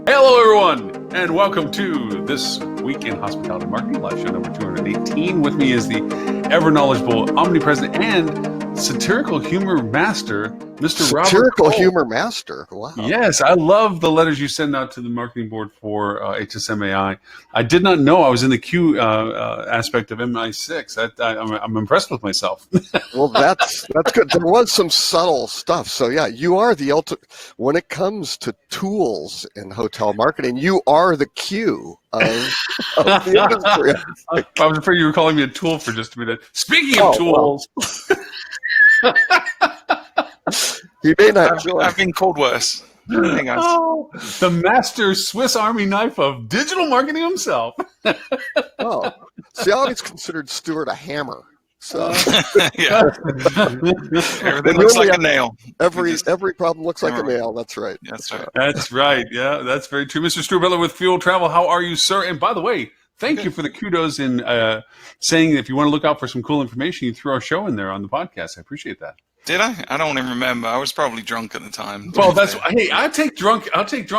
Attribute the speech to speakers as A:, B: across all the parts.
A: Hello, everyone, and welcome to This Week in Hospitality Marketing, live show number 218. With me is the ever-knowledgeable, omnipresent, and satirical humor master, Mr. Robert
B: Satirical
A: Cole.
B: humor master. Wow.
A: Yes, I love the letters you send out to the marketing board for HSMAI. I did not know I was in the Q aspect of MI6. I'm impressed with myself.
B: Well, that's good. There was some subtle stuff. So yeah, you are the ultimate when it comes to tools in hotel marketing. You are the Q of the industry.
A: I was afraid you were calling me a tool for just a minute. Speaking of tools.
B: Well. He may not join.
C: I've been called worse.
A: The master Swiss Army knife of digital marketing himself.
B: Oh, see, I always considered Stuart a hammer. So
C: Yeah. Everything looks like a nail.
B: every problem looks like a nail. That's right.
C: That's right.
A: That's right. Yeah, that's very true. Mr. Stuart Butler with Fuel Travel. How are you, sir? And by the way, thank you for the kudos in saying that if you want to look out for some cool information, you threw our show in there on the podcast. I appreciate that.
C: Did I? I don't even remember. I was probably drunk at the time.
A: Well, hey, I'll take drunk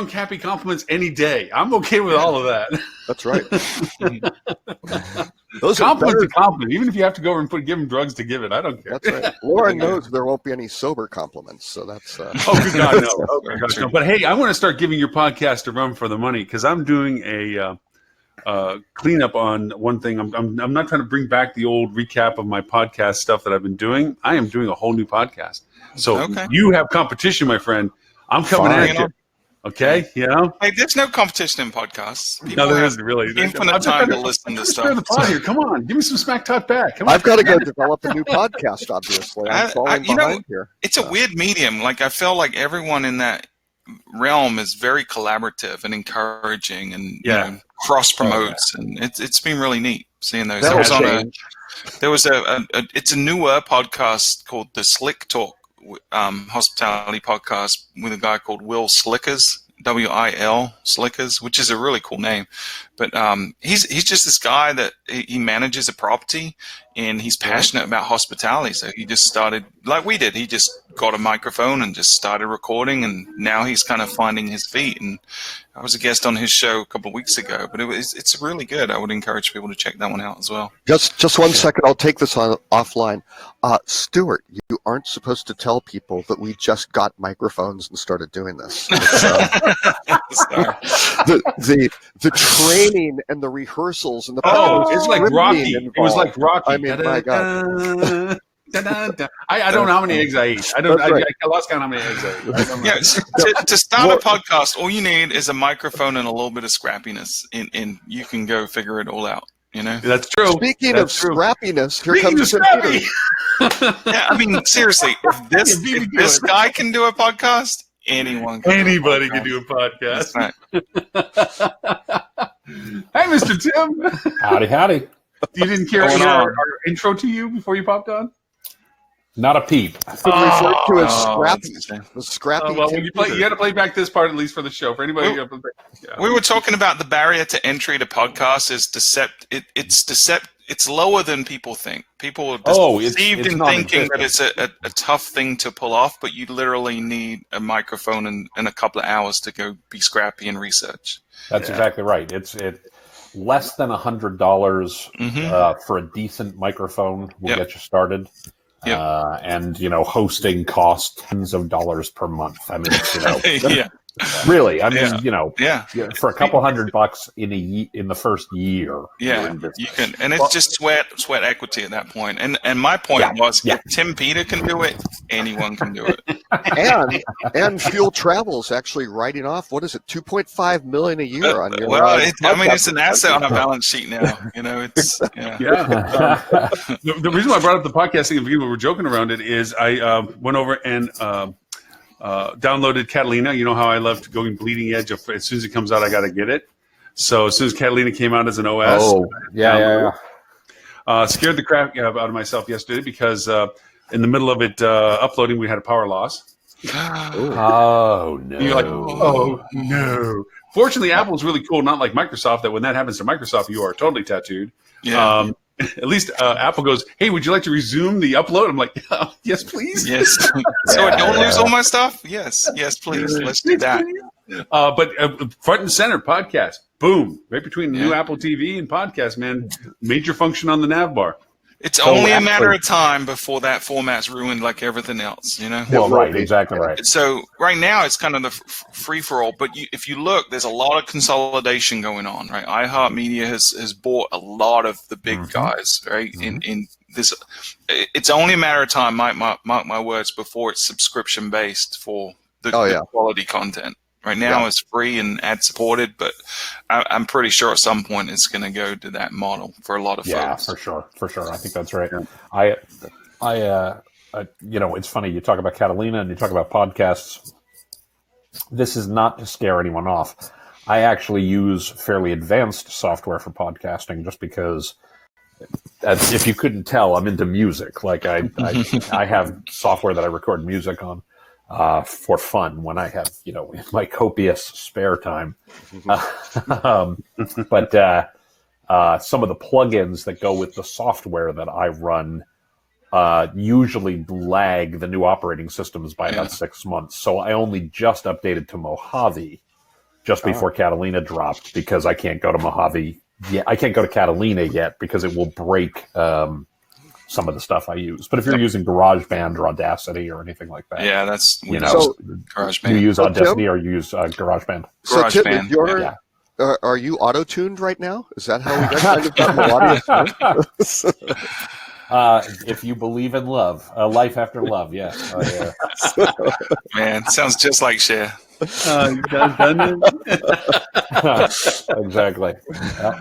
A: happy compliments any day. I'm okay with all of that.
B: That's right. Those
A: Compliments a compliment, even if you have to go over and give them drugs to give it. I don't care.
B: That's right. Lauren knows there won't be any sober compliments, so that's.
A: Oh, good God, no. Oh, my gosh, no. But hey, I want to start giving your podcast a run for the money because I'm doing a cleanup on one thing. I'm not trying to bring back the old recap of my podcast stuff that I've been doing. I am doing a whole new podcast. So You have competition, my friend. I'm coming at you. Okay, you know.
C: Hey, there's no competition in podcasts.
A: No, there isn't really.
C: Infinite time to listen to stuff.
A: The pod here. Come on, give me some smack talk back. Come on.
B: I've got to go develop a new podcast. Obviously, I'm falling behind here.
C: It's a weird medium. Like I feel like everyone in that realm is very collaborative and encouraging, and cross promotes, and it's been really neat seeing those. It's a newer podcast called the Slick Talk hospitality podcast with a guy called Will Slickers, WIL Slickers, which is a really cool name. But he's just this guy that he manages a property and he's passionate about hospitality. So he just started like we did. He just got a microphone and just started recording, and now he's kind of finding his feet. And I was a guest on his show a couple of weeks ago, but it's really good. I would encourage people to check that one out as well.
B: Just 1 second. I'll take this offline. Stuart, you aren't supposed to tell people that we just got microphones and started doing this. The training and the rehearsals and the
A: it's like Rocky. It was like Rocky.
B: I mean, my God.
A: I don't know how many eggs I ate. I lost count how many eggs I ate.
C: To start a podcast, all you need is a microphone and a little bit of scrappiness, and you can go figure it all out. You know,
A: that's true.
B: Speaking of scrappiness, here comes
A: Scrappy.
C: Yeah, I mean, seriously, if this guy can do a podcast, anybody can do a podcast.
A: That's right. Hey, Mr. Tim.
D: Howdy.
A: You didn't care our intro to you before you popped on?
D: Not a peep.
B: Referred to as Scrappy. The Scrappy.
A: Well, you got to play back this part at least for the show. For anybody,
C: we were talking about the barrier to entry to podcasts is it's lower than people think. People are deceived in thinking that it's a tough thing to pull off, but you literally need a microphone and a couple of hours to go be scrappy and research.
D: That's exactly right. It's less than $100 for a decent microphone will get you started. And hosting costs tens of dollars per month. I mean, really. I mean, for a couple $100 in the first year.
C: Yeah, you can, and it's just sweat equity at that point. And my point was, if Tim Peter can do it, anyone can do it.
B: And Fuel Travel is actually writing off, what is it, $2.5 million a year on your.
C: Well, it's an asset on our balance sheet now. It's
A: The reason why I brought up the podcast thing, and people were joking around it, is I went over and downloaded Catalina. You know how I love going bleeding edge. As soon as it comes out, I got to get it. So as soon as Catalina came out as an OS, scared the crap out of myself yesterday because in the middle of it uploading, we had a power loss.
D: Oh no!
A: You're like, oh no! Fortunately, Apple's really cool. Not like Microsoft. That when that happens to Microsoft, you are totally tattooed.
C: Yeah.
A: At least Apple goes, hey, would you like to resume the upload? I'm like, yes, please.
C: Yes. So I don't lose all my stuff? Yes, please. Let's do that.
A: But front and center podcast, boom, right between the new Apple TV and podcast, man, major function on the nav bar.
C: It's only a matter of time before that format's ruined like everything else, you know?
D: Well, right, exactly right.
C: So right now it's kind of the free-for-all, but if you look, there's a lot of consolidation going on, right? iHeartMedia has bought a lot of the big guys, right? In this, it's only a matter of time, mark my words, before it's subscription-based for the quality content. Right now it's free and ad-supported, but I'm pretty sure at some point it's going to go to that model for a lot of folks.
D: Yeah, for sure. I think that's right. I it's funny, you talk about Catalina and you talk about podcasts. This is not to scare anyone off. I actually use fairly advanced software for podcasting just because, if you couldn't tell, I'm into music. Like I have software that I record music on. For fun when I have, my copious spare time. But some of the plugins that go with the software that I run usually lag the new operating systems by about 6 months. So I only just updated to Mojave just before Catalina dropped because I can't go to Mojave yet. I can't go to Catalina yet because it will break some of the stuff I use. But if you're using GarageBand or Audacity or anything like that.
C: Yeah, that's,
D: GarageBand. You use Audacity or you use GarageBand?
B: So Tim, are you auto-tuned right now? Is that how we got melodious?
D: If you believe in love, life after love, yes.
C: Man, sounds just like Cher.
D: Exactly. Yeah.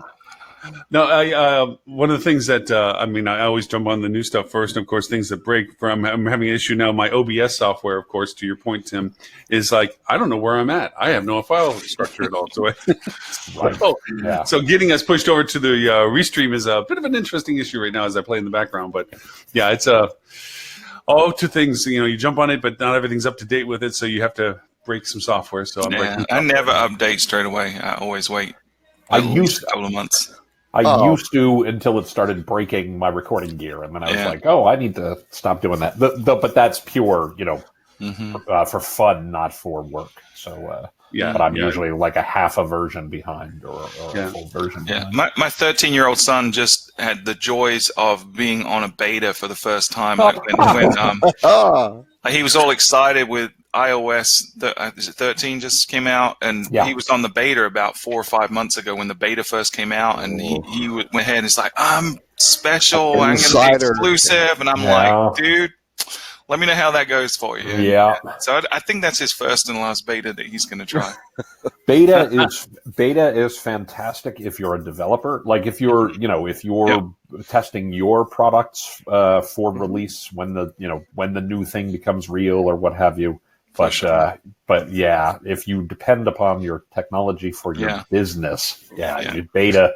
A: No, one of the things that I always jump on the new stuff first, and of course, things that break. I'm having an issue now. My OBS software, of course, to your point, Tim, is like I don't know where I'm at. I have no file structure at all. So getting us pushed over to the Restream is a bit of an interesting issue right now as I play in the background. But yeah, it's two things. You jump on it, but not everything's up to date with it, so you have to break some software. So
C: I never update straight away. I always wait.
D: I used
C: a couple of months.
D: I used to until it started breaking my recording gear, and then I was like, "Oh, I need to stop doing that." But that's pure, for fun, not for work. So, but I'm usually like a half a version behind or a full version.
C: Yeah, my 13-year-old son just had the joys of being on a beta for the first time. Like when he was all excited with iOS 13 just came out, and he was on the beta about 4 or 5 months ago when the beta first came out, and he went ahead and it's like, I'm special, I'm going to be exclusive, and I'm like, dude, let me know how that goes for you.
D: Yeah.
C: So I think that's his first and last beta that he's going to try.
D: Beta is fantastic if you're a developer. Like if you're testing your products for release when the new thing becomes real or what have you. But yeah, if you depend upon your technology for your business, beta,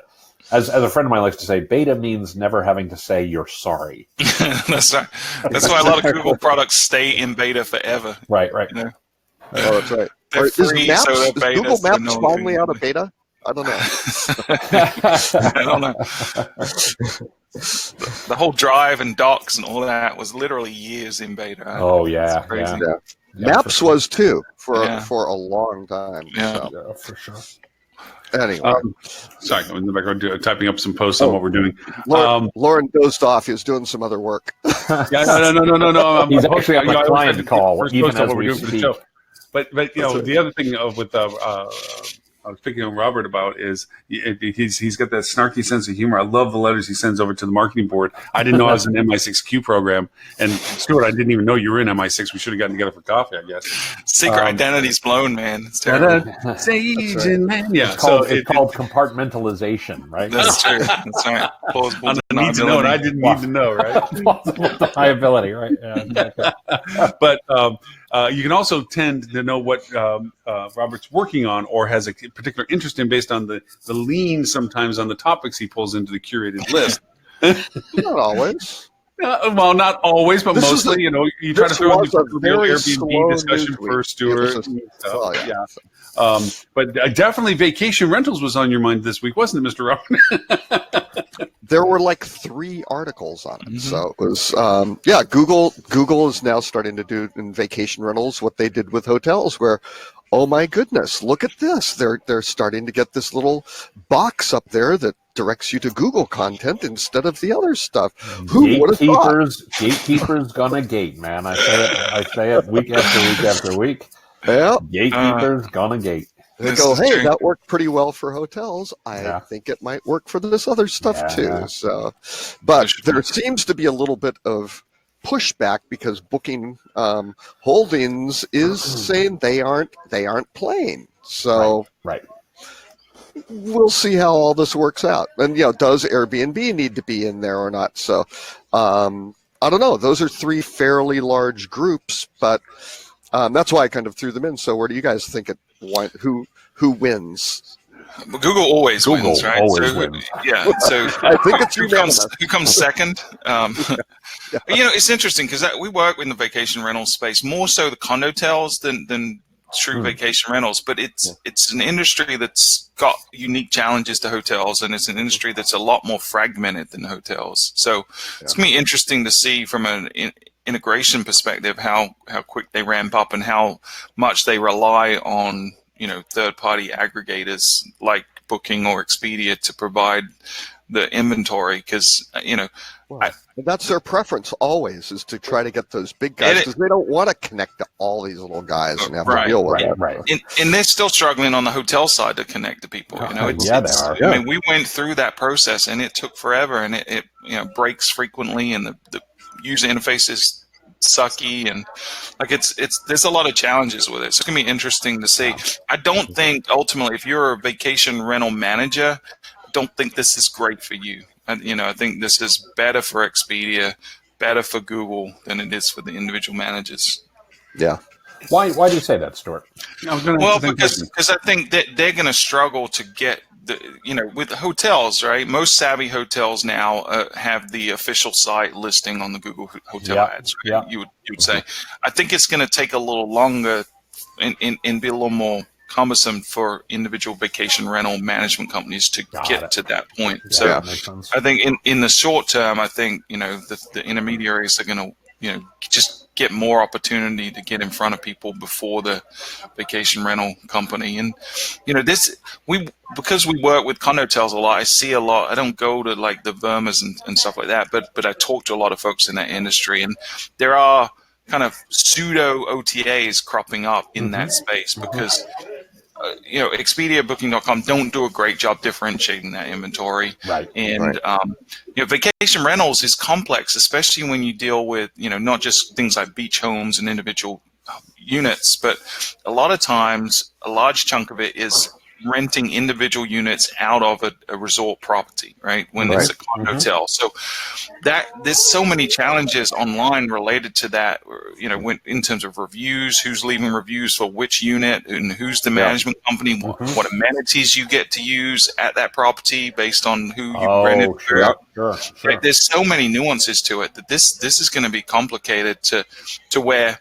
D: as a friend of mine likes to say, beta means never having to say you're sorry.
C: That's right. That's why a lot of Google products stay in beta forever.
D: Right.
B: Oh, that's right. Is Google Maps finally out of beta? I don't know.
C: I don't know. The whole Drive and Docs and all that was literally years in beta.
D: Oh yeah,
C: crazy.
B: Yeah. Maps was too for a long time.
C: Yeah,
D: for sure.
B: Anyway,
A: sorry, I'm in the background typing up some posts on what we're doing.
B: Lauren dozed off. He was doing some other work.
A: No.
D: He's actually on my client call, even as we speak.
A: But the other thing with I was picking on Robert about is he's got that snarky sense of humor. I love the letters he sends over to the marketing board. I didn't know I was in MI6Q program, and Stuart, I didn't even know you were in MI6. We should have gotten together for coffee, I guess.
C: Secret identity's blown, man. It's terrible.
A: Sage and man, yeah.
D: It's called compartmentalization, right?
C: That's true. That's right.
A: I need to know, and I didn't need to know, right?
D: Deniability, right? Yeah, exactly.
A: But you can also tend to know what Robert's working on or has a particular interest in based on the lean sometimes on the topics he pulls into the curated list.
B: Not always.
A: Well, not always, but
B: This is
A: mostly. You try to
B: this
A: throw in
B: was
A: the
B: a
A: proverbial
B: very
A: Airbnb
B: slow
A: discussion
B: news
A: for
B: week.
A: Stuart.
B: It was
A: and stuff.
B: well, yeah.
A: But definitely vacation rentals was on your mind this week, wasn't it, Mr. Robin?
B: There were like 3 articles on it.
C: Mhm.
B: So it was, Google is now starting to do in vacation rentals what they did with hotels, where, oh my goodness, look at this. They're starting to get this little box up there that directs you to Google content instead of the other stuff. Who would have thought?
D: Gatekeepers gonna gate, man. I say it week after week after week.
B: Yeah.
D: Gatekeepers gonna gate.
B: They
C: This
B: go,
C: is
B: hey,
C: true.
B: that worked pretty well for hotels. I think it might work for this other stuff
D: Yeah.
B: too. So, but
C: For sure.
B: there seems to be a little bit of pushback because Booking Holdings is saying they aren't playing. So
D: Right.
B: we'll see how all this works out. And does Airbnb need to be in there or not? So I don't know. Those are 3 fairly large groups, but that's why I kind of threw them in. So where do you guys think who wins?
C: But Google always wins, right?
D: always wins.
C: Yeah. So
B: I think it's
C: who
B: unanimous.
C: comes second? It's interesting because we work in the vacation rental space more so the condotels than true vacation rentals. But it's an industry that's got unique challenges to hotels, and it's an industry that's a lot more fragmented than hotels. So it's gonna be interesting to see from an integration perspective how quick they ramp up and how much they rely on third-party aggregators like Booking or Expedia to provide the inventory, because
B: that's their preference always, is to try to get those big guys, because they don't want to connect to all these little guys and have to deal with it.
D: Right.
C: And they're still struggling on the hotel side to connect to people.
D: They are.
C: I mean, we went through that process and it took forever, and it breaks frequently, and the user interface is sucky, and there's a lot of challenges with it. So it's gonna be interesting to see. I don't think ultimately, if you're a vacation rental manager, I don't think this is great for you. I think this is better for Expedia, better for Google than it is for the individual managers.
B: Yeah.
D: Why do you say that, Stuart?
C: Because I think that they're going to struggle to get with the hotels, right? Most savvy hotels now have the official site listing on the Google hotel ads. Right?
D: Yeah.
C: You would say. I think it's going to take a little longer and be a little more cumbersome for individual vacation rental management companies to get to that point.
D: Yeah, makes sense.
C: I think in the short term, I think the intermediaries are going to just get more opportunity to get in front of people before the vacation rental company. And because we work with condotels a lot, I see a lot. I don't go to like the Vermas and stuff like that, but I talk to a lot of folks in that industry, and there are kind of pseudo OTAs cropping up in that space because Expedia, Booking.com don't do a great job differentiating that inventory.
D: Right.
C: And vacation rentals is complex, especially when you deal with not just things like beach homes and individual units, but a lot of times a large chunk of it is renting individual units out of a resort property, right? When it's a condo hotel. So there's so many challenges online related to that, in terms of reviews, who's leaving reviews for which unit, and who's the management company, what amenities you get to use at that property based on who you rented.
D: Sure.
C: Right? There's so many nuances to it that this is going to be complicated to where,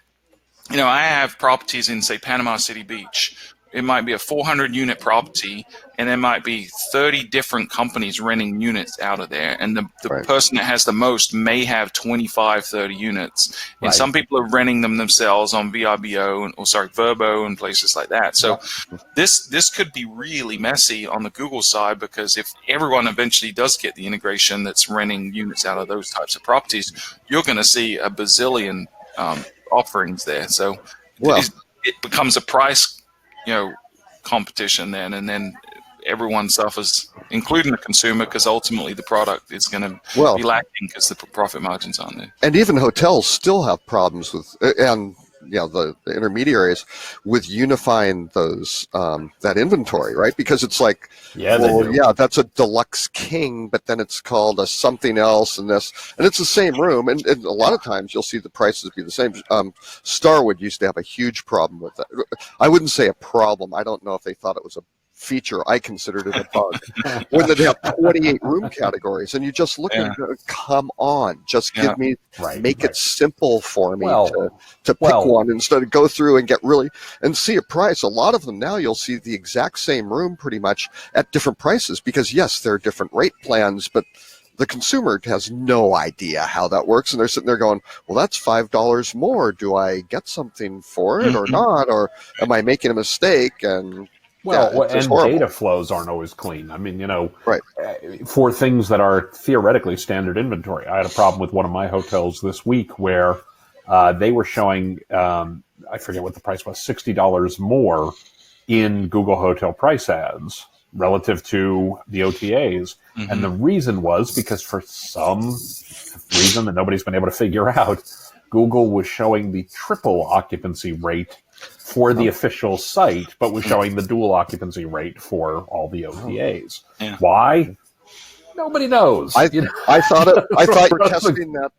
C: I have properties in, say, Panama City Beach. It might be a 400-unit property, and there might be 30 different companies renting units out of there. And the person that has the most may have 25, 30 units. And some people are renting them themselves on Vrbo and places like that. So this could be really messy on the Google side, because if everyone eventually does get the integration that's renting units out of those types of properties, you're going to see a bazillion offerings there. So it becomes a price competition then, and then everyone suffers, including the consumer, because ultimately the product is going to be lacking because the profit margins aren't there.
B: And even hotels still have problems with, the intermediaries with unifying those that inventory, right? Because it's like, that's a deluxe king, but then it's called a something else, and it's the same room, and a lot of times you'll see the prices be the same. Starwood used to have a huge problem with that. I wouldn't say a problem. I don't know if they thought it was a feature. I considered it a bug. When they have 28 room categories, and you just look at it, come on, just give me, make it simple for me to pick one instead of go through and get and see a price. A lot of them now, you'll see the exact same room pretty much at different prices because, yes, there are different rate plans, but the consumer has no idea how that works, and they're sitting there going, well, that's $5 more. Do I get something for it or not? Or am I making a mistake? And
D: data flows aren't always clean. I mean, for things that are theoretically standard inventory. I had a problem with one of my hotels this week where they were showing, I forget what the price was, $60 more in Google Hotel Price ads relative to the OTAs. Mm-hmm. And the reason was because for some reason that nobody's been able to figure out, Google was showing the triple occupancy rate for the official site, but was showing the dual occupancy rate for all the OTAs. Yeah. Why? Nobody knows.
B: I thought you were testing that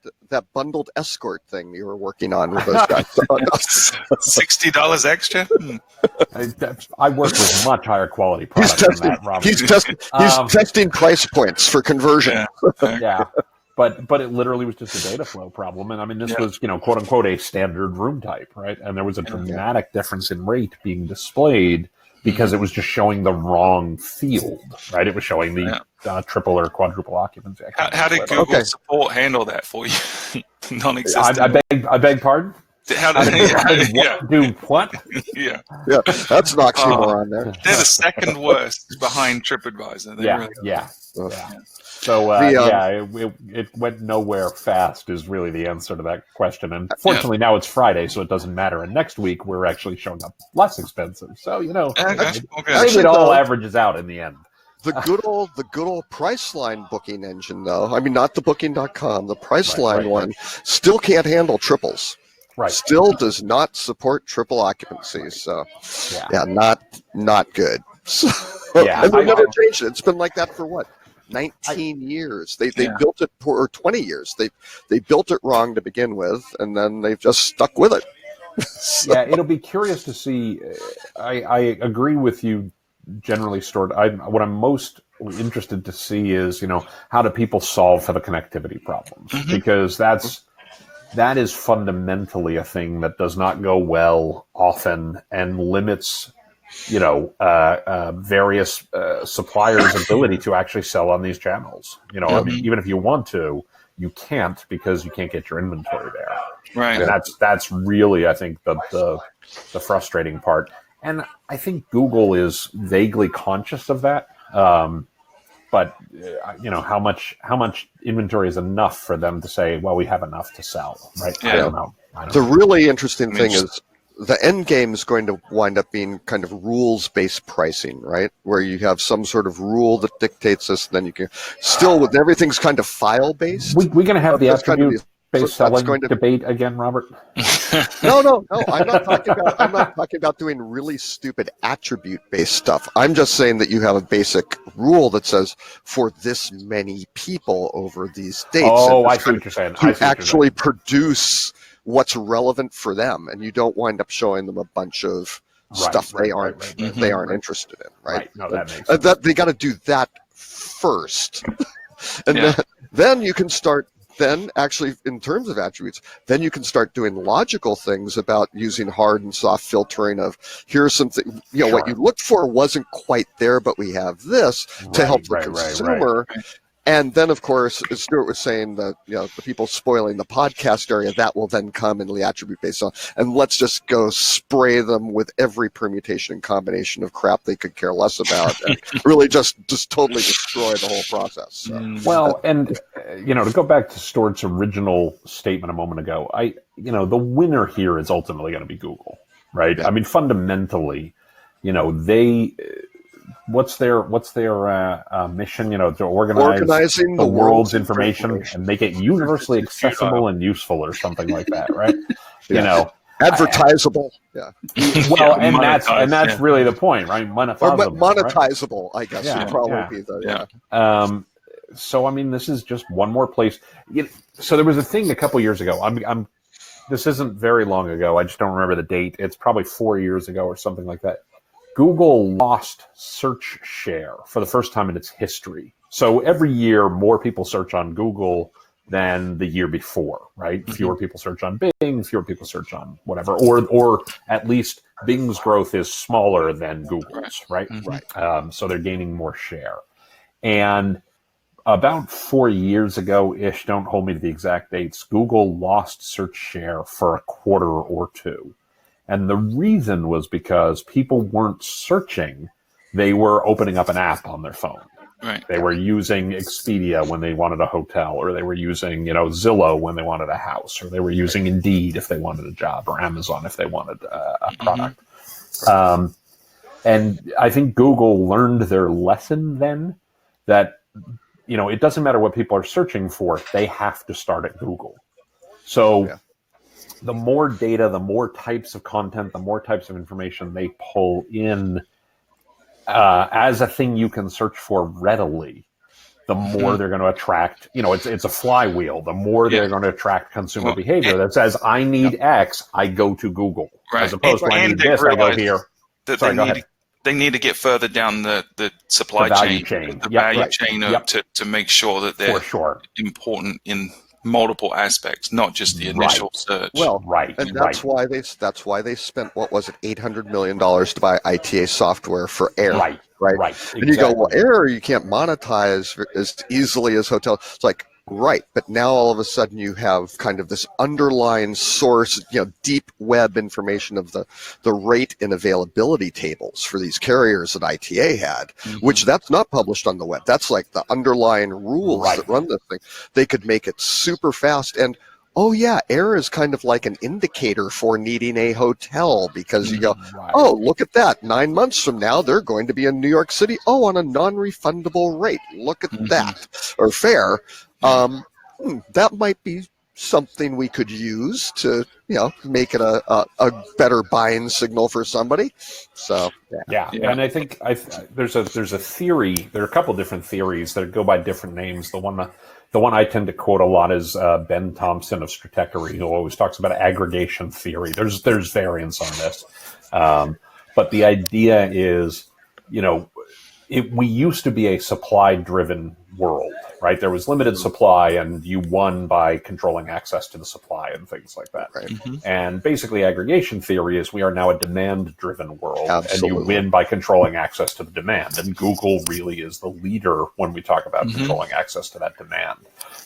B: bundled escort thing you were working on with those guys.
C: $60 extra.
D: I work with much higher quality products than that, Robert.
B: He's testing price points for conversion.
D: Yeah. But it literally was just a data flow problem. And I mean, this was, quote unquote, a standard room type, right? And there was a dramatic difference in rate being displayed because it was just showing the wrong field, right? It was showing the triple or quadruple occupancy.
C: How did Google support handle that for you? Non-existent.
D: I beg pardon?
C: How did
D: do what?
C: Yeah,
B: that's an oxymoron there.
C: They're the second worst behind TripAdvisor.
D: Yeah. So it went nowhere fast is really the answer to that question. And fortunately now it's Friday, so it doesn't matter. And next week we're actually showing up less expensive. So maybe it all averages out in the end.
B: The good old Priceline booking engine, though. I mean, not the Booking.com. The Priceline one still can't handle triples.
D: Right.
B: Still does not support triple occupancies. So not good. So, and they never changed it. It's been like that for what? 19 years. They built it for 20 years. They built it wrong to begin with, and then they've just stuck with it.
D: So. Yeah, it'll be curious to see. I agree with you generally, Stuart. What I'm most interested to see is, how do people solve for the connectivity problems? Mm-hmm. Because that is fundamentally a thing that does not go well often and limits various suppliers' ability to actually sell on these channels. I mean, even if you want to, you can't because you can't get your inventory there.
C: Right.
D: And that's really, I think, the frustrating part. And I think Google is vaguely conscious of that. But how much inventory is enough for them to say, well, we have enough to sell, right?
C: Yeah.
D: I don't know.
B: The really interesting thing is the end game is going to wind up being kind of rules-based pricing, right? Where you have some sort of rule that dictates this, and then you can still, with everything's kind of file-based.
D: We're going to have the attribute-based selling debate again, Robert.
B: No. I'm not talking about doing really stupid attribute-based stuff. I'm just saying that you have a basic rule that says for this many people over these dates.
D: Oh, I see what you're saying.
B: To actually produce what's relevant for them, and you don't wind up showing them a bunch of stuff they aren't interested in, right?
D: No, that makes sense.
B: They got to do that first, and then you can start. Then, actually, in terms of attributes, then you can start doing logical things about using hard and soft filtering of here's something, what you looked for wasn't quite there, but we have this to help the consumer. Right. And then, of course, as Stuart was saying, the people spoiling the podcast area, that will then come in the attribute based on, and let's just go spray them with every permutation and combination of crap they could care less about, and really just totally destroy the whole process. So.
D: Well, and to go back to Stuart's original statement a moment ago, the winner here is ultimately going to be Google, right? Yeah. I mean, fundamentally, they. What's their mission? To
B: organizing
D: the world's information and make it universally accessible and useful, or something like that, right?
B: Advertisable.
D: Well, and that's really the point, right?
B: Monetizable, right? I guess would probably be the
D: So I mean, this is just one more place. So there was a thing a couple years ago. This isn't very long ago. I just don't remember the date. It's probably 4 years ago or something like that. Google lost search share for the first time in its history. So every year, more people search on Google than the year before, right? Mm-hmm. Fewer people search on Bing, fewer people search on whatever, or at least Bing's growth is smaller than Google's, right?
C: Mm-hmm.
D: Right. So they're gaining more share. And about 4 years ago-ish, don't hold me to the exact dates, Google lost search share for a quarter or two. And the reason was because people weren't searching, they were opening up an app on their phone.
C: Right.
D: They were using Expedia when they wanted a hotel, or they were using, Zillow when they wanted a house, or they were using Indeed if they wanted a job, or Amazon if they wanted a product. Mm-hmm. And I think Google learned their lesson then that, it doesn't matter what people are searching for, they have to start at Google. So the more data, the more types of content, the more types of information they pull in as a thing you can search for readily, the more they're going to attract, it's a flywheel. The more they're going to attract consumer behavior that says, I need X, I go to Google.
C: Right.
D: As opposed to I need this, I go here.
C: That they need to get further down the supply
D: chain.
C: The value chain to make sure that they're important in multiple aspects, not just the initial search.
B: Well, and that's why they spent, what was it, $800 million to buy ITA software for Air. Right.
D: Exactly.
B: And you go, well, Air you can't monetize as easily as hotel. It's like, right, but now all of a sudden you have kind of this underlying source, deep web information of the rate and availability tables for these carriers that ITA had, which that's not published on the web. That's like the underlying rules that run this thing. They could make it super fast. And Air is kind of like an indicator for needing a hotel, because you go, look at that. 9 months from now, they're going to be in New York City. On a non-refundable rate. Look at that. Or fare. That might be something we could use to, make it a better buying signal for somebody. So
D: and I think there's a theory. There are a couple different theories that go by different names. The one I tend to quote a lot is Ben Thompson of Stratechery, who always talks about aggregation theory. There's variants on this, but the idea is, we used to be a supply-driven world, right? There was limited supply, and you won by controlling access to the supply and things like that.
B: Right.
D: And basically, aggregation theory is we are now a demand-driven world,
B: Absolutely.
D: And you win by controlling access to the demand. And Google really is the leader when we talk about controlling access to that demand.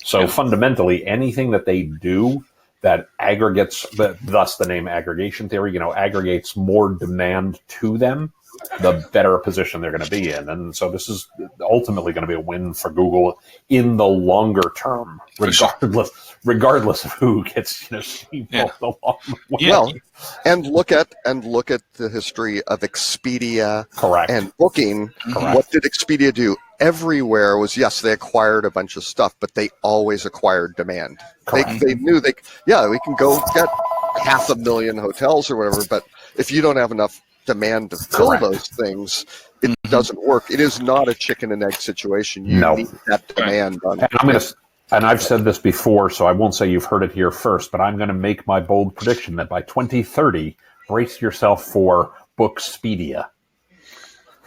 D: So fundamentally, anything that they do that aggregates, thus the name aggregation theory, aggregates more demand to them, the better position they're going to be in. And so this is ultimately going to be a win for Google in the longer term, regardless of who gets steamrolled along the way.
B: Well, and look at the history of Expedia and Booking. What did Expedia do? Everywhere was, they acquired a bunch of stuff, but they always acquired demand. They knew we can go get 500,000 hotels or whatever, but if you don't have enough demand to fill those things, it doesn't work. It is not a chicken and egg situation. You need that demand on.
D: And I've said this before, so I won't say you've heard it here first, but I'm going to make my bold prediction that by 2030, brace yourself for Bookspedia.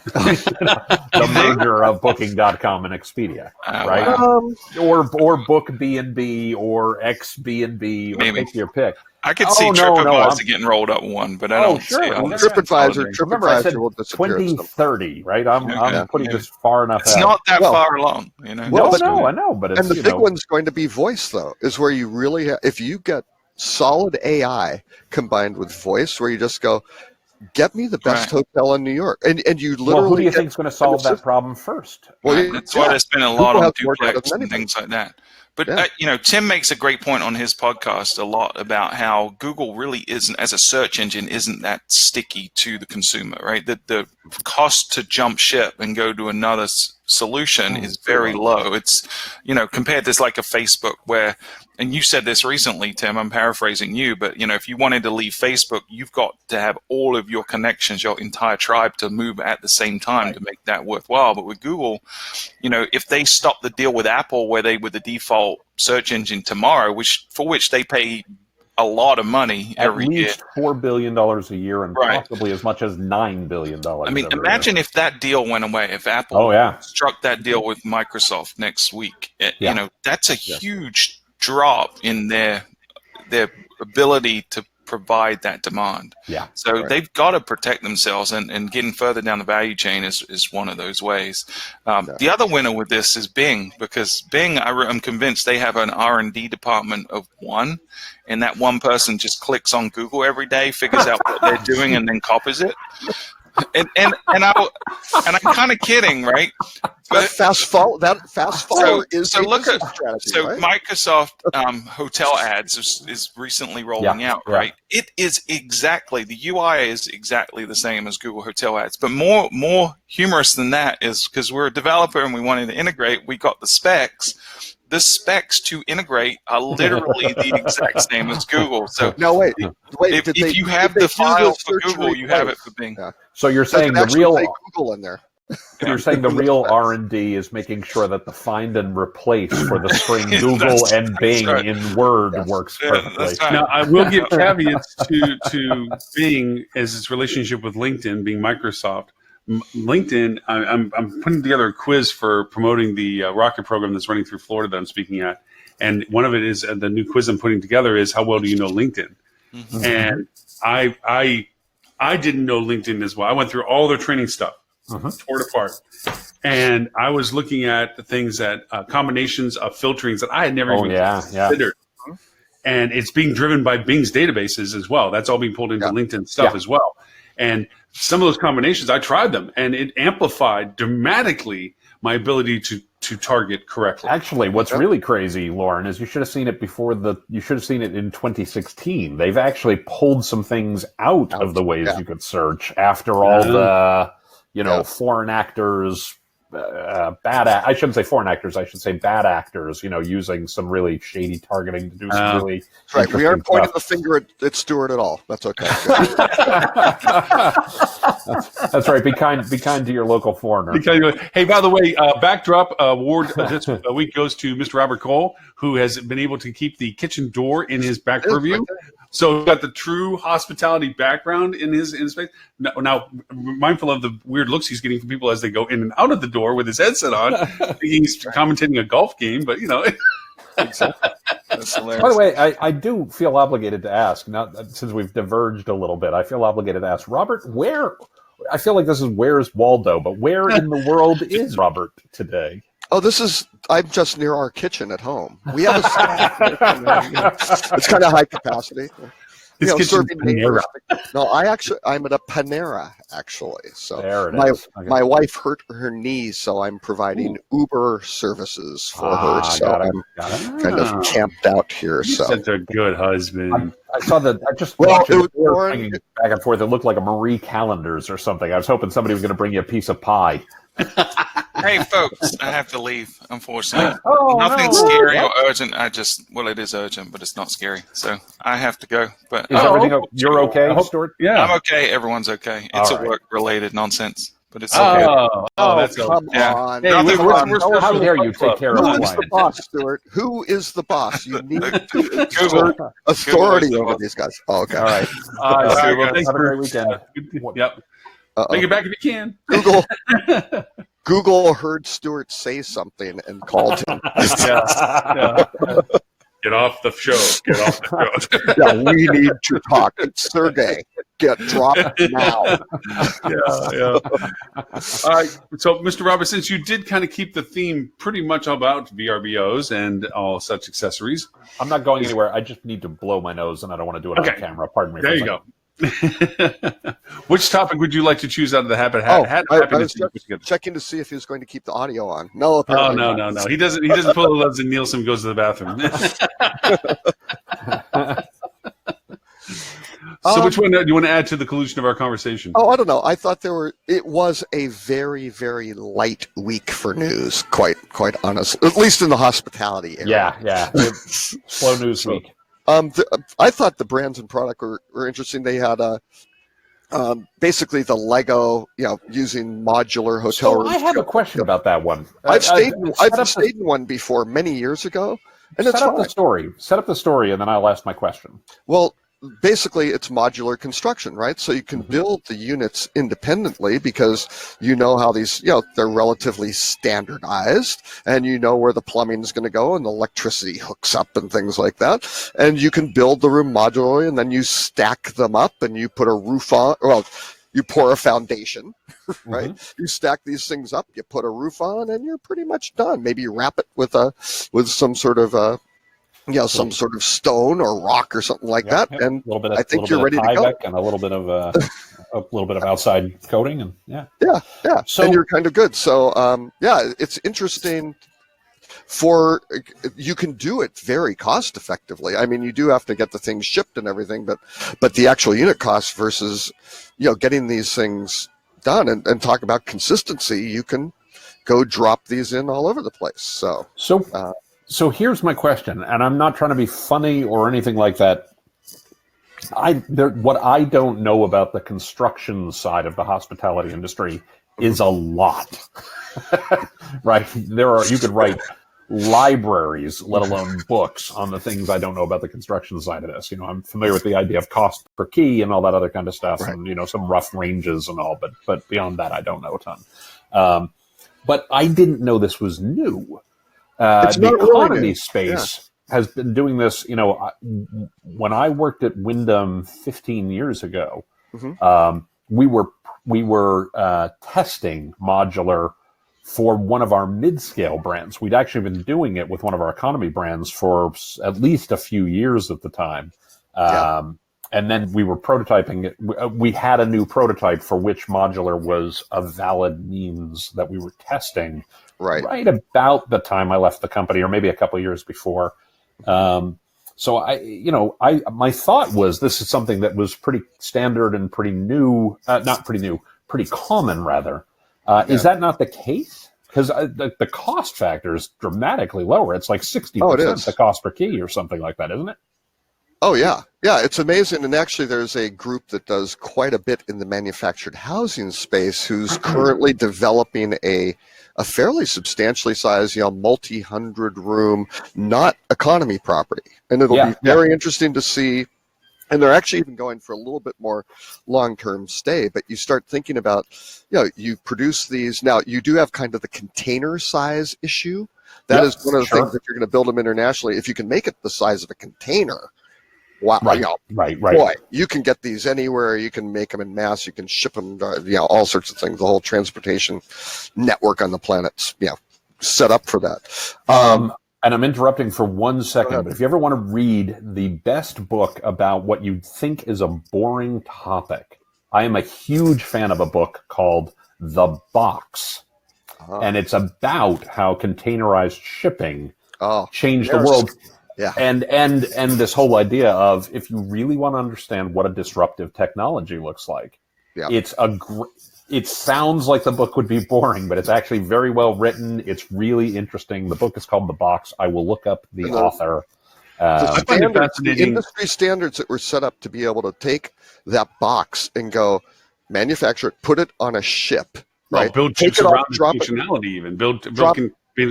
D: The merger of Booking.com and Expedia, right? Or Book B&B or Xb&B, or take your pick.
C: I could see TripAdvisor getting rolled up one, but I don't see
B: TripAdvisor will disappear.
D: 2030, right? I'm putting this far enough out.
C: It's not that far along,
D: I know, but it's,
B: and the big one's going to be voice, though, is where you really if you get solid AI combined with voice, where you just go, get me the best hotel in New York, and you literally.
D: Well, who do you think is going to solve that problem first?
C: Well, that's why they spend a lot on duplex and things like that. But, Tim makes a great point on his podcast a lot about how Google really isn't, as a search engine, isn't that sticky to the consumer, right? The cost to jump ship and go to another solution is very low. It's, compared to like a Facebook where, and you said this recently, Tim, I'm paraphrasing you, but, if you wanted to leave Facebook, you've got to have all of your connections, your entire tribe to move at the same time to make that worthwhile. But with Google, if they stop the deal with Apple where they were the default search engine tomorrow, for which they pay a lot of money every year.
D: At least $4 billion a year, and
C: Right.
D: possibly as much as $9 billion.
C: I mean,
D: every
C: imagine
D: year.
C: if that deal went away. If Apple struck that deal with Microsoft next week, you know, that's a huge drop in their ability to provide that demand.
D: Yeah.
C: So they've got to protect themselves, and getting further down the value chain is one of those ways. The other winner with this is Bing, because Bing, I'm convinced they have an R&D department of one, and that one person just clicks on Google every day, figures out what they're doing, and then copies it. And I'm kind of kidding, right?
B: But fast follow is
C: so
B: a
C: look at
B: business strategy,
C: so
B: right?
C: Microsoft hotel ads is recently rolling out, right? It is exactly, the UI is exactly the same as Google Hotel Ads, but more humorous than that is, because we're a developer and we wanted to integrate, we got the specs. The specs to integrate are literally the exact same as Google. So
B: no, wait.
C: If you have the file for Google, you have it for Bing.
B: Yeah.
D: So you're saying the real
B: Google in there.
D: You're saying the real R&D is making sure that the find and replace for the string Google and Bing in Word works perfectly.
C: Right.
A: Now, I will give caveats to Bing as its relationship with LinkedIn, being Microsoft. LinkedIn, I'm putting together a quiz for promoting the rocket program that's running through Florida that I'm speaking at. And one of it is, the new quiz I'm putting together is, how well do you know LinkedIn? Mm-hmm. And I didn't know LinkedIn as well. I went through all their training stuff, tore it apart. And I was looking at the things that combinations of filterings that I had never even considered. And it's being driven by Bing's databases as well. That's all being pulled into LinkedIn stuff as well. And some of those combinations, I tried them, and it amplified dramatically my ability to target correctly.
D: Actually, what's really crazy, Lauren, is you should have seen it you should have seen it in 2016. They've actually pulled some things out of the ways you could search after all the, foreign actors, I shouldn't say foreign actors, I should say bad actors, using some really shady targeting to do some really
B: right. We aren't pointing the finger at Stuart at all. That's okay.
D: That's right. Be kind to your local foreigner.
A: Hey, by the way, backdrop award this week goes to Mr. Robert Cole, who has been able to keep the kitchen door in his back purview. So he's got the true hospitality background in his face. Now, mindful of the weird looks he's getting from people as they go in and out of the door with his headset on, thinking he's commentating a golf game, but
C: Exactly. That's hilarious.
D: By the way, I do feel obligated to ask, now since we've diverged a little bit, I feel obligated to ask, Robert, I feel like this is Where's Waldo, but where in the world is Robert today?
B: Oh, I'm just near our kitchen at home. We have a it's kind of high capacity. Serving neighbors. No, I'm at a Panera, actually. So
D: there it is.
B: My wife hurt her knee, so I'm providing Uber services for her. So I'm kind of camped out here.
A: You're such a good husband.
D: I saw that. I just watched it hanging back and forth. It looked like a Marie Callender's or something. I was hoping somebody was going to bring you a piece of pie.
C: Hey, folks, I have to leave, unfortunately. Nothing scary or urgent. It is urgent, but it's not scary. So I have to go. But
D: is everything you're okay, Stuart?
C: Yeah. I'm okay. Everyone's okay. It's a work-related nonsense, but it's okay.
B: That's come on.
D: Hey, how dare you take care of
B: Who is the boss, Stuart? Who is the boss? You need to exert authority over these guys. Oh, okay.
D: All right. Have a great weekend.
A: Yep. Bring it back if you can.
B: Google heard Stuart say something and called him.
A: Get off the show. Get off the show.
B: Yeah, we need to talk. It's Sergey. Get dropped now.
A: Yeah. All right. So, Mr. Roberts, since you did kind of keep the theme pretty much about VRBOs and all such accessories.
D: I'm not going anywhere. I just need to blow my nose, and I don't want to do it on camera. Pardon me.
A: There you go. Which topic would you like to choose out of the habit?
B: I was checking to see if he was going to keep the audio on. No, apparently
A: no. He doesn't pull the legs and Nielsen goes to the bathroom. So which one do you want to add to the conclusion of our conversation?
B: Oh, I don't know. I thought it was a very, very light week for news, quite honestly, at least in the hospitality area.
D: Yeah. Slow news week.
B: I thought the brands and product were interesting. They had basically the Lego, using modular hotel rooms.
D: I have a question about that one.
B: I've stayed in one before many years ago, And
D: Set
B: it's
D: up
B: fine.
D: the story. Set up the story, and then I'll ask my question.
B: Well, basically, it's modular construction, right? So you can build the units independently because you know how these, they're relatively standardized, and you know where the plumbing is going to go and the electricity hooks up and things like that. And you can build the room modularly, and then you stack them up and you put a roof on. Well, you pour a foundation, right? You stack these things up, you put a roof on, and you're pretty much done. Maybe you wrap it with some sort of some sort of stone or rock or something like that, and I think you're ready to go.
D: And a little bit of outside coating, and yeah.
B: So and you're kind of good. So it's interesting. You can do it very cost effectively. I mean, you do have to get the things shipped and everything, but the actual unit cost versus getting these things done and talk about consistency, you can go drop these in all over the place.
D: So here's my question, and I'm not trying to be funny or anything like that. What I don't know about the construction side of the hospitality industry is a lot, right? You could write libraries, let alone books, on the things I don't know about the construction side of this. I'm familiar with the idea of cost per key and all that other kind of stuff, right. And some rough ranges and all, but beyond that, I don't know a ton. But I didn't know this was new. The economy space has been doing this. When I worked at Wyndham 15 years ago, we were testing modular for one of our mid-scale brands. We'd actually been doing it with one of our economy brands for at least a few years at the time. And then we were prototyping it. We had a new prototype for which modular was a valid means that we were testing right about the time I left the company, or maybe a couple of years before. So my thought was this is something that was pretty standard and pretty new, pretty common rather. Is that not the case? Because the cost factor is dramatically lower. It's like 60% the cost per key or something like that, isn't it?
B: Oh, yeah. Yeah, it's amazing. And actually, there's a group that does quite a bit in the manufactured housing space who's currently developing a fairly substantially sized, multi-hundred room, not economy property. And it'll be very interesting to see. And they're actually even going for a little bit more long-term stay. But you start thinking about, you produce these. Now, you do have kind of the container size issue. That is one of the things that you're going to build them internationally. If you can make it the size of a container, wow,
D: right.
B: Boy, you can get these anywhere. You can make them in mass. You can ship them, all sorts of things. The whole transportation network on the planet's, set up for that.
D: And I'm interrupting for 1 second, but if you ever want to read the best book about what you think is a boring topic, I am a huge fan of a book called The Box. And it's about how containerized shipping changed the world.
B: Yeah.
D: And this whole idea of, if you really want to understand what a disruptive technology looks like, it sounds like the book would be boring, but it's actually very well written. It's really interesting. The book is called The Box. I will look up the author.
B: The industry standards that were set up to be able to take that box and go manufacture it, put it on a ship, right?
A: Build ships around functionality, even build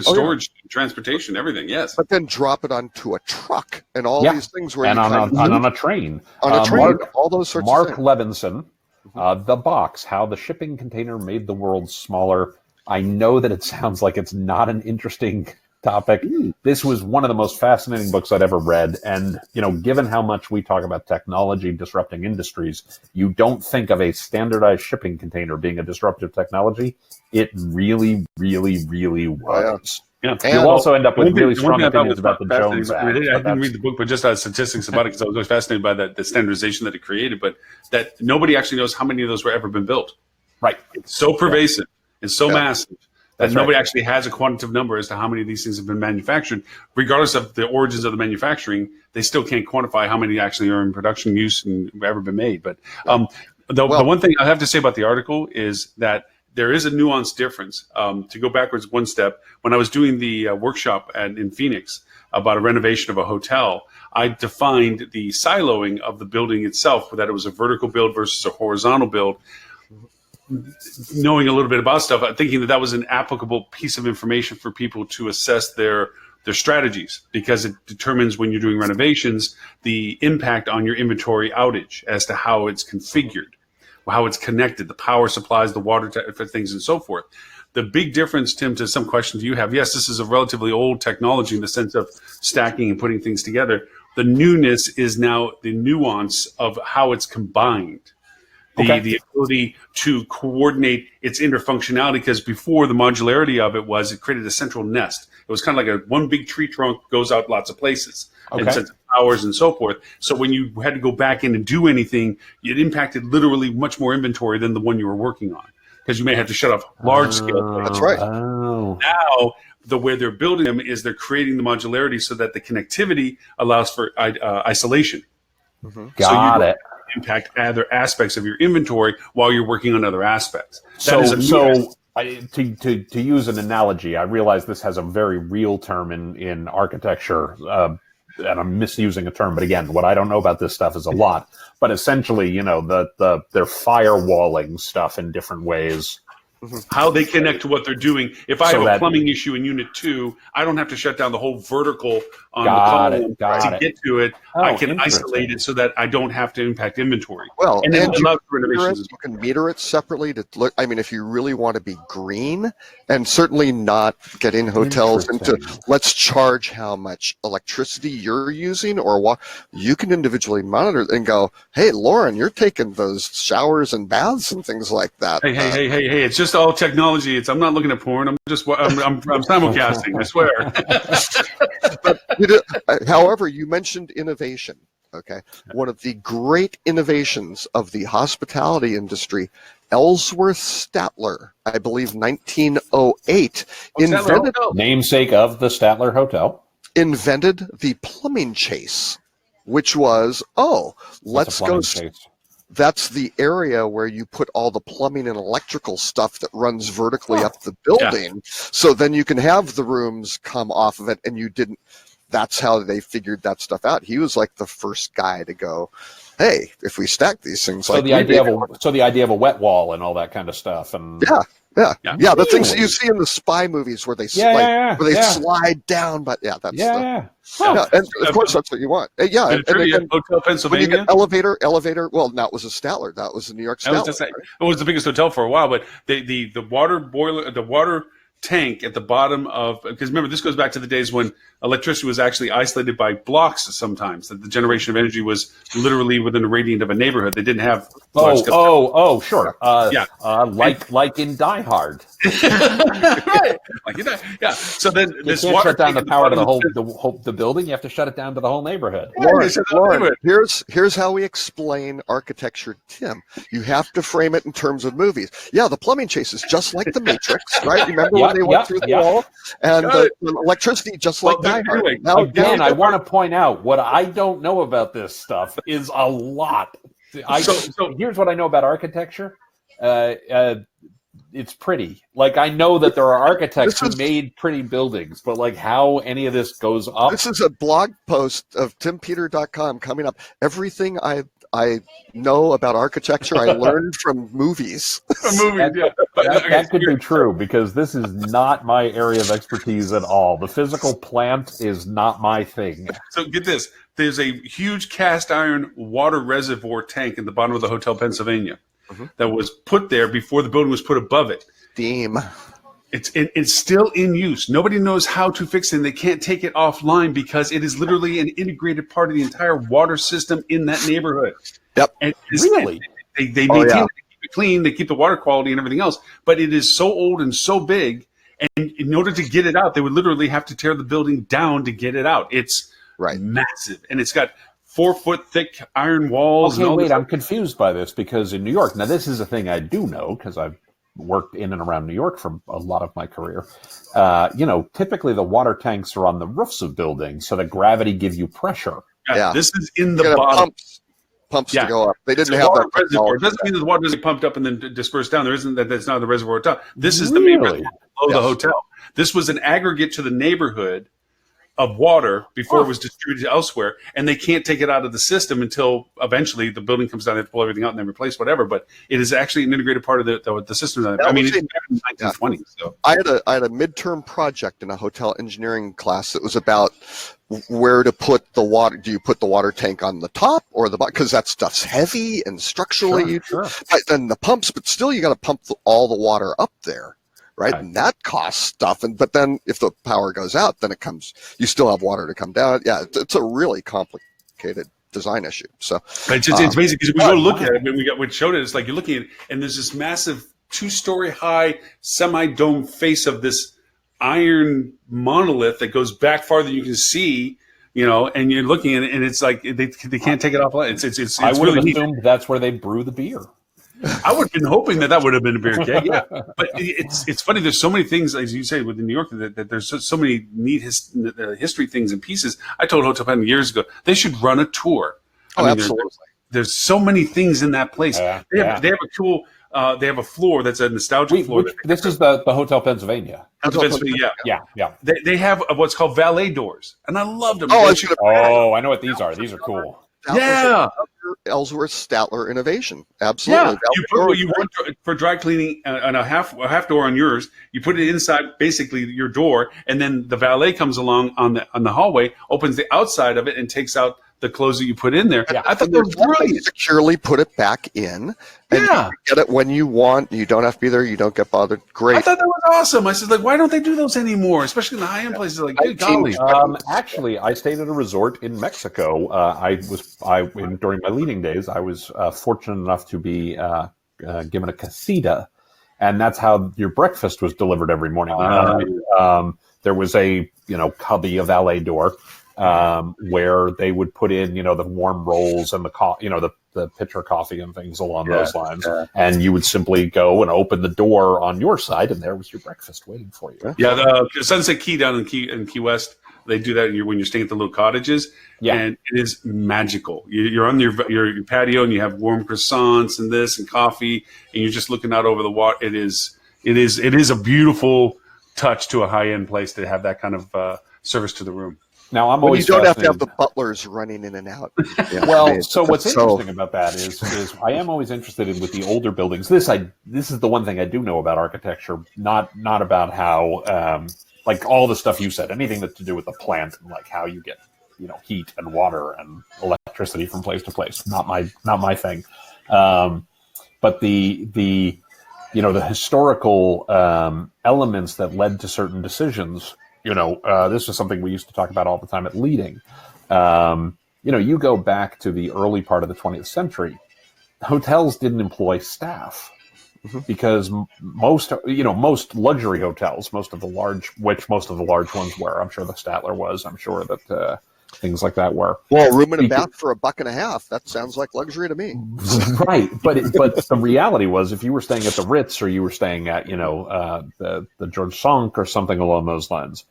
A: storage, transportation, everything. Yes,
B: but then drop it onto a truck and all these things where
D: and on a train,
B: all those sorts of things.
D: Mark Levinson, The Box: How the Shipping Container Made the World Smaller. I know that it sounds like it's not an interesting topic. This was one of the most fascinating books I'd ever read. And, given how much we talk about technology disrupting industries, you don't think of a standardized shipping container being a disruptive technology. It really, really, really was.
A: Yeah.
D: You'll also end up with really strong opinions about the Jones Act.
A: I didn't read the book, but just statistics about it, because I was always fascinated by the standardization that it created, but that nobody actually knows how many of those were ever been built.
D: Right.
A: It's so pervasive and so massive that nobody actually has a quantitative number as to how many of these things have been manufactured. Regardless of the origins of the manufacturing, they still can't quantify how many actually are in production use and have ever been made. But the one thing I have to say about the article is that there is a nuanced difference. To go backwards one step, when I was doing the workshop in Phoenix about a renovation of a hotel, I defined the siloing of the building itself, that it was a vertical build versus a horizontal build. Knowing a little bit about stuff, thinking that was an applicable piece of information for people to assess their There's strategies because it determines when you're doing renovations the impact on your inventory outage as to how it's configured, how it's connected, the power supplies, the water things, and so forth. The big difference, Tim, to some questions you have, yes, this is a relatively old technology in the sense of stacking and putting things together. The newness is now the nuance of how it's combined. The ability to coordinate its interfunctionality, because before the modularity of it was it created a central nest. It was kind of like one big tree trunk goes out lots of places and sets of powers and so forth. So when you had to go back in and do anything, it impacted literally much more inventory than the one you were working on, because you may have to shut off large scale.
B: That's right.
A: Now, the way they're building them is they're creating the modularity so that the connectivity allows for isolation.
D: Got it.
A: Impact other aspects of your inventory while you're working on other aspects.
D: To use an analogy, I realize this has a very real term in architecture, and I'm misusing a term. But again, what I don't know about this stuff is a lot. But essentially, they're firewalling stuff in different ways.
A: How they connect to what they're doing. If I have a plumbing issue in Unit 2, I don't have to shut down the whole vertical on the column to get to it. I can isolate it so that I don't have to impact inventory.
B: Well,
A: and then renovations.
B: You can meter it separately to look. I mean, if you really want to be green, and certainly not get in hotels into let's charge how much electricity you're using or what, you can individually monitor it and go, hey, Lauren, you're taking those showers and baths and things like that.
A: Hey! It's just all technology. I'm not looking at porn. I'm simulcasting. I swear.
B: But however, you mentioned innovation. Okay, one of the great innovations of the hospitality industry, Ellsworth Statler, I believe 1908, invented,
D: namesake of the Statler Hotel,
B: invented the plumbing chase, which was let's go. That's the area where you put all the plumbing and electrical stuff that runs vertically up the building. So then you can have the rooms come off of it, and you didn't. That's how they figured that stuff out. He was like the first guy to go, hey, if we stack these things,
D: the idea of a wet wall and all that kind of stuff, and
B: the things that you see in the spy movies where they slide down, but and of course that's what you want. And again,
A: Hotel Pennsylvania,
B: elevator. Well, that was a Statler. That was the New York Statler.
A: It was the biggest hotel for a while, but the water boiler, the water tank at the bottom of, because remember, this goes back to the days when electricity was actually isolated by blocks sometimes, that the generation of energy was literally within a radiant of a neighborhood. They didn't have
D: sure. Like in Die Hard.
A: Right. So then
D: this water shut down the power to the building. You have to shut it down to the whole neighborhood.
B: Lauren, here's how we explain architecture, Tim. You have to frame it in terms of movies. Yeah, the plumbing chase is just like The Matrix, right? Remember when they went through the wall? And the electricity just like Die Hard.
D: Anyway, again, I want to point out what I don't know about this stuff is a lot. So here's what I know about architecture. It's pretty. Like, I know that there are architects who made pretty buildings, but like how any of this goes up.
B: This is a blog post of timpeter.com coming up. Everything I know about architecture I learned from movies.
D: That could be true, because this is not my area of expertise at all. The physical plant is not my thing.
A: So get this. There's a huge cast iron water reservoir tank in the bottom of the Hotel Pennsylvania that was put there before the building was put above it.
B: Steam.
A: It's still in use. Nobody knows how to fix it, and they can't take it offline because it is literally an integrated part of the entire water system in that neighborhood.
B: Yep.
A: And
D: really?
A: They maintain it, they keep it clean, they keep the water quality and everything else, but it is so old and so big, and in order to get it out, they would literally have to tear the building down to get it out. It's massive, and it's got 4-foot thick iron walls.
D: Okay, wait, I'm confused by this, because in New York, now this is a thing I do know because I've worked in and around New York for a lot of my career. Typically the water tanks are on the roofs of buildings so that gravity gives you pressure.
A: Yeah. This is in the bottom.
B: Pumps to go up. They didn't have that
A: reservoir. It doesn't mean that the water doesn't get pumped up and then dispersed down. There isn't that. That's not the reservoir at top. This is the main reservoir below the hotel. This was an aggregate to the neighborhood of water before it was distributed elsewhere, and they can't take it out of the system until eventually the building comes down. They have to pull everything out and then replace whatever. But it is actually an integrated part of the system. I mean, it's in the 1920s. So.
B: I had a midterm project in a hotel engineering class that was about where to put the water. Do you put the water tank on the top or the bottom? Because that stuff's heavy and structurally, and the pumps. But still, you got to pump all the water up there. Right, and that costs stuff, but then if the power goes out, then you still have water to come down. Yeah, it's a really complicated design issue. So
A: it's amazing because we go to look at it, when we showed it, it's like you're looking at it, and there's this massive 2-story high semi-dome face of this iron monolith that goes back farther than you can see. And you're looking at it, and it's like they can't take it off. It's
D: I would
A: really
D: have assumed that's where they brew the beer.
A: I would have been hoping that would have been a beer keg, yeah. But it's funny. There's so many things, as you say, within New York that there's so many neat history things and pieces. I told Hotel Penn years ago they should run a tour.
B: Absolutely.
A: There's so many things in that place. They have a cool. They have a floor that's a nostalgic floor.
D: This is the Hotel Pennsylvania.
A: Yeah. They have what's called valet doors, and I loved them.
D: I know what these are. These are cool.
B: Ellsworth Statler innovation. Absolutely.
A: Yeah. You put what you want for dry cleaning on a half door on yours. You put it inside basically your door, and then the valet comes along on the hallway, opens the outside of it, and takes out the clothes that you put in there.
B: Yeah. I thought that was brilliant. Securely put it back in, and you get it when you want. You don't have to be there. You don't get bothered. Great.
A: I thought that was awesome. I said, why don't they do those anymore? Especially in the high-end places. Golly.
D: Actually, I stayed at a resort in Mexico. During my leading days, I was fortunate enough to be given a casita, and that's how your breakfast was delivered every morning. There was a cubby, a valet door. Where they would put in, the warm rolls and the pitcher coffee and things along those lines, and you would simply go and open the door on your side, and there was your breakfast waiting for you.
A: Yeah, the Sunset Key down in Key West, they do that when you're staying at the little cottages, and it is magical. You're on your patio, and you have warm croissants and this and coffee, and you're just looking out over the water. It is a beautiful touch to a high end place to have that kind of service to the room.
D: Now
B: you don't have to have the butlers running in and out.
D: So what's interesting about that is I am always interested in with the older buildings. This is the one thing I do know about architecture, not about how like all the stuff you said, anything that's to do with the plant and like how you get heat and water and electricity from place to place. Not my thing. But the historical elements that led to certain decisions. This is something we used to talk about all the time at Leading. You go back to the early part of the 20th century, hotels didn't employ staff because most luxury hotels, most of the large ones were. I'm sure the Statler was. I'm sure that things like that were.
B: Well, room and a bath for $1.50. That sounds like luxury to me.
D: Right, but the reality was, if you were staying at the Ritz or you were staying at the George Cinq or something along those lines,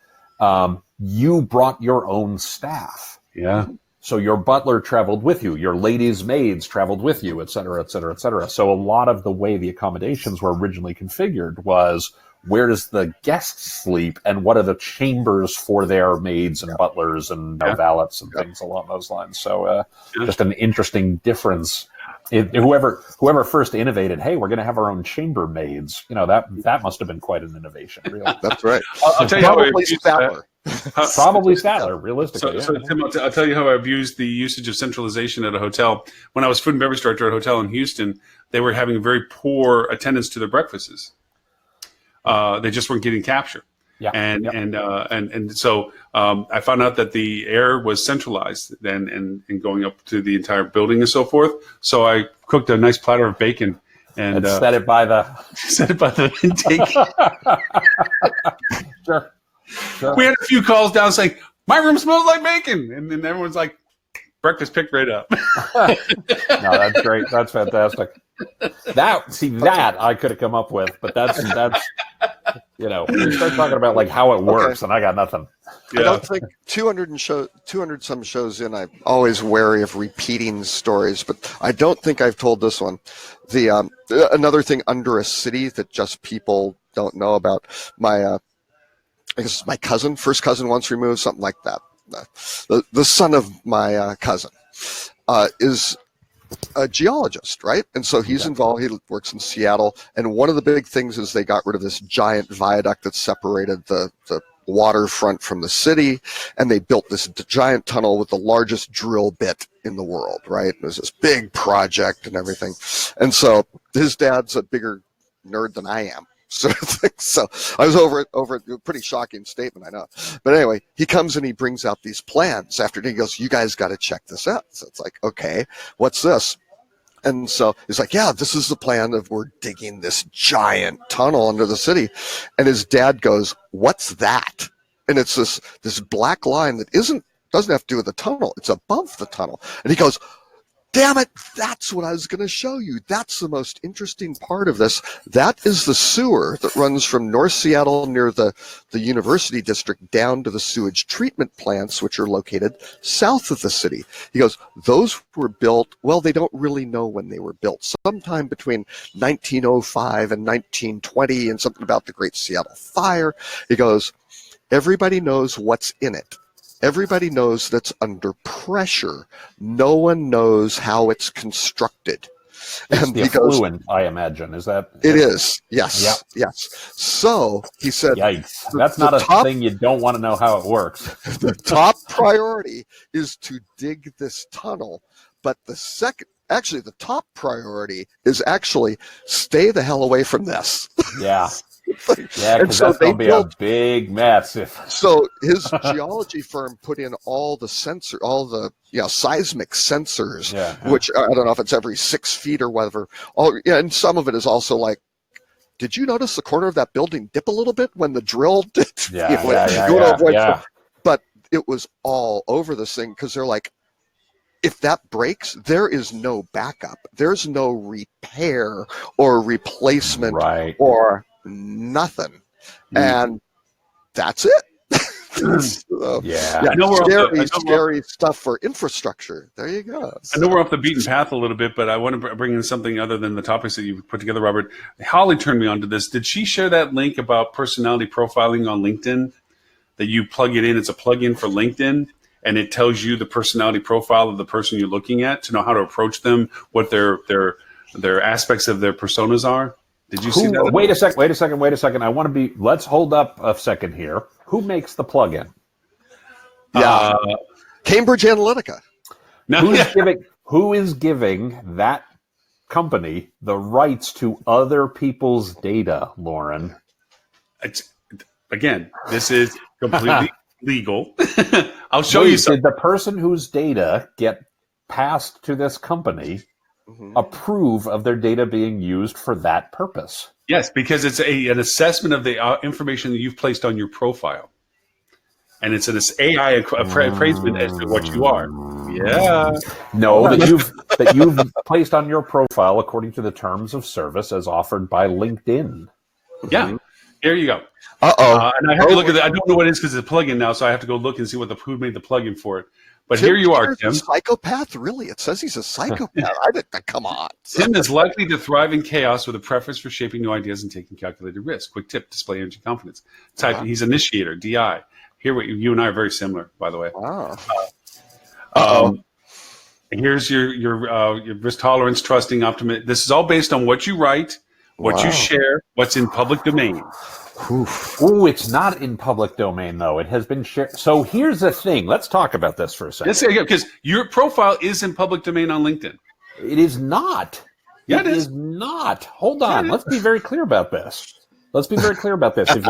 D: you brought your own staff.
A: Yeah.
D: So your butler traveled with you, your ladies' maids traveled with you, et cetera, et cetera, et cetera. So a lot of the way the accommodations were originally configured was, where does the guest sleep, and what are the chambers for their maids and butlers and valets and things along those lines? So just an interesting difference. Whoever first innovated, hey, we're going to have our own chambermaids. That must have been quite an innovation. Really.
B: That's right.
A: I'll tell you how I abused
B: Statler.
D: Probably Statler, realistically.
A: So Tim, I'll tell you how I abused the usage of centralization at a hotel. When I was food and beverage director at a hotel in Houston, they were having very poor attendance to their breakfasts. They just weren't getting capture. Yeah. And so I found out that the air was centralized then and going up to the entire building and so forth. So I cooked a nice platter of bacon and
D: set it by the
A: intake.
D: Sure.
A: We had a few calls down saying, my room smells like bacon. And then everyone's like, breakfast picked right up.
D: No, that's great. That's fantastic. That I could have come up with, but that's you start talking about like how it works, and I got nothing.
B: Yeah. I don't think 200 some shows in, I'm always wary of repeating stories, but I don't think I've told this one. The another thing under a city that just people don't know about. My I guess my cousin, first cousin once removed, something like that. The son of my cousin is a geologist, right? And so he's involved. He works in Seattle, and one of the big things is they got rid of this giant viaduct that separated the waterfront from the city, and they built this giant tunnel with the largest drill bit in the world, right? It was this big project and everything. And so his dad's a bigger nerd than I am, sort of thing. So I was over a pretty shocking statement, I know. But anyway, he comes and he brings out these plans after he goes, you guys got to check this out. So it's like, okay, what's this? And so he's like, yeah, this is the plan of we're digging this giant tunnel under the city. And his dad goes, what's that? And it's this black line that doesn't have to do with the tunnel. It's above the tunnel. And he goes, damn it, that's what I was going to show you. That's the most interesting part of this. That is the sewer that runs from North Seattle near the University District down to the sewage treatment plants, which are located south of the city. He goes, those were built, well, they don't really know when they were built. Sometime between 1905 and 1920, and something about the Great Seattle Fire. He goes, everybody knows what's in it. Everybody knows that's under pressure. No one knows how it's constructed.
D: It's the effluent, I imagine. Is that?
B: It is. Yes.
D: Yeah.
B: Yes. So he said,
D: yikes. That's not a thing you don't want to know how it works.
B: The top priority is to dig this tunnel. But the top priority is actually stay the hell away from this.
D: Yeah. Yeah, because so that's going to be a big mess.
B: So his geology firm put in all the seismic sensors, which I don't know if it's every 6 feet or whatever. And some of it is also like, did you notice the corner of that building dip a little bit when the drill did?
D: Yeah.
B: But it was all over this thing because they're like, if that breaks, there is no backup. There's no repair or replacement or nothing, and that's it. So,
D: I
B: know scary stuff for infrastructure. There you go.
A: I know we're off the beaten path a little bit, but I want to bring in something other than the topics that you put together, Robert. Holly turned me on to this. Did she share that link about personality profiling on LinkedIn? That you plug it in. It's a plugin for LinkedIn, and it tells you the personality profile of the person you're looking at to know how to approach them, what their aspects of their personas are. Did you see that?
D: Wait a second. I want to be. Let's hold up a second here. Who makes the plugin?
B: Cambridge Analytica.
D: Who is giving that company the rights to other people's data, Lauren?
A: This is completely legal. I'll show you something.
D: Did the person whose data get passed to this company approve of their data being used for that purpose?
A: Yes, because it's an assessment of the information that you've placed on your profile. And it's an AI appraisement as to what you are. Yeah.
D: No, that you've placed on your profile according to the terms of service as offered by LinkedIn.
A: Yeah. Here you go. And I have to look at that. I don't know what it is because it's a plugin now, so I have to go look and see who made the plugin for it. But here you are, Tim.
B: A psychopath? Really? It says he's a psychopath. Come on.
A: Tim is likely to thrive in chaos with a preference for shaping new ideas and taking calculated risks. Quick tip: display energy confidence. Type. He's initiator. DI. Here, you and I are very similar, by the way.
B: Wow.
A: Here's your risk tolerance, trusting, optimism. This is all based on what you write, what you share, what's in public domain.
D: Ooh, it's not in public domain, though. It has been shared. So here's the thing. Let's talk about this for a second.
A: Because your profile is in public domain on LinkedIn.
D: It is not.
A: Yeah, it
D: is not. Hold on. Let's be very clear about this. If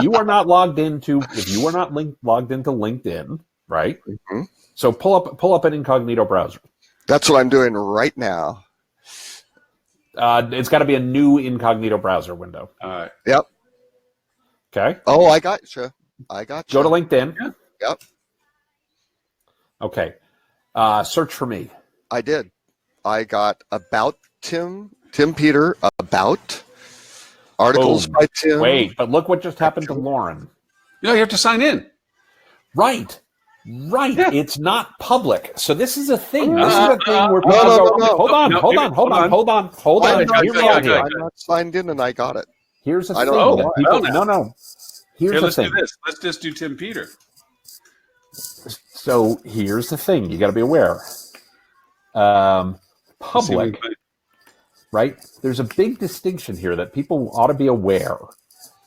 D: you are not logged into LinkedIn, right?
B: Mm-hmm.
D: So pull up an incognito browser.
B: That's what I'm doing right now.
D: It's got to be a new incognito browser window.
B: Yep.
D: Okay.
B: Oh, I got you. Go
D: to LinkedIn.
B: Yeah. Yep.
D: Okay. Search for me.
B: I did. I got about Tim Peter, about articles by Tim.
D: Wait, but look what just happened to Lauren.
A: You have to sign in.
D: Right. Yeah. It's not public. So this is a thing. This is a thing where
B: people go,
D: hold on.
B: I'm not signed in and I got it.
D: Here's the thing. Here's
A: Here,
D: the
A: let's
D: thing.
A: do this. Let's just do Tim Peter.
D: So here's the thing. You got to be aware. Public, right? There's a big distinction here that people ought to be aware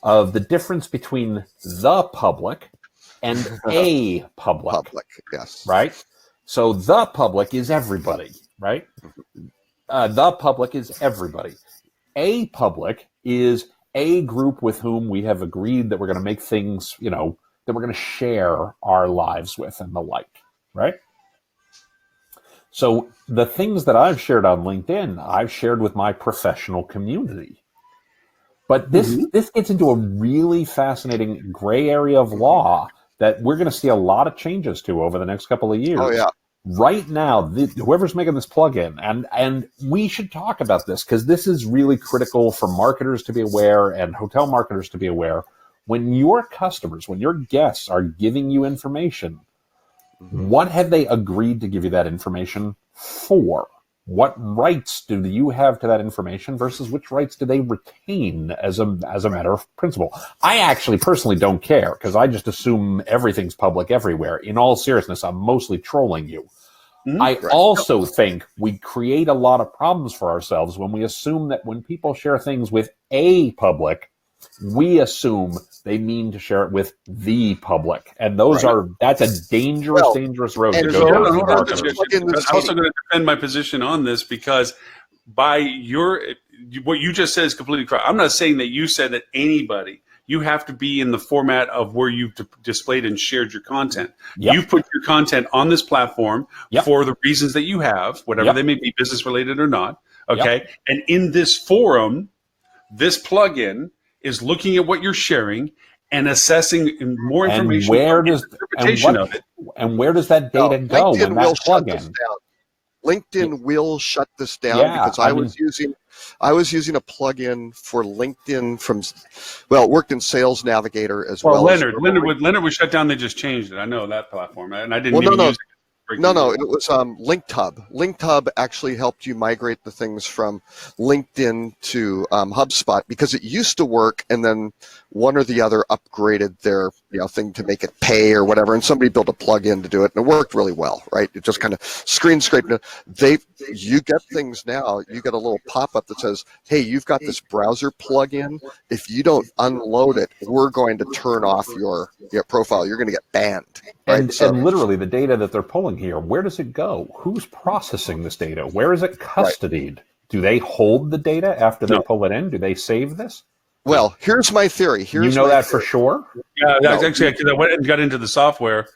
D: of, the difference between the public and a public.
B: Public, yes.
D: Right? So the public is everybody, right? The public is everybody. A public is a group with whom we have agreed that we're going to make things, that we're going to share our lives with and the like, right? So the things that I've shared on LinkedIn, I've shared with my professional community. But this gets into a really fascinating gray area of law that we're going to see a lot of changes to over the next couple of years.
B: Oh, yeah.
D: Right now, whoever's making this plugin, and we should talk about this because this is really critical for marketers to be aware and hotel marketers to be aware. When your customers, when your guests are giving you information, what have they agreed to give you that information for? What rights do you have to that information versus which rights do they retain as a matter of principle? I actually personally don't care because I just assume everything's public everywhere. In all seriousness, I'm mostly trolling you. I also think we create a lot of problems for ourselves when we assume that when people share things with a public, we assume they mean to share it with the public. And that's a dangerous road to go down.
A: I'm also going to defend my position on this because by what you just said is completely correct. I'm not saying that you said that anybody. You have to be in the format of where you've displayed and shared your content.
D: Yep.
A: You've put your content on this platform for the reasons that you have, whatever they may be, business related or not. Okay. Yep. And in this forum, this plugin is looking at what you're sharing and assessing more information.
D: And where does that data go when that plugin?
B: LinkedIn will shut this down because I was using a plugin for LinkedIn it worked in Sales Navigator as well.
A: Leonard was shut down. They just changed it. I know that platform, and I didn't use it.
B: No, it was LinkTub. LinkTub actually helped you migrate the things from LinkedIn to HubSpot because it used to work, and then one or the other upgraded their thing to make it pay or whatever, and somebody built a plug-in to do it, and it worked really well, right? It just kind of screen scraped. You get things now. You get a little pop-up that says, "Hey, you've got this browser plug-in. If you don't unload it, we're going to turn off your profile. You're going to get banned." Right?
D: And literally, the data that they're pulling here, where does it go? Who's processing this data? Where is it custodied? Right. Do they hold the data after they pull it in? Do they save this?
B: Well, here's my theory.
D: For sure?
A: Yeah, actually, I went and got into the software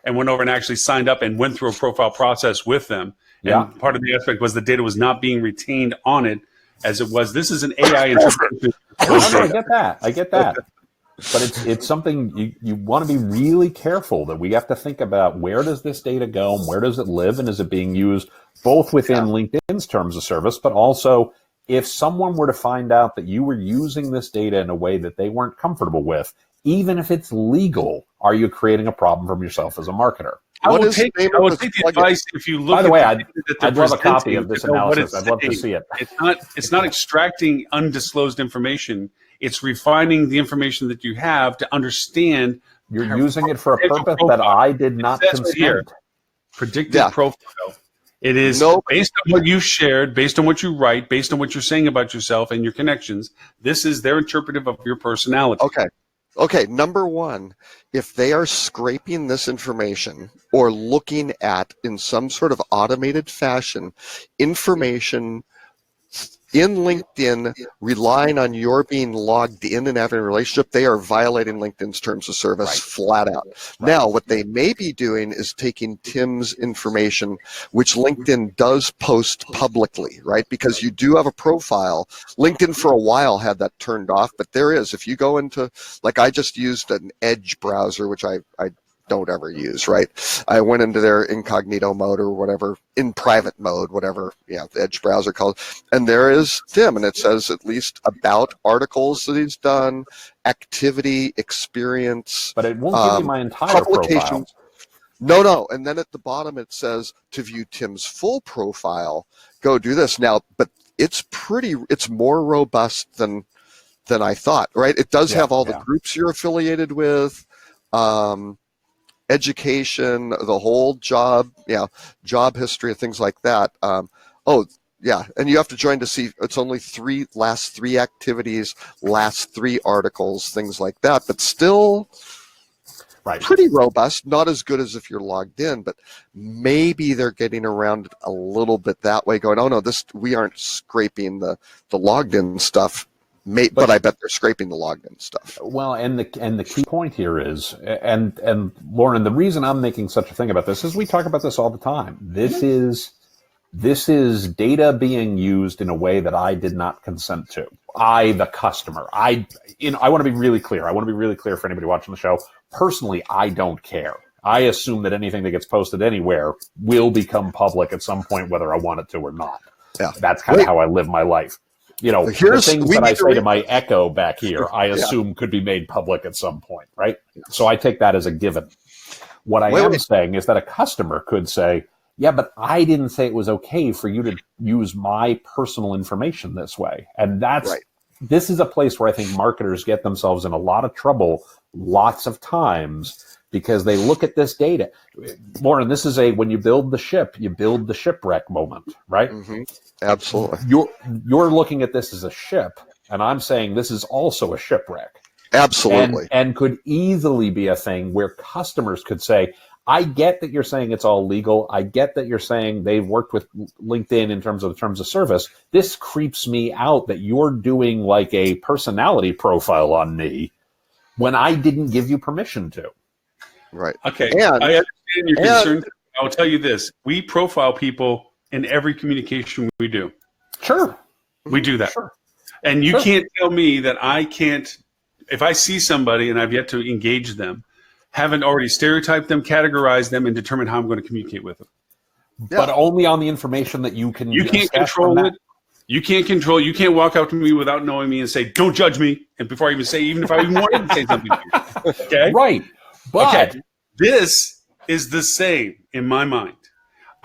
A: and went over and actually signed up and went through a profile process with them. And part of the aspect was the data was not being retained on it as it was. This is an AI interpretation.
D: I get that. But it's something you want to be really careful that we have to think about. Where does this data go and where does it live, and is it being used both within LinkedIn's terms of service, but also if someone were to find out that you were using this data in a way that they weren't comfortable with, even if it's legal, are you creating a problem for yourself as a marketer?
A: I will take the advice if you look.
D: By the way,
A: I'd
D: love a copy of this analysis. I'd love to see it.
A: It's not extracting undisclosed information. It's refining the information that you have to understand.
D: You're using it for a purpose that I did not consent.
A: Predictive profile. It is based on what you shared, based on what you write, based on what you're saying about yourself and your connections. This is their interpretive of your personality.
B: Okay. Number one, if they are scraping this information or looking at, in some sort of automated fashion, information in LinkedIn, relying on your being logged in and having a relationship, they are violating LinkedIn's terms of service flat out. Now, what they may be doing is taking Tim's information, which LinkedIn does post publicly, right? Because you do have a profile. LinkedIn for a while had that turned off, but there is. If you go into, like I just used an Edge browser, which I don't ever use, right? I went into their incognito mode or whatever, in private mode, whatever, the Edge browser called, and there is Tim, and it says at least about articles that he's done, activity, experience.
D: But it won't give you my entire profile.
B: No, and then at the bottom it says to view Tim's full profile, go do this. Now, but it's more robust than than I thought. Right? It does have all the groups you're affiliated with, education, the whole job history, things like that. And you have to join to see. It's only last three activities, last three articles, things like that. But still.
D: Right.
B: Pretty robust, not as good as if you're logged in, but maybe they're getting around it a little bit that way, going, oh no, we aren't scraping the logged in stuff, but I bet they're scraping the logged in stuff.
D: Well, and the key point here is, and Lauren, the reason I'm making such a thing about this is we talk about this all the time. This is data being used in a way that I did not consent to. I, the customer, I want to be really clear. I want to be really clear for anybody watching the show. Personally, I don't care. I assume that anything that gets posted anywhere will become public at some point, whether I want it to or not.
B: Yeah.
D: That's kind of how I live my life. The things that I say to my Echo back here, I assume could be made public at some point, right? So I take that as a given. What I am saying is that a customer could say, yeah, but I didn't say it was okay for you to use my personal information this way. And this is a place where I think marketers get themselves in a lot of trouble lots of times because they look at this data. Lauren, this is when you build the ship, you build the shipwreck moment, right?
B: Mm-hmm. Absolutely.
D: You're looking at this as a ship, and I'm saying this is also a shipwreck.
B: Absolutely.
D: And could easily be a thing where customers could say, I get that you're saying it's all legal. I get that you're saying they've worked with LinkedIn in terms of the terms of service. This creeps me out that you're doing like a personality profile on me when I didn't give you permission to.
B: Right.
A: Okay. I understand your concern. I'll tell you this. We profile people in every communication we do.
D: Sure.
A: We do that.
D: Sure.
A: And you can't tell me that I can't, if I see somebody and I've yet to engage them, haven't already stereotyped them, categorized them, and determined how I'm going to communicate with them.
D: But only on the information that you can.
A: You can't control it. You can't control. You can't walk up to me without knowing me and say, "Don't judge me." And before I even say, even if I even wanted to say something to you, okay,
D: right? But
A: this is the same in my mind.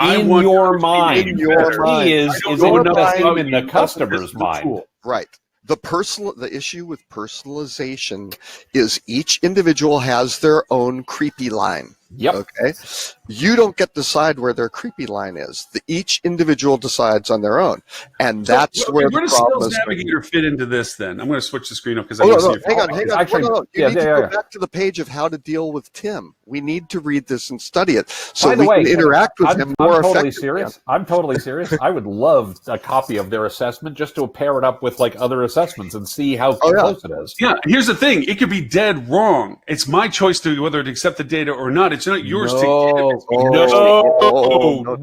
D: In your mind, is the same in the customer's mind,
B: right? The issue with personalization is each individual has their own creepy line.
D: Yep.
B: Okay. You don't get to decide where their creepy line is. Each individual decides on their own, and that's where the problem is.
A: Sales Navigator fit into this? Then I'm going to switch the screen up because
B: hang on. You need to go back to the page of how to deal with Tim. We need to read this and study it so we can interact with him more effectively.
D: I'm totally serious. I would love a copy of their assessment just to pair it up with like other assessments and see how close it is.
A: Yeah. Here's the thing: it could be dead wrong. It's my choice to whether to accept the data or not. It's not yours to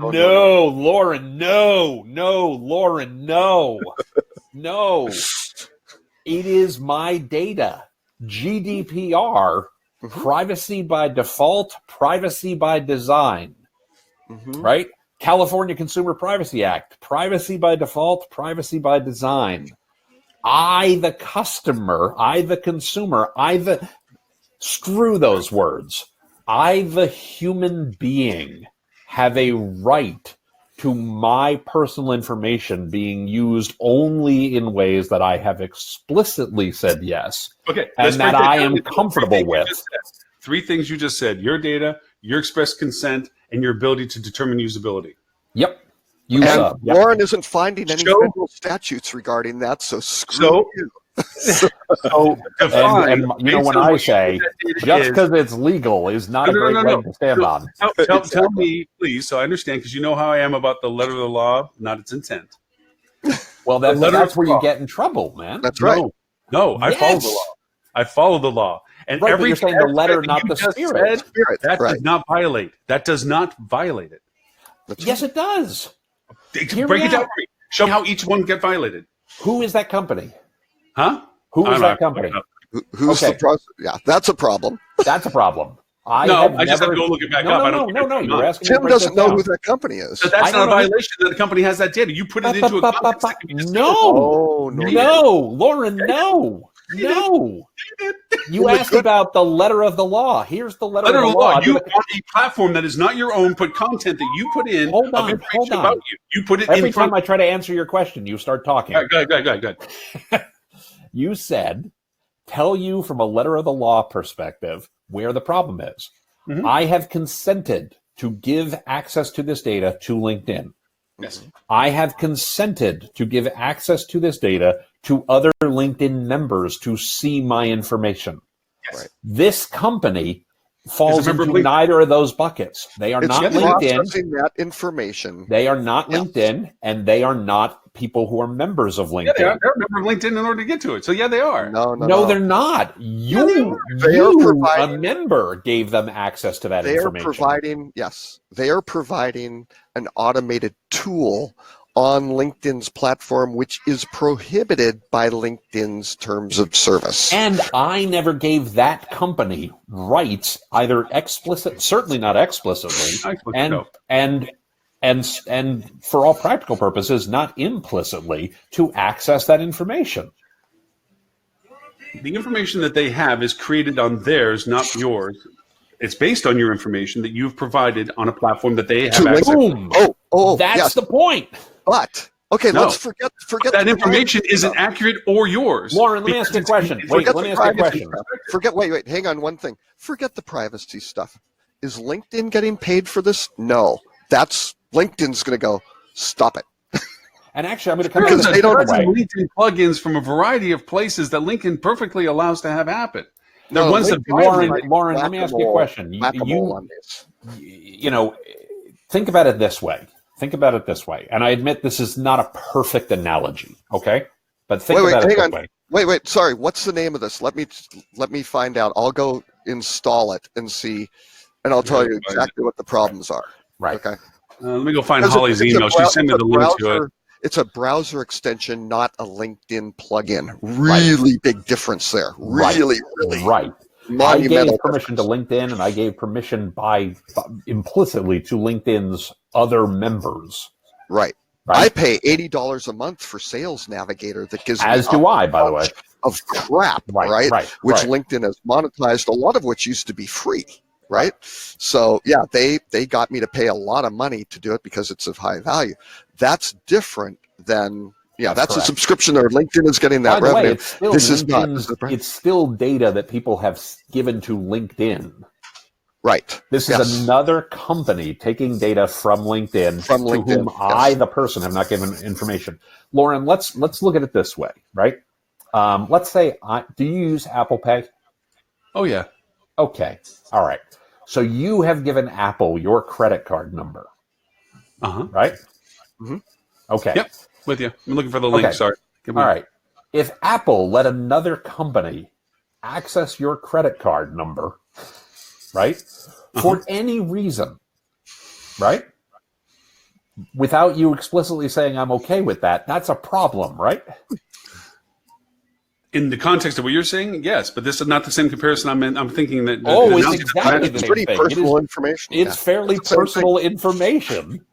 D: No, Lauren, no, Lauren, no. It is my data. GDPR, privacy by default, privacy by design, right? California Consumer Privacy Act, privacy by default, privacy by design. I, the customer, I, the consumer, screw those words. I, the human being, have a right to my personal information being used only in ways that I have explicitly said yes, and that I am comfortable with.
A: Three things you just said: your data, your express consent, and your ability to determine usability.
D: Yep.
B: Warren isn't finding any federal statutes regarding that, so screw you.
D: And when I say just because it's legal is not a great leg to stand on.
A: Tell me, please, so I understand, because you know how I am about the letter of the law, not its intent.
D: Well, that's where you get in trouble, man.
B: That's right.
A: No, I follow the law. I follow the law. And
D: you're saying the letter, not the spirit.
A: That does not violate. That does not violate it.
D: Yes, it does.
A: Break it down for me. Show me how each one get violated.
D: Who is that company?
A: Huh?
D: Who is that company?
B: Who's the process? Yeah, that's a problem.
D: That's a problem. I
A: just have to go look it back up.
D: No. You're asking
B: Tim doesn't know who that company is.
A: So that's not a violation that the company has that data. You put it into a context.
D: No, Lauren, no. You asked about the letter of the law. Here's the letter of the law.
A: You on a platform that is not your own, put content that you put in.
D: Hold on.
A: About you. You put it
D: every time I try to answer your question, you start talking.
A: Go ahead.
D: You said, tell you from a letter of the law perspective where the problem is. Mm-hmm. I have consented to give access to this data to LinkedIn.
A: Yes.
D: I have consented to give access to this data to other LinkedIn members to see my information.
A: Yes. Right.
D: This company falls into neither of those buckets. They are not LinkedIn.
B: Processing that information.
D: They are not LinkedIn, and they are not people who are members of LinkedIn.
A: Yeah, they are. They're a member of LinkedIn in order to get to it. So yeah, they are.
D: No, they're not. You, a member, gave them access to that information.
B: They are providing an automated tool on LinkedIn's platform, which is prohibited by LinkedIn's terms of service.
D: And I never gave that company rights, either certainly not explicitly, and for all practical purposes, not implicitly, to access that information.
A: The information that they have is created on theirs, not yours. It's based on your information that you've provided on a platform that they have access to.
D: That's the point.
B: But let's forget
A: that information isn't accurate or yours.
D: Lauren, let me ask you a question.
B: Hang on one thing. Forget the privacy stuff. Is LinkedIn getting paid for this? No. That's LinkedIn's going to go, stop it.
D: And actually, I'm going to come to
A: they don't have LinkedIn plugins from a variety of places that LinkedIn perfectly allows to have happen.
D: No, Lauren, let me ask you a question. Think about it this way. And I admit this is not a perfect analogy, okay? But think about it this way.
B: Wait. Sorry. What's the name of this? Let me find out. I'll go install it and see, and I'll tell you exactly what the problems are.
D: Right.
B: Okay.
A: Let me go find Holly's email. She sent me the link to it.
B: It's a browser extension, not a LinkedIn plugin. Really big difference there. Really.
D: Right. I gave permission to LinkedIn, and I gave permission implicitly to LinkedIn's other members.
B: Right. I pay $80 a month for Sales Navigator that gives me
D: by the way,
B: of crap, right? Which LinkedIn has monetized, a lot of which used to be free, right? So yeah, they got me to pay a lot of money to do it because it's of high value. That's different than that's a subscription there. LinkedIn is getting that revenue. This is not.
D: It's still data that people have given to LinkedIn.
B: Right.
D: This is another company taking data from LinkedIn, to whom I, the person, have not given information. Lauren, let's look at it this way, right? Let's say, do you use Apple Pay?
A: Oh, yeah.
D: Okay. All right. So you have given Apple your credit card number. Right?
B: Mm-hmm.
D: Okay.
A: Yep. With you. I'm looking for the link. Okay. Sorry.
D: All right. If Apple let another company access your credit card number, right, for any reason, right, without you explicitly saying I'm okay with that, that's a problem, right?
A: In the context of what you're saying, yes, but this is not the same comparison. I'm thinking that.
D: It's exactly the same
B: pretty
D: thing.
B: Personal information.
D: It's fairly personal information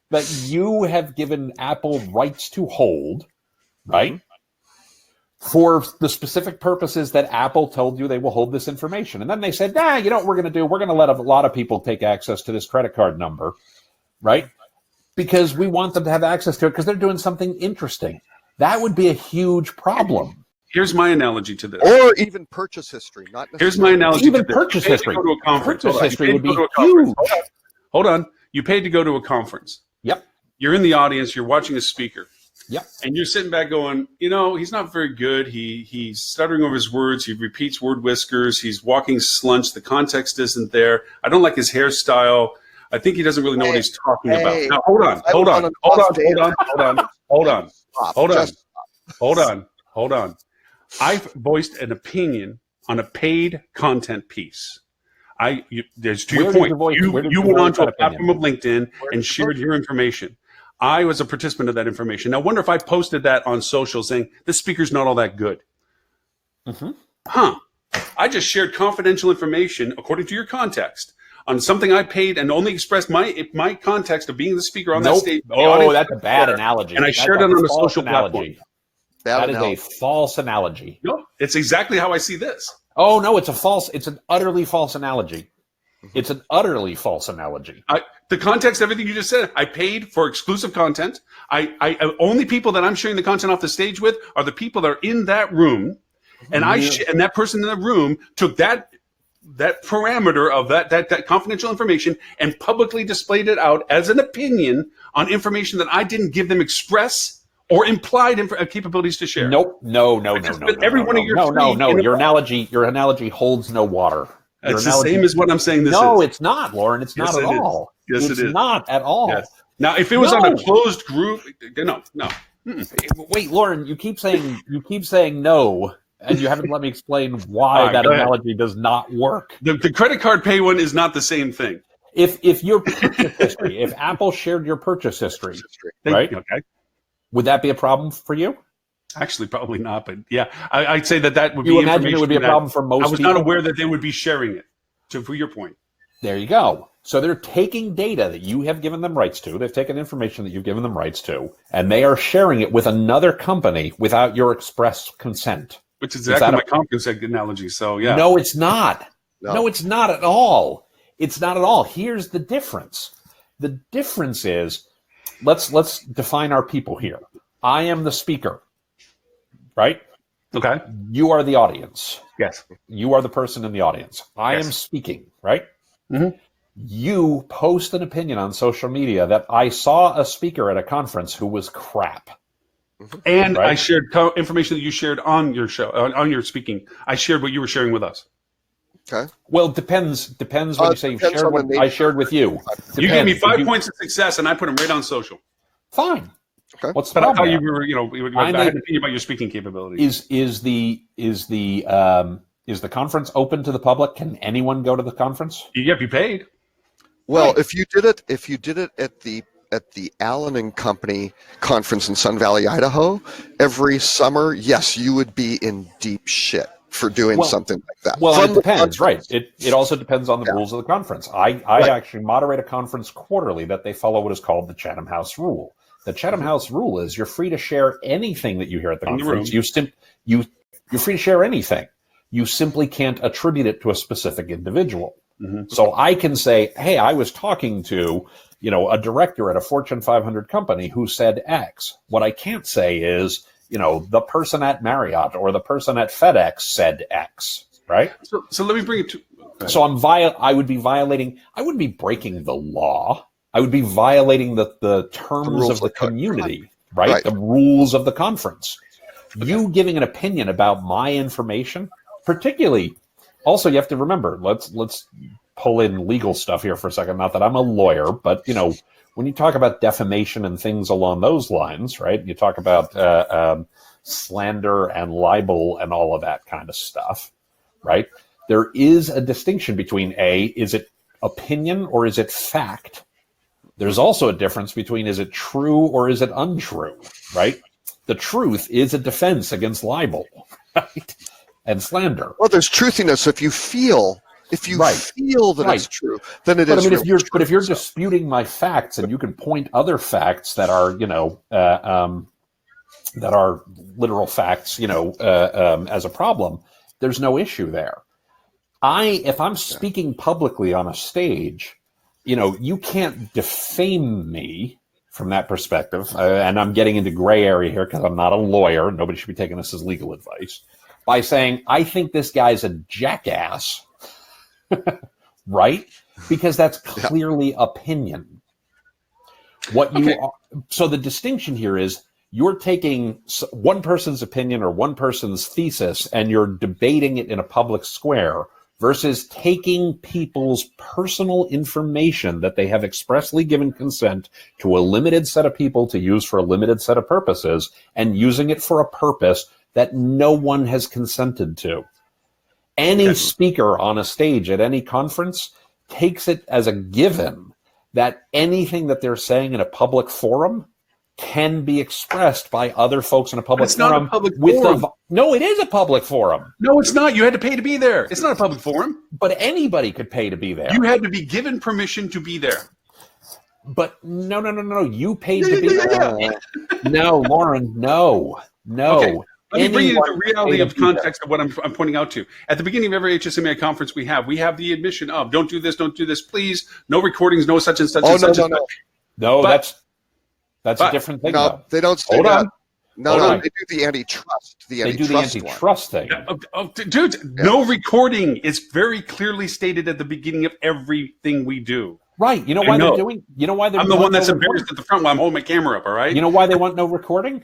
D: that you have given Apple rights to hold, right? For the specific purposes that Apple told you they will hold this information. And then they said, you know what we're going to do? We're going to let a lot of people take access to this credit card number, right? Because we want them to have access to it because they're doing something interesting. That would be a huge problem.
A: Here's my analogy to this.
B: Or even purchase history.
A: Here's my analogy
D: to this. Purchase history.
A: Go to a conference.
D: Purchase history would be huge.
A: Hold on. You paid to go to a conference.
D: Yep.
A: You're in the audience. You're watching a speaker.
D: Yep.
A: And you're sitting back going, he's not very good. He's stuttering over his words. He repeats word whiskers. He's walking slunch. The context isn't there. I don't like his hairstyle. I think he doesn't really know what he's talking about. Now, hold on. I've voiced an opinion on a paid content piece. There's to your point. You went onto a platform of LinkedIn and shared your information. I was a participant of that information. Now, I wonder if I posted that on social saying, this speaker's not all that good. I just shared confidential information, according to your context, on something I paid and only expressed my context of being the speaker on that stage.
D: That's a bad analogy.
A: And I shared it on a social platform.
D: That is a false analogy.
A: No, it's exactly how I see this.
D: Oh, no, it's an utterly false analogy. It's an utterly false analogy.
A: The context, everything you just said. I paid for exclusive content. I only people that I'm sharing the content off the stage with are the people that are in that room, and and that person in the room took that parameter of that confidential information and publicly displayed it out as an opinion on information that I didn't give them express or implied capabilities to share.
D: Nope. No.
A: Every one of your
D: Your analogy holds no water.
A: It's the same as what I'm saying.
D: No, it's not, Lauren. It's not at all.
A: Yes, it is.
D: It's not at all.
A: Yes. Now, if it was on a closed group, no.
D: Wait, Lauren, you keep saying no, and you haven't let me explain why that analogy does not work.
A: The credit card pay one is not the same thing.
D: If your purchase history, if Apple shared your purchase history, right?
A: Okay.
D: Would that be a problem for you?
A: Actually, probably not, but yeah, I'd say that would be.
D: You imagine it would be a problem for most people?
A: I was not aware that they would be sharing it. So, for your point.
D: There you go. So they're taking data that you have given them rights to. They've taken information that you've given them rights to, and they are sharing it with another company without your express consent.
A: Which is exactly my conference analogy. So, yeah.
D: No, it's not. No, it's not at all. It's not at all. Here's the difference. The difference is, let's define our people here. I am the speaker, right?
A: Okay.
D: You are the audience.
A: Yes.
D: You are the person in the audience. I am speaking, right?
A: Mm-hmm.
D: You post an opinion on social media that I saw a speaker at a conference who was crap.
A: And I shared information that you shared on your show, on your speaking. I shared what you were sharing with us.
B: Okay.
D: Well, depends when you say you shared what I shared with you.
A: You gave me 5 points of success, and I put them right on social.
D: Fine.
B: Okay.
D: What's the problem?
A: How you were, I had an opinion about your speaking capabilities.
D: Is the conference open to the public? Can anyone go to the conference?
A: Yeah, if you paid.
B: Well, if you did it at the Allen and Company conference in Sun Valley, Idaho, every summer, yes, you would be in deep shit for doing something like that.
D: Well, it depends, right? It also depends on the rules of the conference. I actually moderate a conference quarterly that they follow what is called the Chatham House Rule. The Chatham House Rule is you're free to share anything that you hear at the conference. You're free to share anything. You simply can't attribute it to a specific individual. Mm-hmm. So I can say, hey, I was talking to, a director at a Fortune 500 company who said X. What I can't say is, the person at Marriott or the person at FedEx said X, right?
A: So let me bring it to.
D: So I would be violating. I wouldn't be breaking the law. I would be violating the terms of the community, right? The rules of the conference. You giving an opinion about my information, particularly. Also, you have to remember. Let's pull in legal stuff here for a second. Not that I'm a lawyer, but when you talk about defamation and things along those lines, right? You talk about slander and libel and all of that kind of stuff, right? There is a distinction between is it opinion or is it fact? There's also a difference between is it true or is it untrue, right? The truth is a defense against libel, right? And slander.
B: Well, there's truthiness if you feel that it's true, then it is.
D: I mean, if you're disputing my facts and you can point other facts that are, that are literal facts, as a problem, there's no issue there. If I'm speaking publicly on a stage, you can't defame me from that perspective. And I'm getting into gray area here because I'm not a lawyer. Nobody should be taking this as legal advice. By saying, I think this guy's a jackass, right? Because that's clearly opinion. So the distinction here is you're taking one person's opinion or one person's thesis and you're debating it in a public square versus taking people's personal information that they have expressly given consent to a limited set of people to use for a limited set of purposes and using it for a purpose that no one has consented to. Any speaker on a stage at any conference takes it as a given that anything that they're saying in a public forum can be expressed by other folks in a public forum.
A: It's not a public forum.
D: No, it is a public forum.
A: No, it's not. You had to pay to be there. It's not a public forum.
D: But anybody could pay to be there.
A: You had to be given permission to be there.
D: But no. You paid to be there. No, Lauren, no.
A: Okay. Let me bring you the reality of context of what I'm pointing out to. At the beginning of every HSMA conference we have the admission of don't do this, please. No recordings, no such and such.
D: No, that's a different thing.
B: No, they don't say that. No, they do the antitrust. They do the
D: antitrust thing.
A: Dude, no recording is very clearly stated at the beginning of everything we do.
D: Right. You know why they're doing? You know why they're?
A: I'm the one that's embarrassed at the front while I'm holding my camera up. All right.
D: You know why they want no recording?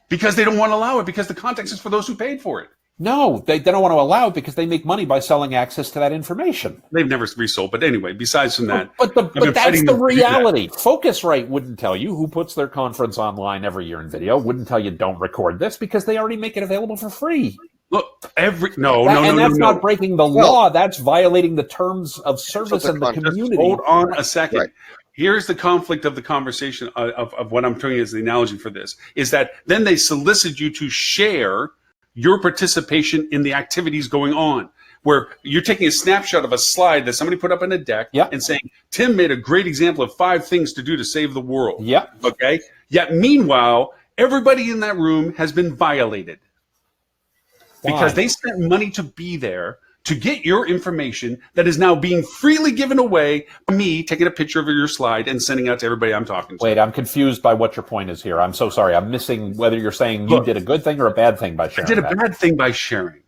A: Because they don't want to allow it. Because the context is for those who paid for it.
D: No, they don't want to allow it because they make money by selling access to that information.
A: They've never resold, but anyway, besides from that.
D: But that's the reality. Focusrite wouldn't tell you, who puts their conference online every year in video, wouldn't tell you don't record this because they already make it available for free.
A: Look, that's
D: not breaking the law. That's violating the terms of service in the community.
A: Hold on a second. Right. Here's the conflict of the conversation of what I'm telling you as the analogy for this, is that then they solicit you to share your participation in the activities going on, where you're taking a snapshot of a slide that somebody put up in a deck and saying, Tim made a great example of 5 things to do to save the world.
D: Yep.
A: Okay. Yet meanwhile, everybody in that room has been violated. Why? Because they spent money to be there to get your information that is now being freely given away by me taking a picture of your slide and sending out to everybody I'm talking to.
D: Wait, I'm confused by what your point is here. I'm so sorry. I'm missing whether you're saying you did a good thing or a bad thing by sharing.
A: I did a bad thing by sharing.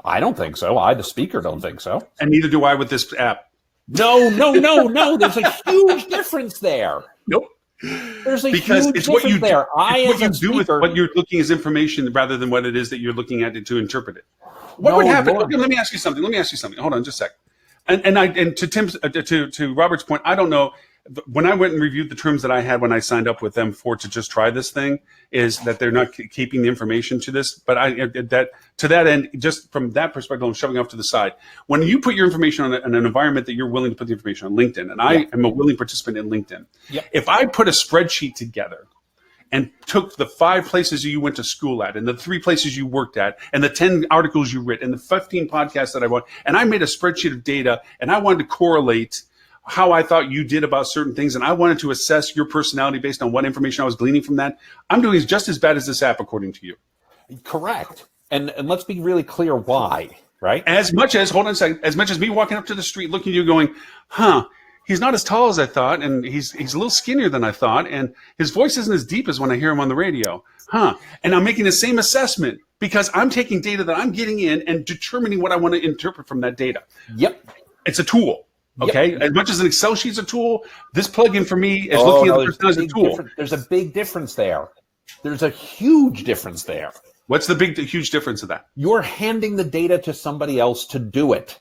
D: I don't think so. I, the speaker, don't think so.
A: And neither do I with this app.
D: No. There's a huge difference there.
A: Nope.
D: There's a huge difference there.
A: What you do with what you're looking as information rather than what it is that you're looking at it to interpret it. What would happen? Okay, let me ask you something. Hold on just a sec. And to Tim's to Robert's point, I don't know. When I went and reviewed the terms that I had when I signed up with them to just try this thing, is that they're not keeping the information to this. But to that end, just from that perspective, I'm shoving off to the side. When you put your information on an environment that you're willing to put the information on LinkedIn, and I am a willing participant in LinkedIn, if I put a spreadsheet together and took the 5 places you went to school at and the 3 places you worked at and the 10 articles you read and the 15 podcasts that I wrote, and I made a spreadsheet of data and I wanted to correlate how I thought you did about certain things, and I wanted to assess your personality based on what information I was gleaning from that, I'm doing just as bad as this app, according to you.
D: Correct. And let's be really clear why, right?
A: As much as me walking up to the street looking at you going, he's not as tall as I thought, and he's a little skinnier than I thought, and his voice isn't as deep as when I hear him on the radio. And I'm making the same assessment because I'm taking data that I'm getting in and determining what I want to interpret from that data.
D: Yep.
A: It's a tool. Okay. As much as an Excel sheet's a tool, this plugin for me is looking at the person as a tool.
D: There's a big difference there. There's a huge difference there.
A: What's the huge difference of that?
D: You're handing the data to somebody else to do it.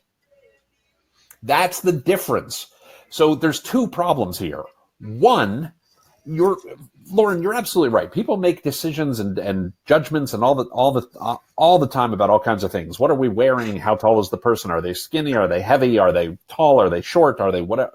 D: That's the difference. So there's 2 problems here. One, Lauren, you're absolutely right. People make decisions and judgments and all the time about all kinds of things. What are we wearing? How tall is the person? Are they skinny? Are they heavy? Are they tall? Are they short? Are they whatever?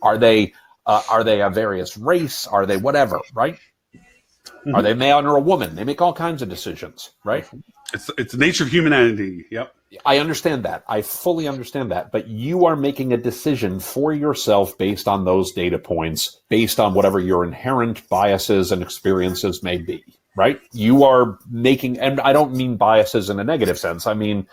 D: Are they a various race? Are they whatever? Right? Mm-hmm. Are they male or a woman? They make all kinds of decisions. Right?
A: It's the nature of humanity. Yep.
D: I understand that. I fully understand that. But you are making a decision for yourself based on those data points, based on whatever your inherent biases and experiences may be, right? You are making, and I don't mean biases in a negative sense. I mean,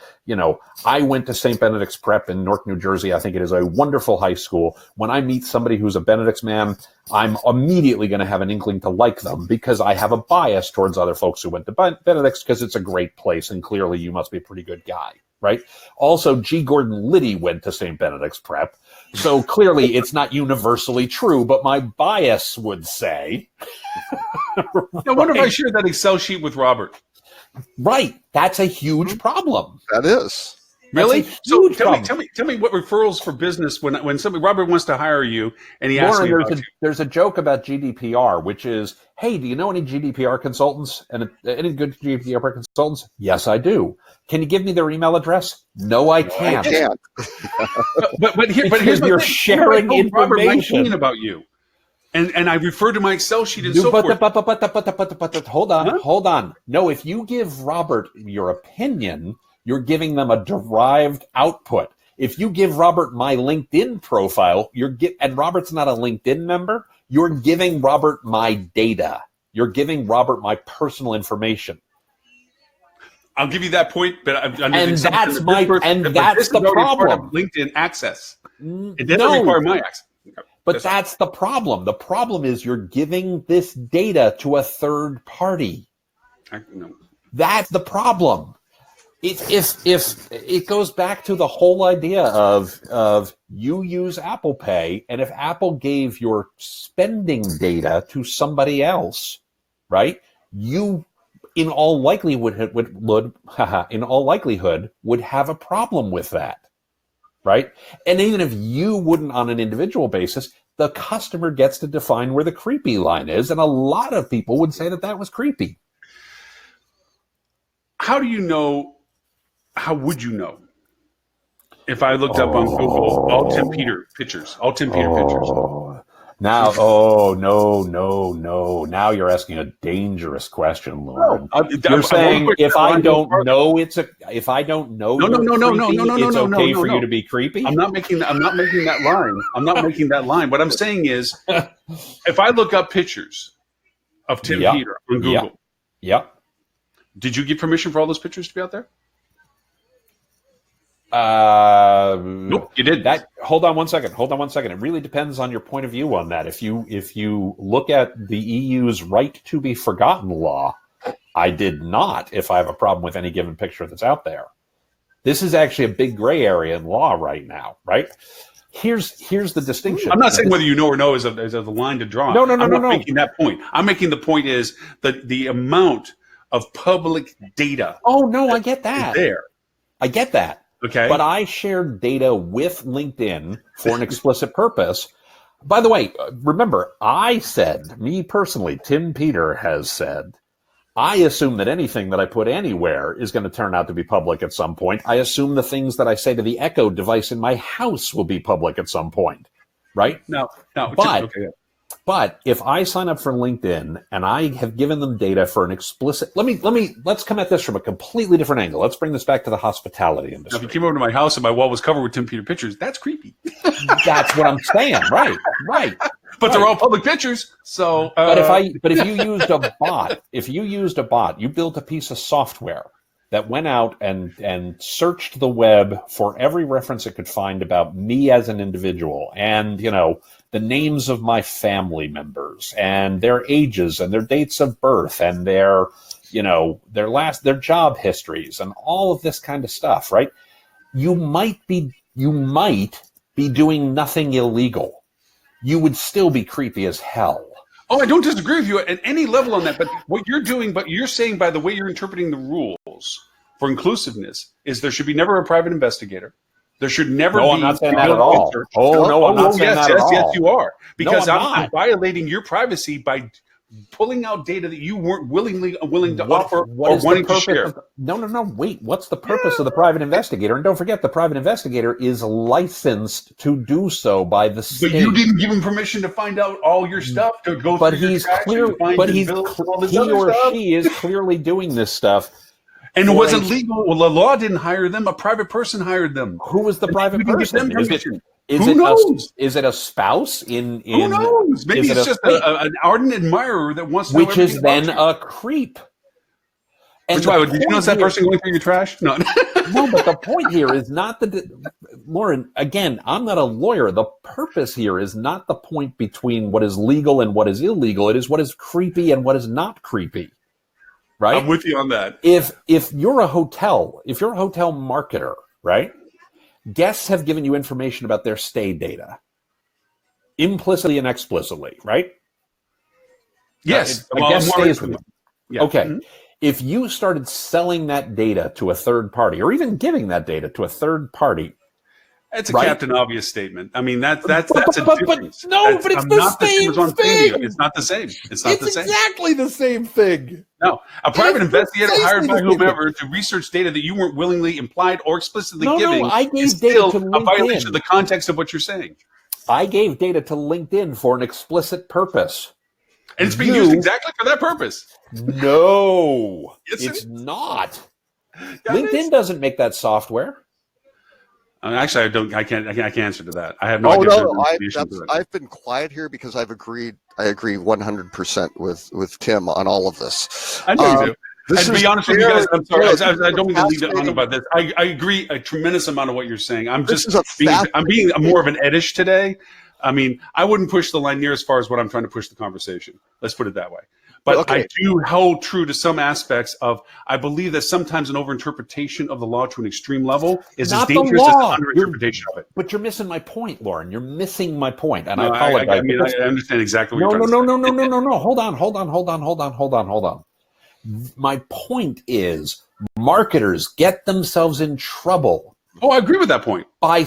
D: I went to St. Benedict's Prep in Newark, New Jersey. I think it is a wonderful high school. When I meet somebody who's a Benedict's man, I'm immediately going to have an inkling to like them because I have a bias towards other folks who went to Benedict's because it's a great place and clearly you must be a pretty good guy. Right. Also, G. Gordon Liddy went to St. Benedict's Prep. So clearly it's not universally true, but my bias would say.
A: Right? I wonder if I shared that Excel sheet with Robert.
D: Right. That's a huge problem.
B: That is.
A: Really? So tell me what referrals for business when somebody Robert wants to hire you and he asks me about you.
D: There's a joke about GDPR, which is, hey, do you know any GDPR consultants and any good GDPR consultants? Yes, I do. Can you give me their email address? No, I can't.
B: I can't.
A: but here's
D: you're sharing information
A: about you. And I refer to my Excel sheet and
D: so
A: forth.
D: But hold on. No, if you give Robert your opinion, you're giving them a derived output. If you give Robert my LinkedIn profile, and Robert's not a LinkedIn member, you're giving Robert my data. You're giving Robert my personal information.
A: I'll give you that point, but
D: that's the problem.
A: LinkedIn access. It doesn't
D: No.
A: require my access. Okay.
D: But that's the problem. The problem is you're giving this data to a third party.
A: No.
D: That's the problem. If it goes back to the whole idea of you use Apple Pay, and if Apple gave your spending data to somebody else, right? You, in all likelihood, would have a problem with that, right? And even if you wouldn't on an individual basis, the customer gets to define where the creepy line is, and a lot of people would say that was creepy.
A: How do you know? How would you know? If I looked up on Google all Tim Peter pictures. Now,
D: no. Now you're asking a dangerous question, Lauren. You're saying if I don't know it's okay for you to be creepy?
A: I'm not making that line. What I'm saying is, if I look up pictures of Tim Peter on Google, did you give permission for all those pictures to be out there? Nope, you did.
D: Hold on one second. It really depends on your point of view on that. If you look at the EU's right to be forgotten law, I did not. If I have a problem with any given picture that's out there, this is actually a big gray area in law right now. Right? Here's the distinction.
A: I'm not saying whether you know or no is a line to draw.
D: No.
A: I'm not making that point. I'm making the point is that the amount of public data.
D: Oh no, I get that.
A: There,
D: I get that.
A: Okay.
D: But I shared data with LinkedIn for an explicit purpose. By the way, remember, me personally, Tim Peter has said, I assume that anything that I put anywhere is going to turn out to be public at some point. I assume the things that I say to the Echo device in my house will be public at some point. Right?
A: No.
D: But if I sign up for LinkedIn and I have given them data for an explicit, let's come at this from a completely different angle. Let's bring this back to the hospitality industry.
A: Now, if you came over to my house and my wall was covered with Tim Peter pictures, that's creepy.
D: That's what I'm saying. Right.
A: But they're all public pictures. So,
D: but if you used a bot, you built a piece of software that went out and searched the web for every reference it could find about me as an individual, and the names of my family members and their ages and their dates of birth and their job histories and all of this kind of stuff, right? You might be doing nothing illegal. You would still be creepy as hell.
A: Oh, I don't disagree with you at any level on that. But what you're doing, but you're saying by the way you're interpreting the rules for inclusiveness is there should be never a private investigator. There should never be.
D: I'm not saying that at all. I'm not saying that at all.
A: Yes, you are. Because
D: No,
A: I'm violating your privacy by pulling out data that you weren't willing to offer or wanting to share.
D: No. Wait, what's the purpose of the private investigator? And don't forget, the private investigator is licensed to do so by the state.
A: But you didn't give him permission to find out all your stuff, to go through your tracks and find the bills and all this other stuff.
D: She is clearly doing this stuff.
A: And it wasn't legal. Well, the law didn't hire them. A private person hired them.
D: Who was the private person?
A: Who knows?
D: Is it a spouse?
A: Who knows? Maybe it's just an ardent admirer that wants to know
D: which is then a creep.
A: And did you notice that person going through your trash? No.
D: No, but the point here is not Lauren, again, I'm not a lawyer. The purpose here is not the point between what is legal and what is illegal. It is what is creepy and what is not creepy. Right?
A: I'm with you on that.
D: If you're a hotel marketer, right? Guests have given you information about their stay data, implicitly and explicitly, right?
A: Yes.
D: A guest stays with them.
A: Yeah.
D: Okay.
A: Mm-hmm.
D: If you started selling that data to a third party, or even giving that data to a third party,
A: it's a Captain Obvious statement. I mean, that's a difference.
D: But it's the same thing.
A: It's not the same. It's
D: exactly the same thing.
A: No, a private investigator hired by whomever to research data that you weren't willingly, implied, or explicitly giving
D: I gave
A: is
D: data
A: still
D: to LinkedIn.
A: a violation of the context of what you're saying.
D: I gave data to LinkedIn for an explicit purpose.
A: And it's being used exactly for that purpose.
D: No,
A: Yes,
D: it's not.
A: Yeah,
D: LinkedIn doesn't make that software.
A: Actually, I don't. I can't answer to that. I have no
B: Oh
A: idea.
B: no, I've been quiet here because I agree 100% with Tim on all of this.
A: I know you do. And to be honest with you guys, I'm sorry. I don't mean to lead on about this. I agree a tremendous amount of what you're saying. I'm being more of an edish today. I mean, I wouldn't push the line near as far as what I'm trying to push the conversation. Let's put it that way. But okay. I do hold true to some aspects of, I believe that sometimes an overinterpretation of the law to an extreme level is as dangerous as an underinterpretation of it.
D: But you're missing my point, Lauren. You're missing my point, and I apologize.
A: I understand exactly what you're
D: trying to say. No. Hold on. My point is, marketers get themselves in trouble.
A: Oh, I agree with that point.
D: By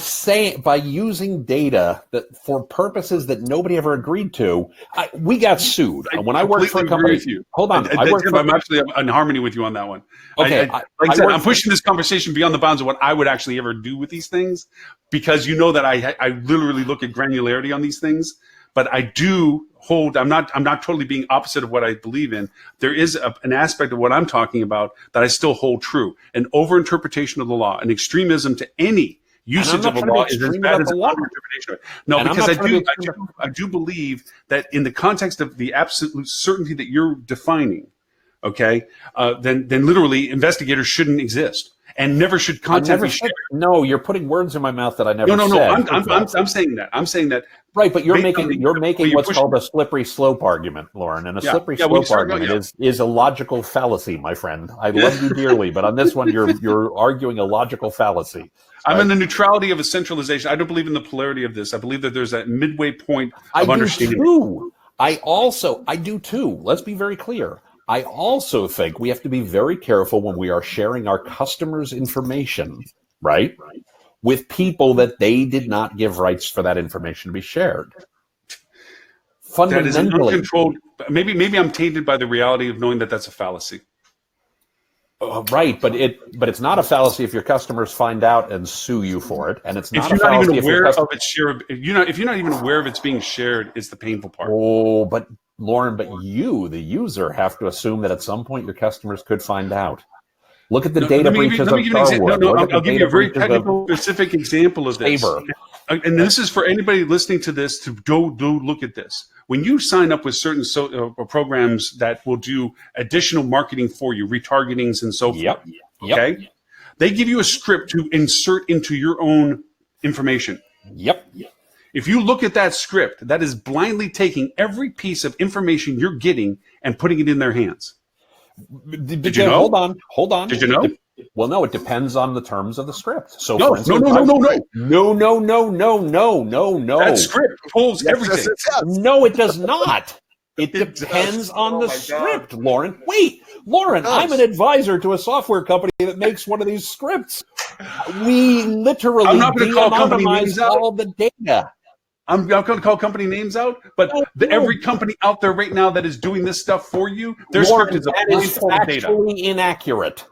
D: using data that for purposes that nobody ever agreed to, we got sued. When I worked for a company, hold on,
A: I'm actually in harmony with you on that one.
D: Okay,
A: I'm pushing this conversation beyond the bounds of what I would actually ever do with these things, because you know that I literally look at granularity on these things. But I do hold. I'm not totally being opposite of what I believe in. There is an aspect of what I'm talking about that I still hold true. An overinterpretation of the law, an extremism to any usage of the law is as bad as an overinterpretation of it. No, and because I do believe that in the context of the absolute certainty that you're defining, okay, then literally investigators shouldn't exist. And never should content be shared.
D: No, you're putting words in my mouth that I never said.
A: No. I'm saying that. I'm saying that.
D: Right, but you're making what's called a slippery slope argument, Lauren. And a slippery slope argument is a logical fallacy, my friend. I love you dearly, but on this one, you're arguing a logical fallacy.
A: I'm in the neutrality of a centralization. I don't believe in the polarity of this. I believe that there's that midway point of understanding.
D: I do too. Let's be very clear. I also think we have to be very careful when we are sharing our customers' information, right, with people that they did not give rights for that information to be shared.
A: Fundamentally, that is an uncontrolled. Maybe I'm tainted by the reality of knowing that that's a fallacy.
D: Right, but it's not a fallacy if your customers find out and sue you for it, and it's not
A: if you're not even aware of its share. If you're not even aware of it's being shared, it's the painful part.
D: Oh, but Lauren, you, the user, have to assume that at some point your customers could find out. Look at the data breaches of Starwood.
A: I'll give you a very technical, specific example of this. And this is for anybody listening to this to do look at this. When you sign up with certain programs that will do additional marketing for you, retargetings and so forth, okay? They give you a script to insert into your own information. If you look at that script, that is blindly taking every piece of information you're getting and putting it in their hands. Did you know?
D: Hold on.
A: Did you know?
D: Well, no, it depends on the terms of the script. So,
A: no.
D: That
A: script pulls everything.
D: No, it does not. It depends on the script, Lauren. Wait, Lauren, I'm an advisor to a software company that makes one of these scripts. We literally de-anonymize all the data.
A: I'm not going to call company names out, but every company out there right now that is doing this stuff for you, their script is
D: factually inaccurate.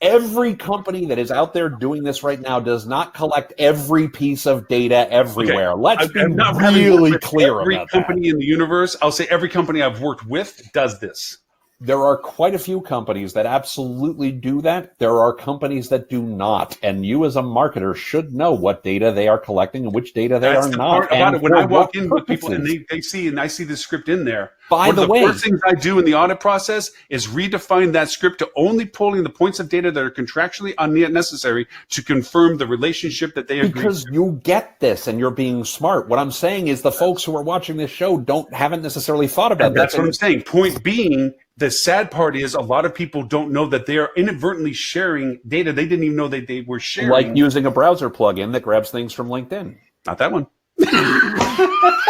D: Every company that is out there doing this right now does not collect every piece of data everywhere.
A: Okay.
D: Let's be really clear about that.
A: Every company in the universe, I'll say every company I've worked with does this.
D: There are quite a few companies that absolutely do that. There are companies that do not. And you as a marketer should know what data they are collecting and which data they are not.
A: And when I walk in with people and they see, and I see the script in there,
D: one of the
A: first things I do in the audit process is redefine that script to only pulling the points of data that are contractually necessary to confirm the relationship that they agree to.
D: Because you get this and you're being smart. What I'm saying is the folks who are watching this show haven't necessarily thought about that.
A: That's what I'm saying. Point being, the sad part is a lot of people don't know that they are inadvertently sharing data they didn't even know that they were sharing.
D: Like using a browser plugin that grabs things from LinkedIn.
A: Not that one.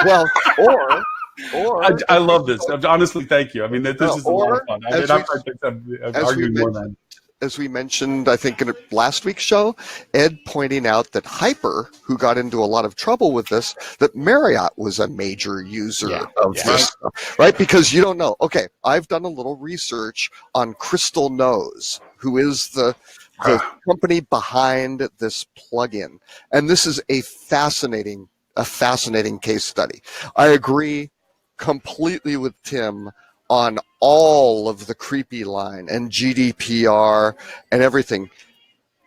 B: Well, or
A: I love this. Honestly, thank you. I mean, this is a lot of fun. I'm arguing more than.
B: As we mentioned, I think in last week's show, Ed pointing out that Hyper, who got into a lot of trouble with this, that Marriott was a major user of this, right? Because you don't know. Okay, I've done a little research on Crystal Knows, who is the company behind this plugin, and this is a fascinating case study. I agree completely with Tim on all of the creepy line and GDPR and everything.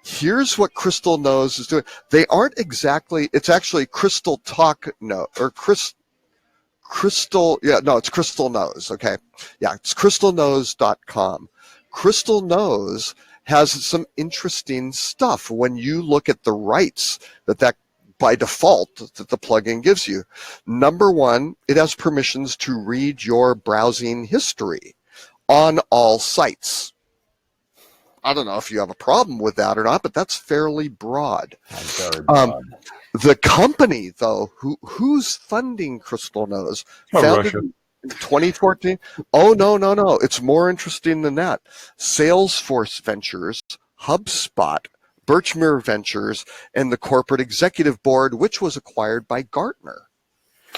B: Here's what Crystal Nose is doing. They aren't exactly. It's actually Crystal Talk No or Crystal. Yeah, no, it's Crystal Nose. Okay, yeah, it's crystalnose.com. Crystal Nose has some interesting stuff when you look at the rights that by default that the plugin gives you. Number one, it has permissions to read your browsing history on all sites. I don't know if you have a problem with that or not, but that's fairly broad.
D: Very broad.
B: The company, though, who's funding Crystal Nose, founded
A: Russia.
B: in 2014. Oh, no. It's more interesting than that. Salesforce Ventures, HubSpot, Birchmere Ventures, and the corporate executive board, which was acquired by Gartner.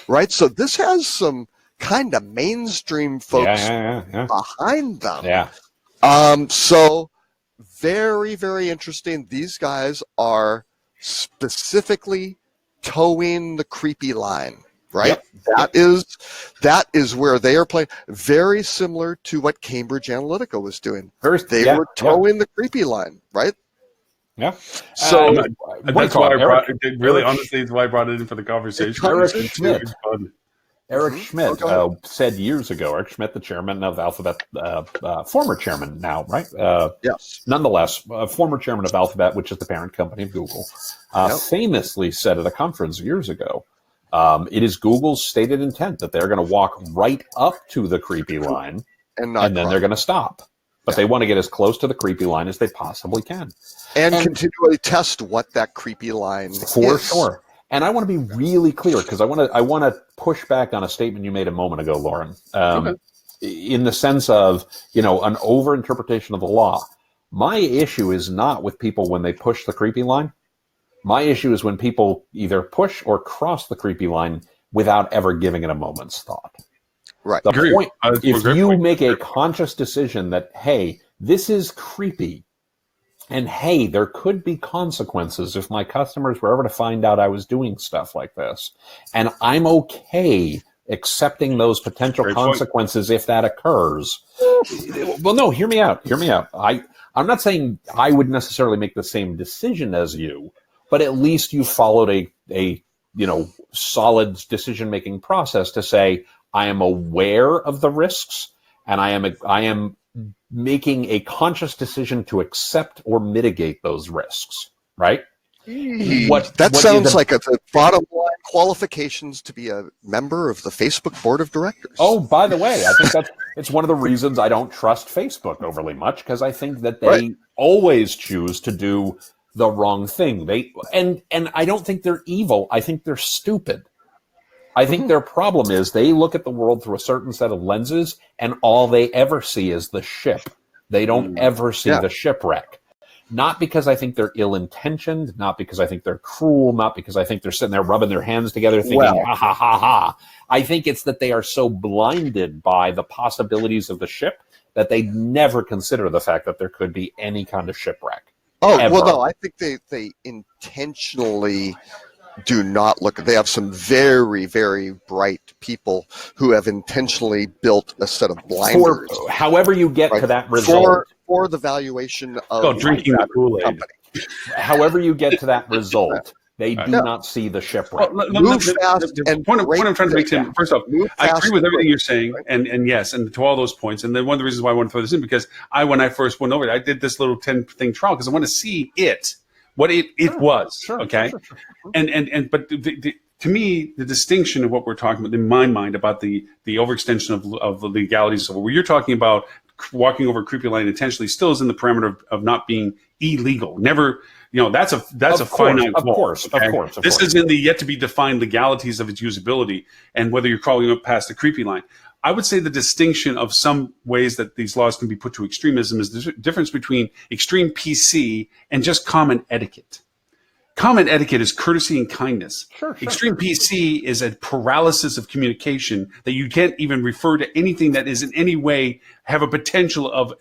B: Right? So this has some kind of mainstream folks behind them.
D: Yeah.
B: So very, very interesting. These guys are specifically towing the creepy line, right? Yep. That is where they are playing. Very similar to what Cambridge Analytica was doing. They were towing the creepy line, right?
D: Yeah.
A: So that's why I brought it. Really, honestly, it's why I brought it in for the conversation.
D: Eric Schmidt said years ago, Eric Schmidt, the chairman of Alphabet, former chairman now, right?
B: Yes.
D: Nonetheless, former chairman of Alphabet, which is the parent company of Google, famously said at a conference years ago, it is Google's stated intent that they're going to walk right up to the creepy line and then they're going to stop. But they want to get as close to the creepy line as they possibly can.
B: And continually test what that creepy line is.
D: For sure. And I want to be really clear because I want to push back on a statement you made a moment ago, Lauren, in the sense of, an overinterpretation of the law. My issue is not with people when they push the creepy line. My issue is when people either push or cross the creepy line without ever giving it a moment's thought.
B: Right.
D: The point, if you make a conscious decision that, hey, this is creepy, and hey, there could be consequences if my customers were ever to find out I was doing stuff like this. And I'm okay accepting those potential consequences if that occurs. Well, no, hear me out. I'm not saying I would necessarily make the same decision as you, but at least you followed a solid decision-making process to say, I am aware of the risks and I am making a conscious decision to accept or mitigate those risks, right?
B: That sounds like the bottom line qualifications to be a member of the Facebook board of directors.
D: Oh, by the way, I think it's one of the reasons I don't trust Facebook overly much, because I think that they always choose to do the wrong thing. And I don't think they're evil. I think they're stupid. I think their problem is they look at the world through a certain set of lenses, and all they ever see is the ship. They don't ever see the shipwreck. Not because I think they're ill-intentioned, not because I think they're cruel, not because I think they're sitting there rubbing their hands together thinking, ha, ha, ha, ha. I think it's that they are so blinded by the possibilities of the ship that they never consider the fact that there could be any kind of shipwreck.
B: Oh, ever. Well, no, I think they intentionally do not look. They have some very, very bright people who have intentionally built a set of blinders.
D: However you get to that result.
B: For the valuation of
A: drinking the Kool-Aid.
D: However you get to that result, they do not see the shipwreck.
A: The point I'm trying to make, Tim, first off, I agree with everything you're saying, and yes, and to all those points. And then one of the reasons why I want to throw this in, because when I first went over it, I did this little 10-thing trial because I want to see what it was.
D: Sure,
A: okay.
D: Sure.
A: But to me, the distinction of what we're talking about in my mind about the overextension of the legalities of where you're talking about walking over a creepy line intentionally still is in the parameter of not being illegal. Never, that's a finite goal. Of course. This is in the yet to be defined legalities of its usability and whether you're crawling up past the creepy line. I would say the distinction of some ways that these laws can be put to extremism is the difference between extreme PC and just common etiquette. Common etiquette is courtesy and kindness.
D: Sure.
A: Extreme PC is a paralysis of communication that you can't even refer to anything that is in any way have a potential of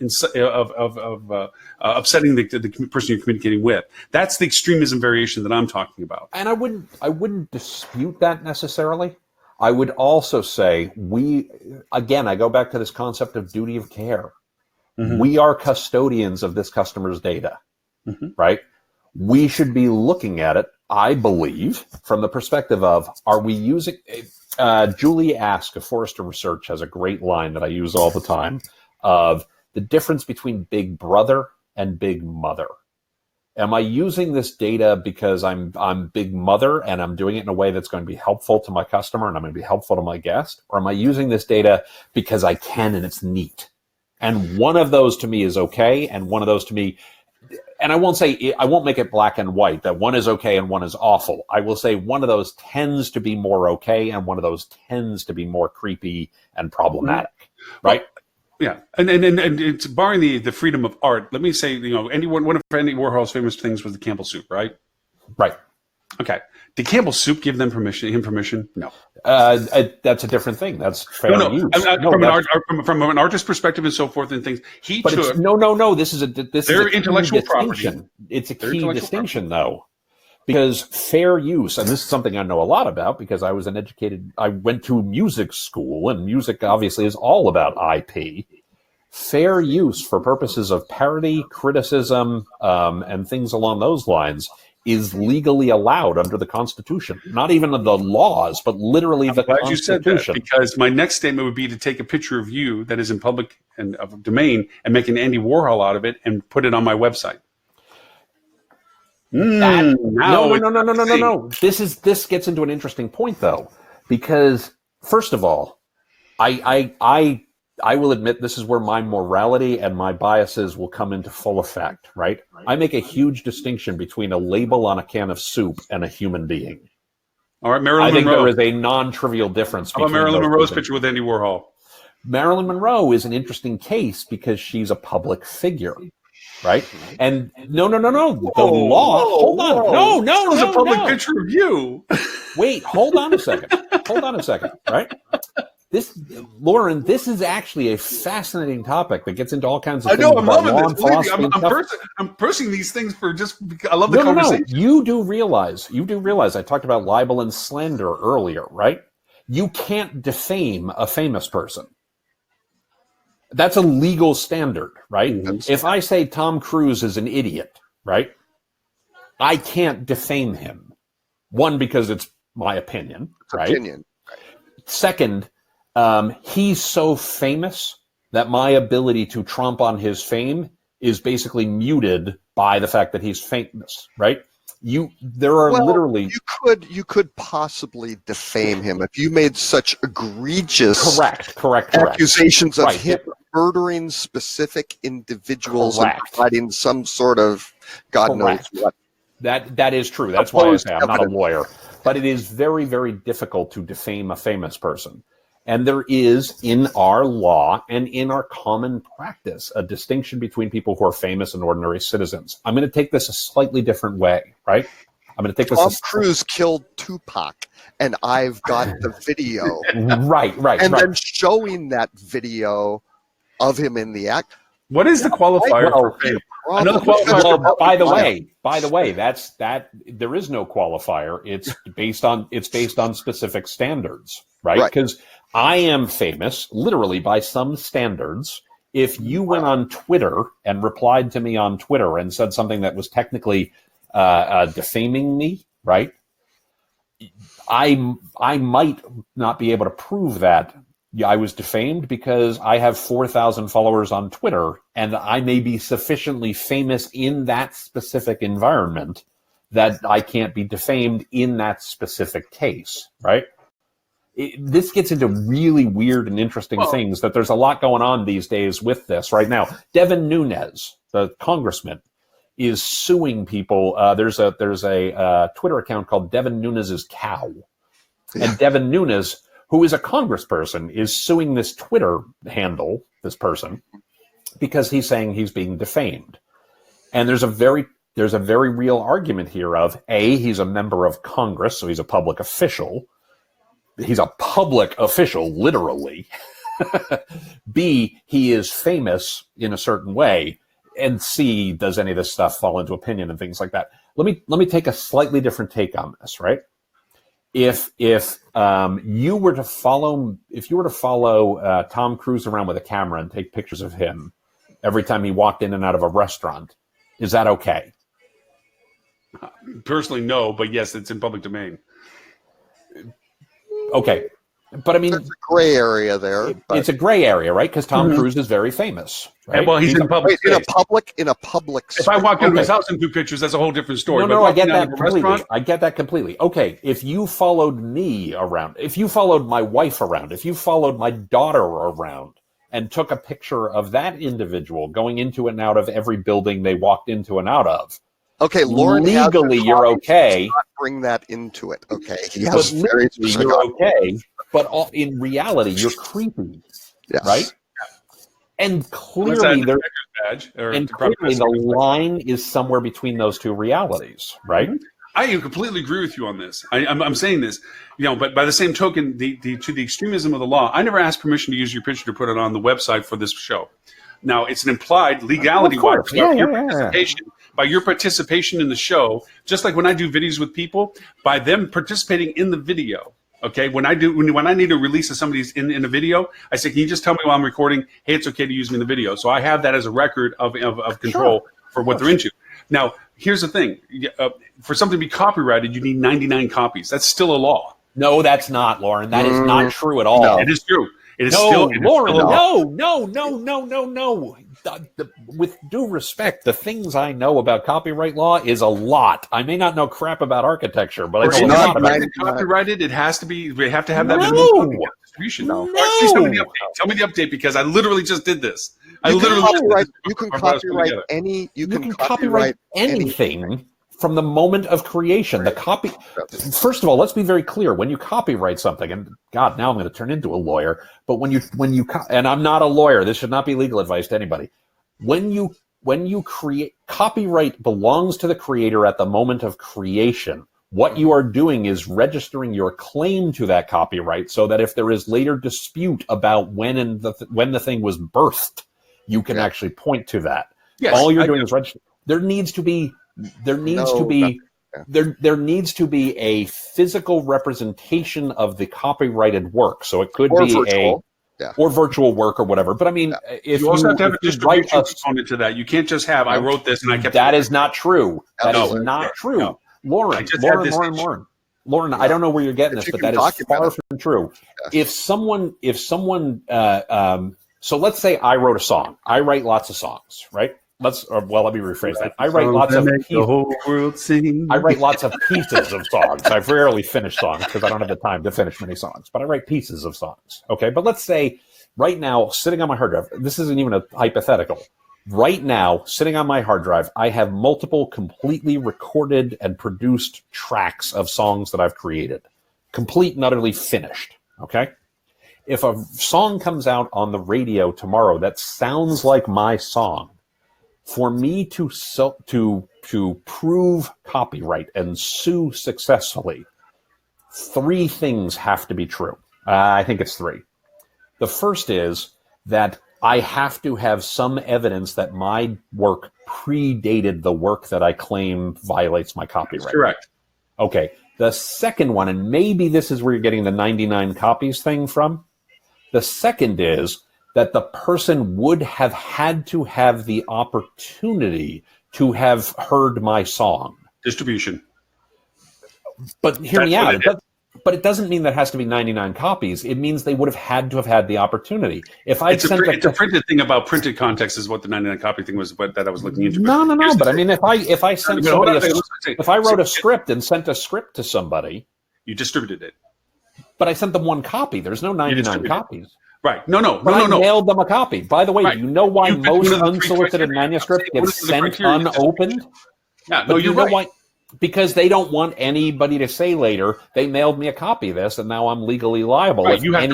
A: upsetting the person you're communicating with. That's the extremism variation that I'm talking about.
D: And I wouldn't dispute that necessarily. I would also say I go back to this concept of duty of care. Mm-hmm. We are custodians of this customer's data, right? we should be looking at it, I believe, from the perspective of, are we using... Julie Ask of Forrester Research has a great line that I use all the time of the difference between Big Brother and Big Mother. Am I using this data because I'm Big Mother and I'm doing it in a way that's going to be helpful to my customer and I'm going to be helpful to my guest? Or am I using this data because I can and it's neat? And one of those to me is okay, and one of those to me... And I won't make it black and white, that one is okay and one is awful. I will say one of those tends to be more okay and one of those tends to be more creepy and problematic, right?
A: Yeah, and it's barring the freedom of art. Let me say, one of Andy Warhol's famous things was the Campbell soup, right?
D: Right.
A: Okay. Did Campbell soup give them permission? No.
D: That's a different thing. That's fair use.
A: From an artist's perspective and so forth and things,
D: no. This is a
A: intellectual property.
D: It's a key distinction, though, because fair use, and this is something I know a lot about because I went to music school, and music obviously is all about IP. Fair use for purposes of parody, criticism, and things along those lines is legally allowed under the Constitution. Not even the laws, but literally the Constitution. You said that,
A: because my next statement would be to take a picture of you that is in public and of domain and make an Andy Warhol out of it and put it on my website.
D: No. This gets into an interesting point, though, because first of all, I will admit this is where my morality and my biases will come into full effect, right? I make a huge distinction between a label on a can of soup and a human being.
A: All right, Marilyn Monroe.
D: There is a non-trivial difference.
A: How about Marilyn Monroe's picture with Andy Warhol?
D: Marilyn Monroe is an interesting case because she's a public figure, right? And no. The law. Hold on. No.
A: It's a public picture of you.
D: Wait. Hold on a second. Right? Lauren, this is actually a fascinating topic that gets into all kinds of things.
A: I know, I'm loving this. I'm pushing these things for just because I love the conversation.
D: No. You do realize I talked about libel and slander earlier, right? You can't defame a famous person. That's a legal standard, right? Mm-hmm. If I say Tom Cruise is an idiot, right? I can't defame him. One, because it's my opinion, right? Second, he's so famous that my ability to tromp on his fame is basically muted by the fact that he's famous, right? You could possibly defame him if you made such egregious
B: correct accusations of him murdering specific individuals and providing some sort of God knows what.
D: That is true. That's why I say I'm not a lawyer. But it is very, very difficult to defame a famous person. And there is, in our law and in our common practice, a distinction between people who are famous and ordinary citizens. I'm going to take this a slightly different way, right?
B: Tom Cruise killed Tupac, and I've got the video.
D: Right.
B: Then showing that video of him in the act.
A: What is the qualifier for fame?
D: Another qualifier. Well, by the way, that there is no qualifier. It's based on specific standards, right? Because I am famous, literally by some standards. If you went on Twitter and replied to me on Twitter and said something that was technically defaming me, right? I might not be able to prove that I was defamed because I have 4,000 followers on Twitter and I may be sufficiently famous in that specific environment that I can't be defamed in that specific case, right? This gets into really weird and interesting things that there's a lot going on these days with this right now. Devin Nunes, the congressman, is suing people. There's a Twitter account called Devin Nunes's Cow. And Devin Nunes, who is a congressperson, is suing this Twitter handle, this person, because he's saying he's being defamed. And there's a very real argument here of A, he's a member of Congress, so he's a public official. He's a public official, literally. B, he is famous in a certain way. And C, does any of this stuff fall into opinion and things like that? Let me take a slightly different take on this, right? If you were to follow Tom Cruise around with a camera and take pictures of him every time he walked in and out of a restaurant, is that okay?
A: Personally, no, but yes, it's in public domain.
D: Okay. But I mean,
B: There's a gray area there.
D: It's a gray area, right? Because Tom Cruise is very famous. Right?
A: And, well, he's in public.
B: in a public.
A: If I walk into his house and do pictures, that's a whole different story.
D: No,
A: but
D: I get that completely.
A: Restaurant,
D: I get that completely. Okay, if you followed me around, if you followed my wife around, if you followed my daughter around, and took a picture of that individual going into and out of every building they walked into and out of.
B: Okay, Lauren,
D: legally you're okay.
B: Not bring that into it. Okay,
D: but legally you're okay, but in reality you're creepy,
B: yes.
D: right? And clearly the line is somewhere between those two realities, right?
A: I completely agree with you on this. I'm saying this, but by the same token, to the extremism of the law, I never asked permission to use your picture to put it on the website for this show. Now, it's an implied legality-wise by your participation in the show, just like when I do videos with people, by them participating in the video. Okay, when I need a release of somebody's in a video, I say, can you just tell me while I'm recording, hey, it's okay to use me in the video. So I have that as a record of control for what they're into. Now, here's the thing. For something to be copyrighted, you need 99 copies. That's still a law.
D: No, that's not, Lauren. That is not true at all.
A: No. It is true. It is
D: Lauren, no. With due respect, the things I know about copyright law is a lot. I may not know crap about architecture, but I know a lot about it.
A: Copyrighted, it has to be. We have to have that distribution.
D: No.
A: Please tell me the update. Tell me the update because I literally just did this. You can
B: copyright any. You can copyright
D: anything from the moment of creation. First of all, let's be very clear. When you copyright something, and God, now I'm going to turn into a lawyer. But when you and I'm not a lawyer. This should not be legal advice to anybody. When you create, copyright belongs to the creator at the moment of creation. What you are doing is registering your claim to that copyright, so that if there is later dispute about when the thing was birthed, you can actually point to that.
A: Yes,
D: all you're doing is register. There needs to be a physical representation of the copyrighted work. So it could be virtual. Or virtual work or whatever. But I mean, if
A: you also have to have a distribution component to that. You can't just have, I wrote this and I kept
D: that. Is not true. That is not true. No. Lauren, I don't know where you're getting this, but that is far from true. If someone, so let's say I wrote a song. I write lots of songs, right? Let me rephrase that. I write lots of pieces. The whole world sing. I write lots of pieces of songs. I rarely finish songs because I don't have the time to finish many songs, but I write pieces of songs. Okay, but let's say right now, sitting on my hard drive, this isn't even a hypothetical. Right now, sitting on my hard drive, I have multiple completely recorded and produced tracks of songs that I've created, complete and utterly finished. Okay, if a song comes out on the radio tomorrow that sounds like my song, for me to prove copyright and sue successfully, 3 things have to be true. I think it's 3. The first is that I have to have some evidence that my work predated the work that I claim violates my copyright.
A: That's correct.
D: Okay. The second one, and maybe this is where you're getting the 99 copies thing from. The second is that the person would have had to have the opportunity to have heard my song.
A: Distribution.
D: But hear me out. But it doesn't mean that has to be 99 copies. It means they would have had to have had the opportunity. If I
A: it's a printed thing about printed context is what the 99 copy thing was, that I was looking into.
D: No. But I mean, if I sent somebody if I wrote a script and sent a script to somebody,
A: you distributed it.
D: But I sent them 1 copy. There's no 99 copies.
A: Right. No.
D: I mailed them a copy. By the way, do you know why most unsolicited manuscripts get sent unopened?
A: Yeah, no, you're right.
D: Why? Because they don't want anybody to say later, they mailed me a copy of this and now I'm legally liable.
A: Right. You have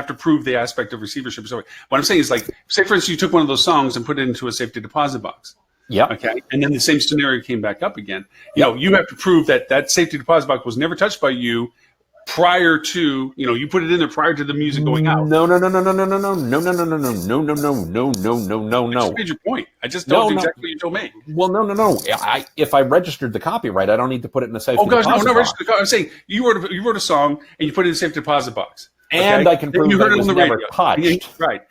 A: to prove the aspect of receivership. So what I'm saying is, like, say for instance, you took one of those songs and put it into a safety deposit box.
D: Yeah.
A: Okay. And then the same scenario came back up again. You have to prove that safety deposit box was never touched by you prior to, you put it in there prior to the music going out.
D: No.
A: I just made your point. I just told you exactly what you told me.
D: Well, no. If I registered the copyright, I don't need to put it in a safety deposit box.
A: Register the I'm saying you wrote a song and you put it in a safety deposit box.
D: And I can prove that it was never touched.
A: Right.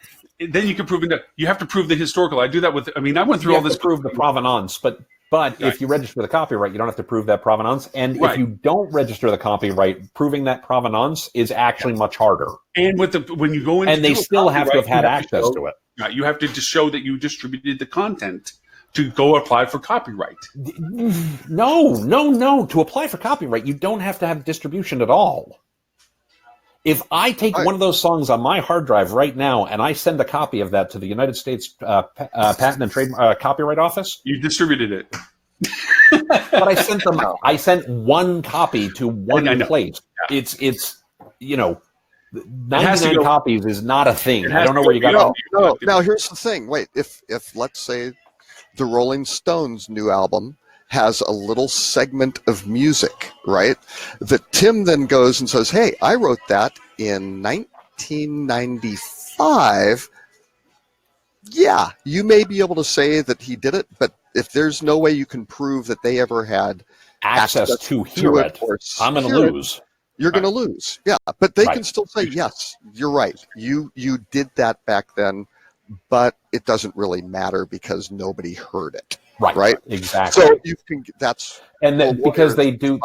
A: Then you can prove it. You have to prove the historical. I do that with. I went through all this.
D: To prove the provenance, but But if you register the copyright, you don't have to prove that provenance. And if you don't register the copyright, proving that provenance is actually much harder.
A: And when you go into
D: and they still have to have had access to it.
A: Right, you have to just show that you distributed the content to go apply for copyright.
D: No. To apply for copyright, you don't have to have distribution at all. If I take one of those songs on my hard drive right now and I send a copy of that to the United States Patent and Trademark Copyright Office,
A: you distributed it.
D: But I sent them. I sent one copy to one place.
A: Yeah.
D: It's 99 copies is not a thing. I don't know where you got it.
B: No. Now here's the thing. Wait, if let's say the Rolling Stones' new album has a little segment of music, right? That Tim then goes and says, hey, I wrote that in 1995. Yeah, you may be able to say that he did it, but if there's no way you can prove that they ever had
D: access to hear it, I'm going to lose.
B: You're going to lose. Yeah, but they can still say, yes, you're right. You did that back then, but it doesn't really matter because nobody heard it. Right.
D: Exactly.
B: So you can. That's
D: because they do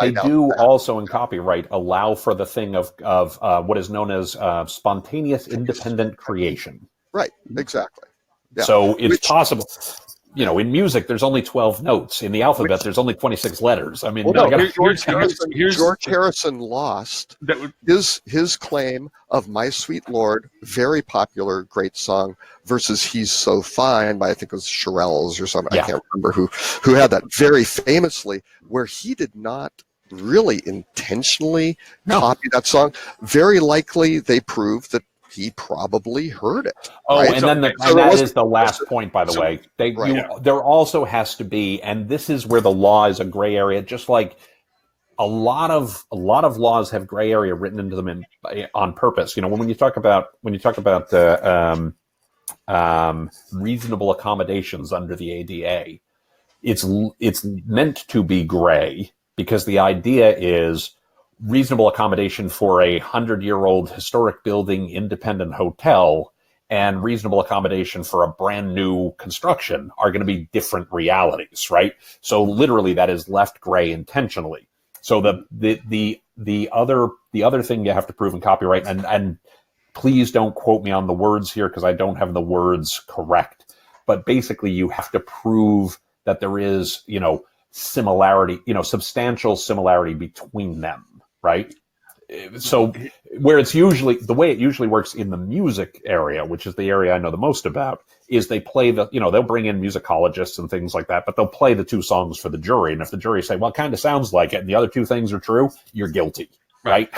D: also in copyright allow for the thing of what is known as spontaneous independent creation.
B: Right. Exactly. Yeah.
D: So it's possible. In music, there's only 12 notes. In the alphabet, there's only 26 letters. I mean,
B: George Harrison lost his claim of My Sweet Lord, very popular, great song, versus He's So Fine by, I think it was Shirelles or something. I can't remember who had that very famously, where he did not really intentionally copy that song. Very likely they proved that he probably heard it.
D: Right? And that is the last point, by the way. There also has to be, and this is where the law is a gray area, just like a lot of laws have gray area written into them on purpose. When you talk about reasonable accommodations under the ADA, it's meant to be gray because the idea is reasonable accommodation for a 100-year-old historic building independent hotel and reasonable accommodation for a brand new construction are going to be different realities, right? So literally that is left gray intentionally. So the other thing you have to prove in copyright, and please don't quote me on the words here because I don't have the words correct, but basically you have to prove that there is, similarity, substantial similarity between them. Right. So where it's usually the way it usually works in the music area, which is the area I know the most about, is they play they'll bring in musicologists and things like that, but they'll play the two songs for the jury. And if the jury say, well, it kind of sounds like it, and the other two things are true, you're guilty. Right.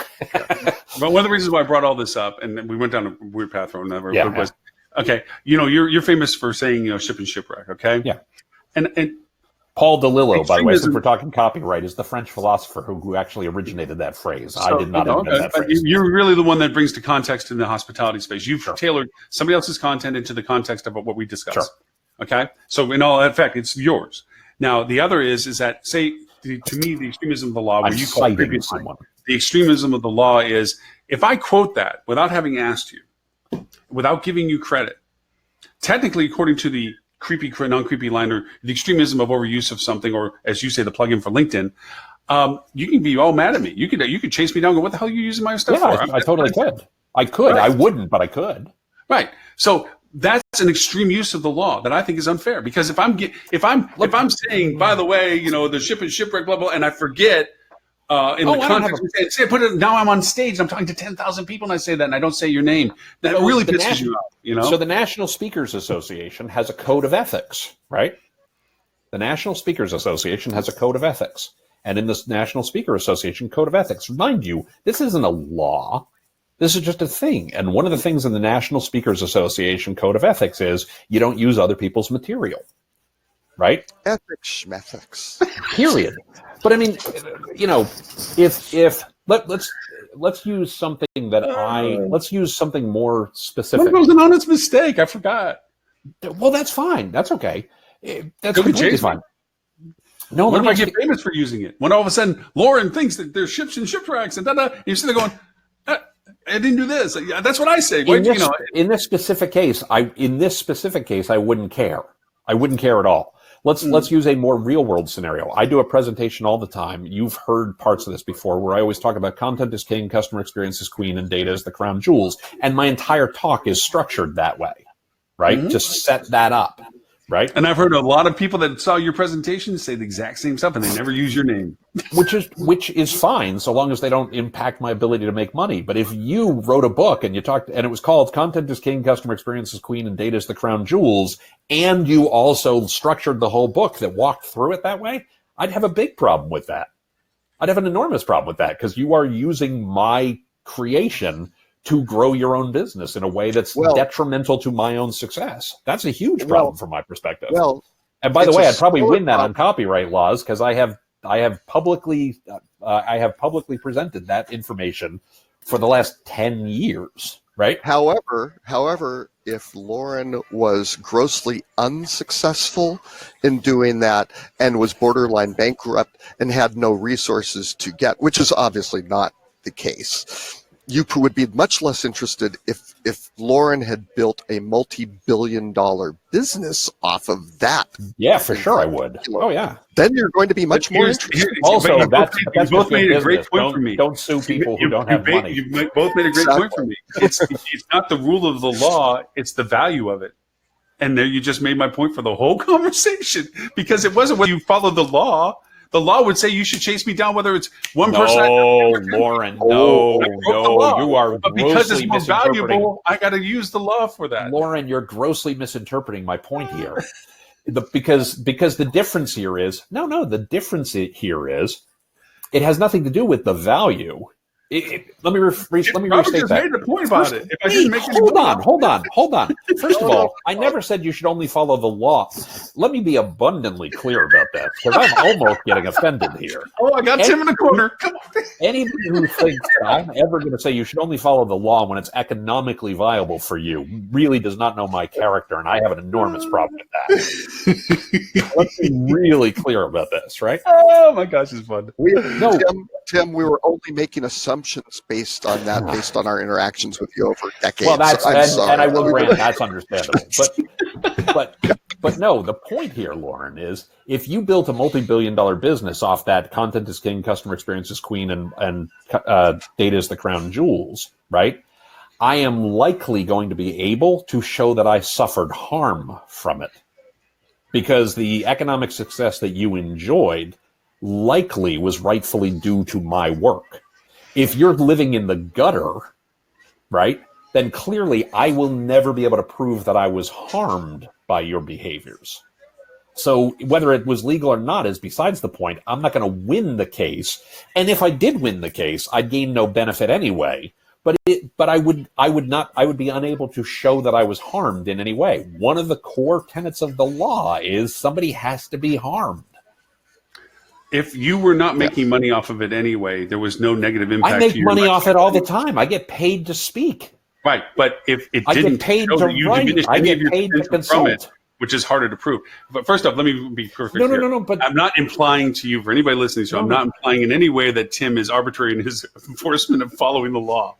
A: But one of the reasons why I brought all this up, and we went down a weird path or whatever, was, okay, you're famous for saying, ship and shipwreck. Okay.
D: Yeah.
A: And
D: Paul DeLillo, by the way, since we're talking copyright, is the French philosopher who actually originated that phrase. I did not invent that phrase.
A: You're really the one that brings the context in the hospitality space. You've tailored somebody else's content into the context of what we discussed.
D: Sure.
A: Okay? So in all effect, it's yours. Now, the other is that, say, to me, the extremism of the law, the extremism of the law is, if I quote that without having asked you, without giving you credit, technically, according to the creepy, non-creepy line, or the extremism of overuse of something, or as you say, the plugin for LinkedIn, you can be all mad at me. You could chase me down and go, what the hell are you using my stuff for?
D: I totally could. I could. Right. I wouldn't, but I could.
A: Right. So that's an extreme use of the law that I think is unfair, because if I'm saying, by the way, the ship and shipwreck, blah, blah, and I forget in the context, now I'm on stage and I'm talking to 10,000 people and I say that and I don't say your name. That really pisses you off,
D: So the National Speakers Association has a code of ethics, right? The National Speakers Association has a code of ethics. And in this National Speaker Association code of ethics, mind you, this isn't a law. This is just a thing. And one of the things in the National Speakers Association code of ethics is you don't use other people's material, right?
B: Ethics, schmethics.
D: Period. But I mean, if let's use something let's use something more specific.
A: It was an honest mistake. I forgot.
D: Well, that's fine. That's okay. That's completely fine. No,
A: what if I get famous for using it? When all of a sudden Lauren thinks that there's ships and shipwrecks and da-da, and you're sitting there going, I didn't do this. That's what I say. In this specific case,
D: I wouldn't care. I wouldn't care at all. Let's use a more real world scenario. I do a presentation all the time. You've heard parts of this before where I always talk about content is king, customer experience is queen, and data is the crown jewels. And my entire talk is structured that way, right? To set that up, right?
A: And I've heard a lot of people that saw your presentation say the exact same stuff, and they never use your name.
D: Which is fine so long as they don't impact my ability to make money. But if you wrote a book and you talked, and it was called Content is King, Customer Experience is Queen, and Data is the Crown Jewels, and you also structured the whole book that walked through it that way, I'd have a big problem with that. I'd have an enormous problem with that because you are using my creation to grow your own business in a way that's detrimental to my own success. That's a huge problem from my perspective. And by the way, I'd probably win that on copyright laws because I have publicly presented that information for the last 10 years, right?
B: However, if Lauren was grossly unsuccessful in doing that and was borderline bankrupt and had no resources to get, which is obviously not the case, you would be much less interested if Lauren had built a multi-billion-dollar business off of that.
D: Yeah, for sure I would. Oh, yeah.
B: Then you're going to be much more interested.
D: Also,
A: you
D: that's
A: both made a great point for me.
D: Don't sue people who don't have money.
A: You both made a great point for me. It's not the rule of the law; it's the value of it. And there, you just made my point for the whole conversation because it wasn't when you followed the law. The law would say you should chase me down, whether it's one person.
D: No, Lauren, no, you are
A: but because it's
D: grossly
A: more
D: misinterpreting.
A: valuable, I got to use the law for that.
D: Lauren, you're grossly misinterpreting my point here. Because the difference here is the difference here is it has nothing to do with the value. Let me restate that.
A: Made the point about it. If I didn't make
D: hold on. First of all, I never said you should only follow the law. Let me be abundantly clear about that because I'm almost getting offended here.
A: Oh, I got Tim in the corner. Come on.
D: Anybody who thinks that I'm ever going to say you should only follow the law when it's economically viable for you really does not know my character, and I have an enormous problem with that. Let's be really clear about this, right?
A: Oh my gosh, it's fun.
B: Tim, we were only making assumptions based on our interactions with you over decades.
D: Well, and I will grant that's understandable. But no, the point here, Lauren, is if you built a multi-billion-dollar business off that content is king, customer experience is queen, and data is the crown jewels, right? I am likely going to be able to show that I suffered harm from it because the economic success that you enjoyed likely was rightfully due to my work. If you're living in the gutter, right, then clearly I will never be able to prove that I was harmed by your behaviors. So whether it was legal or not is besides the point. I'm not going to win the case. And if I did win the case, I'd gain no benefit anyway. But I would be unable to show that I was harmed in any way. One of the core tenets of the law is somebody has to be harmed.
A: If you were not making money off of it anyway, there was no negative impact.
D: I make money off it all the time. I get paid to speak.
A: Right, but if it
D: I
A: didn't
D: get paid
A: show
D: to
A: that you
D: write.
A: diminished
D: I
A: any
D: get
A: of your
D: paid to
A: potential
D: consult.
A: from it, which is harder to prove. But first off, let me be perfect here.
D: No, but
A: I'm not implying to you, for anybody listening to you, I'm not implying in any way that Tim is arbitrary in his enforcement of following the law.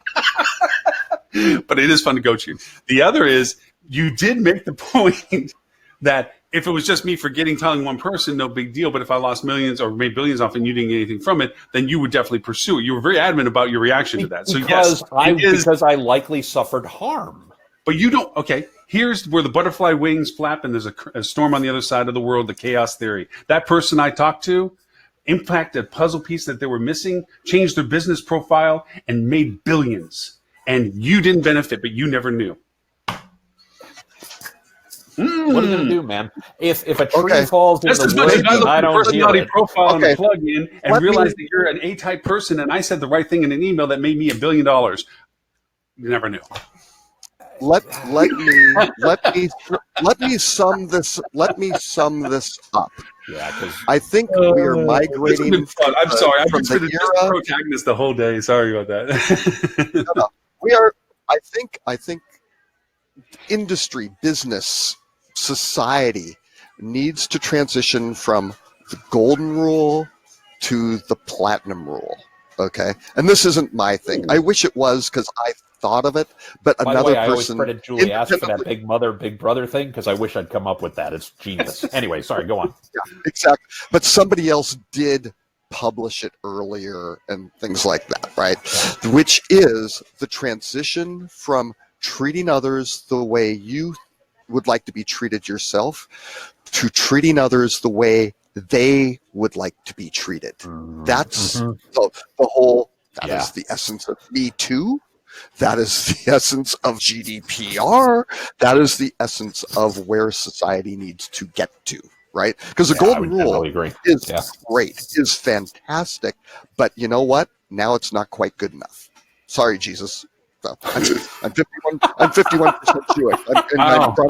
A: But it is fun to coach you. The other is, you did make the point that if it was just me forgetting telling one person, no big deal. But if I lost millions or made billions off and you didn't get anything from it, then you would definitely pursue it. You were very adamant about your reaction to that. So
D: because I likely suffered harm.
A: But you don't. Okay, here's where the butterfly wings flap and there's a storm on the other side of the world, the chaos theory. That person I talked to impacted a puzzle piece that they were missing, changed their business profile, and made billions. And you didn't benefit, but you never knew.
D: What are you going to do, man? If a tree falls in the woods and I don't
A: personality
D: hear it.
A: profile and plug in and realize that you're an A-type person and I said the right thing in an email that made me $1 billion. You never knew.
B: Let me sum this up.
D: Yeah,
B: I think we are migrating.
A: I'm sorry, I've been the
B: era
A: protagonist the whole day. Sorry about that.
B: No, we are. I think industry, business, society needs to transition from the golden rule to the platinum rule. Okay, and this isn't my thing. I wish it was because I thought of it, but
D: By
B: another
D: the way, I always
B: person.
D: credit Julie Ask for that big mother, big brother thing because I wish I'd come up with that. It's genius. Anyway, sorry, go on.
B: Yeah, exactly. But somebody else did publish it earlier and things like that, right? Which is the transition from treating others the way you would like to be treated yourself to treating others the way they would like to be treated. That's the whole, that is the essence of Me Too. That is the essence of GDPR. That is the essence of where society needs to get to, right? Because the golden rule is great, is fantastic, but you know what? Now it's not quite good enough. Sorry, Jesus. So, I'm 51% Jewish. I'm very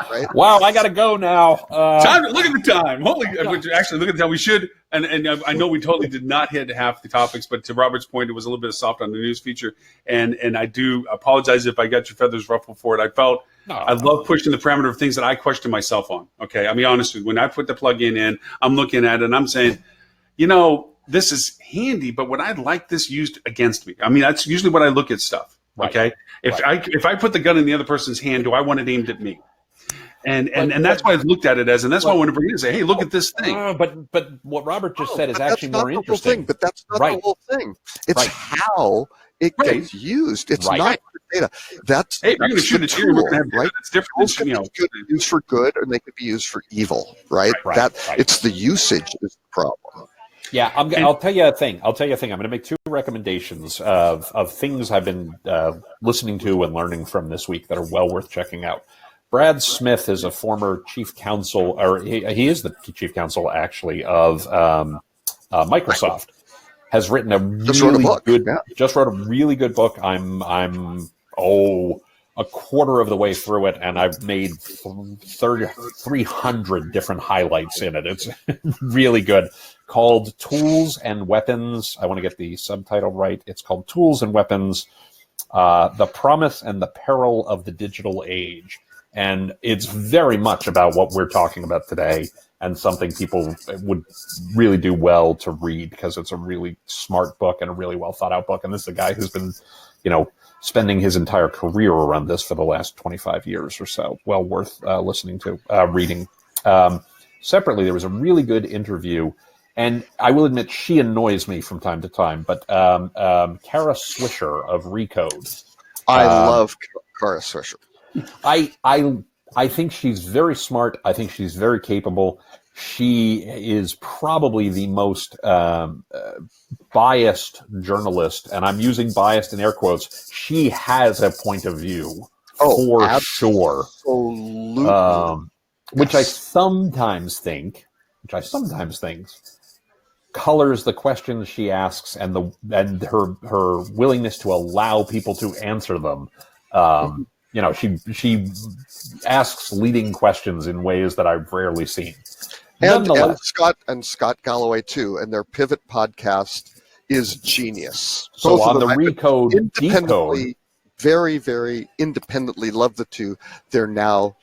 B: right?
D: Wow, I got to go now.
A: Time to look at the time. Actually, look at the time. We should, and I know we totally did not hit half the topics, but to Robert's point, it was a little bit soft on the news feature, and I do apologize if I got your feathers ruffled for it. I love pushing the parameter of things that I question myself on. Okay, I mean, honestly, when I put the plugin in, I'm looking at it and I'm saying, this is handy, but would I like this used against me? I mean, that's usually what I look at stuff. Okay, if I put the gun in the other person's hand, do I want it aimed at me? And that's why I've looked at it as, and that's why I want to bring it and say, hey, look at this thing.
D: But what Robert just said is actually more interesting.
B: But that's not the whole thing. It's how it gets used. It's not the data. That's
A: we're going to shoot a tool, right? It's different.
B: Tools can be used for good, and they can be used for evil, right? It's the usage is the problem.
D: Yeah, I'll tell you a thing. I'm going to make two recommendations of things I've been listening to and learning from this week that are well worth checking out. Brad Smith is a former chief counsel, or he is the chief counsel actually of Microsoft. Has written just wrote a really good book. I'm a quarter of the way through it, and I've made 300 different highlights in it. It's really good. Called Tools and Weapons. I want to get the subtitle right. It's called Tools and Weapons, The Promise and the Peril of the Digital Age. And it's very much about what we're talking about today, and something people would really do well to read because it's a really smart book and a really well thought out book. And this is a guy who's been, spending his entire career around this for the last 25 years or so. Well worth listening to, reading. Separately, there was a really good interview, and I will admit she annoys me from time to time, but Kara Swisher of Recode.
B: I love Kara Swisher.
D: I think she's very smart. I think she's very capable. She is probably the most biased journalist, and I'm using biased in air quotes. She has a point of view for sure.
B: Absolutely.
D: Which I sometimes think colors the questions she asks and her willingness to allow people to answer them. She asks leading questions in ways that I've rarely seen.
B: And Scott Galloway too, and their Pivot podcast is genius.
D: So on the Recode Decode,
B: very, very independently love the two. They're now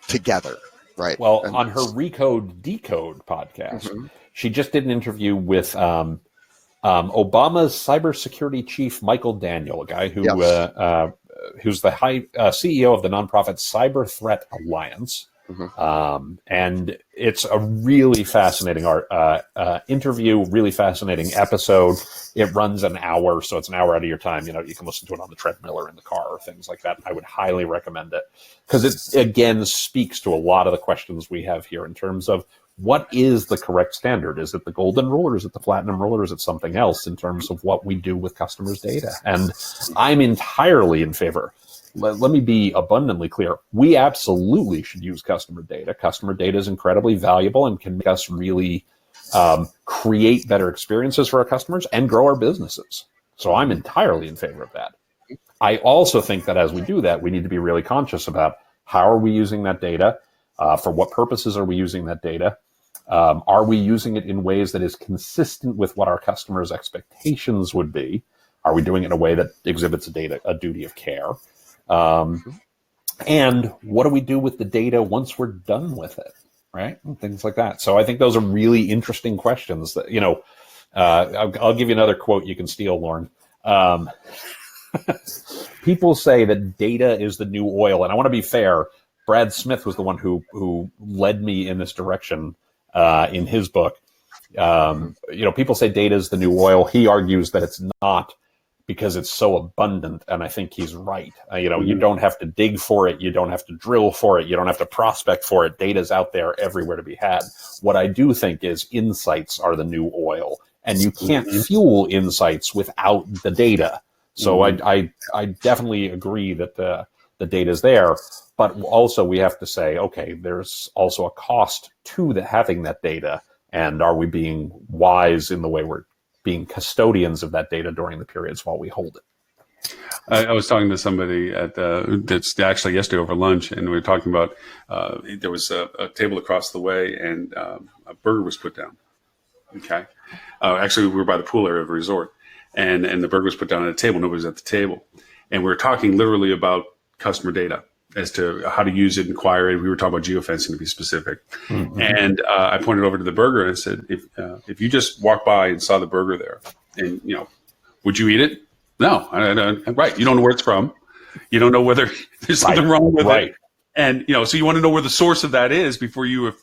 B: together, right?
D: Well, on her Recode Decode podcast, she just did an interview with Obama's cybersecurity chief, Michael Daniel, a guy who who's the CEO of the nonprofit Cyber Threat Alliance. And it's a really fascinating interview, really fascinating episode. It runs an hour, so it's an hour out of your time. You can listen to it on the treadmill or in the car or things like that. I would highly recommend it because it, again, speaks to a lot of the questions we have here in terms of what is the correct standard? Is it the golden rule, or is it the platinum rule, or is it something else in terms of what we do with customers' data? And I'm entirely in favor. Let me be abundantly clear. We absolutely should use customer data. Customer data is incredibly valuable and can make us really create better experiences for our customers and grow our businesses. So I'm entirely in favor of that. I also think that as we do that, we need to be really conscious about how are we using that data, for what purposes are we using that data, are we using it in ways that is consistent with what our customers' expectations would be? Are we doing it in a way that exhibits a duty of care? And what do we do with the data once we're done with it? right? And things like that. So I think those are really interesting questions that, I'll give you another quote you can steal, Lauren. People say that data is the new oil. And I want to be fair. Brad Smith was the one who led me in this direction in his book. People say data is the new oil. He argues that it's not, because it's so abundant, and I think he's right. You don't have to dig for it. You don't have to drill for it. You don't have to prospect for it. Data's out there everywhere to be had. What I do think is insights are the new oil, and you can't fuel insights without the data. So I definitely agree that the data is there, but also we have to say, okay, there's also a cost to having that data, and are we being wise in the way we're being custodians of that data during the periods while we hold it?
A: I was talking to somebody that's actually yesterday over lunch, and we were talking about there was a table across the way, and a burger was put down. Okay, actually we were by the pool area of a resort, and the burger was put down at a table. Nobody was at the table, and we were talking literally about customer data as to how to use it, inquire it. We were talking about geofencing, to be specific. And I pointed over to the burger and I said, if you just walked by and saw the burger there, and would you eat it? No, right. You don't know where it's from. You don't know whether there's something wrong with it. And so you want to know where the source of that is before you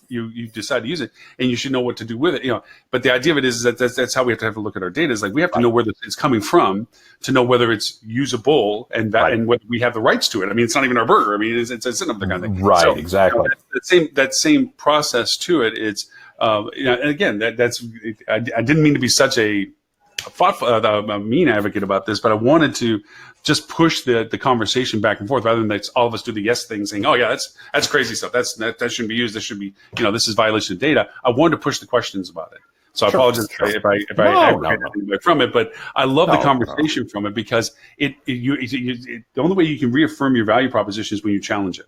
A: decide to use it, and you should know what to do with it. But the idea of it is that that's how we have to look at our data. Is like we have to know where it's coming from to know whether it's usable and whether we have the rights to it. I mean, it's not even our burger. I mean, it's another kind of thing.
D: Right.
A: So,
D: exactly.
A: That same process to it. It's and again that's I didn't mean to be such a mean advocate about this, but I wanted to just push the conversation back and forth rather than all of us do the yes thing, saying, "Oh yeah, that's crazy stuff. That shouldn't be used. This should be, this is violation of data." I wanted to push the questions about it. So I apologize if I aggregated from it, but I love the conversation from it, because the only way you can reaffirm your value proposition is when you challenge it,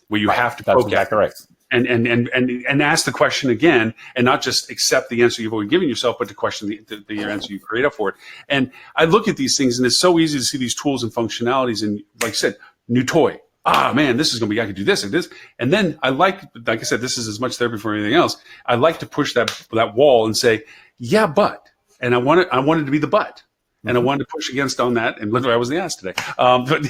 A: where you have to poke at it. And ask the question again, and not just accept the answer you've already given yourself, but to question the answer you create up for it. And I look at these things, and it's so easy to see these tools and functionalities. And like I said, new toy. Man, this is going to be, I could do this and this. And then like I said, this is as much therapy for anything else. I like to push that wall and say, yeah, but, and I wanted to be the but. And I wanted to push against on that, and literally I was the ass today. But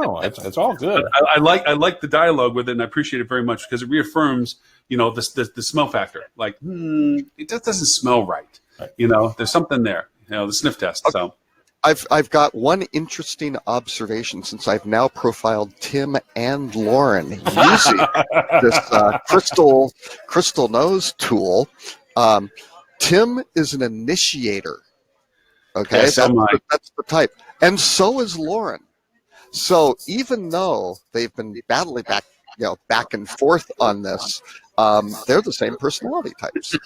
D: no, it's all good.
A: I like the dialogue with it, and I appreciate it very much, because it reaffirms, the smell factor. Like, it just doesn't smell right. There's something there. The sniff test. Okay. So,
B: I've got one interesting observation, since I've now profiled Tim and Lauren using this crystal nose tool. Tim is an initiator. Okay,
A: yes,
B: that's the type, and so is Lauren. So even though they've been battling back and forth on this, they're the same personality types.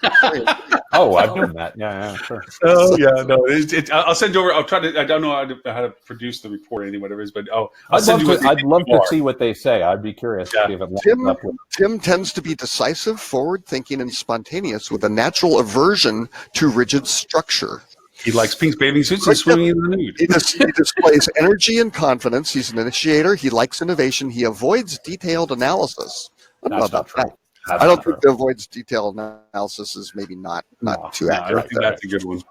D: Oh, I've done that. Yeah, sure.
A: Oh, yeah, no. I'll send you over. I'll try to. I don't know how to produce the report or anything, whatever it is, but
D: I'd love to see what they say. I'd be curious to see if it lines up with.
B: Tim tends to be decisive, forward-thinking, and spontaneous, with a natural aversion to rigid structure.
A: He likes pink bathing suits and swimming in the nude.
B: He displays energy and confidence. He's an initiator. He likes innovation. He avoids detailed analysis. I don't know about that. I don't think he avoids detailed analysis is maybe not too accurate.
A: I think that's a good one.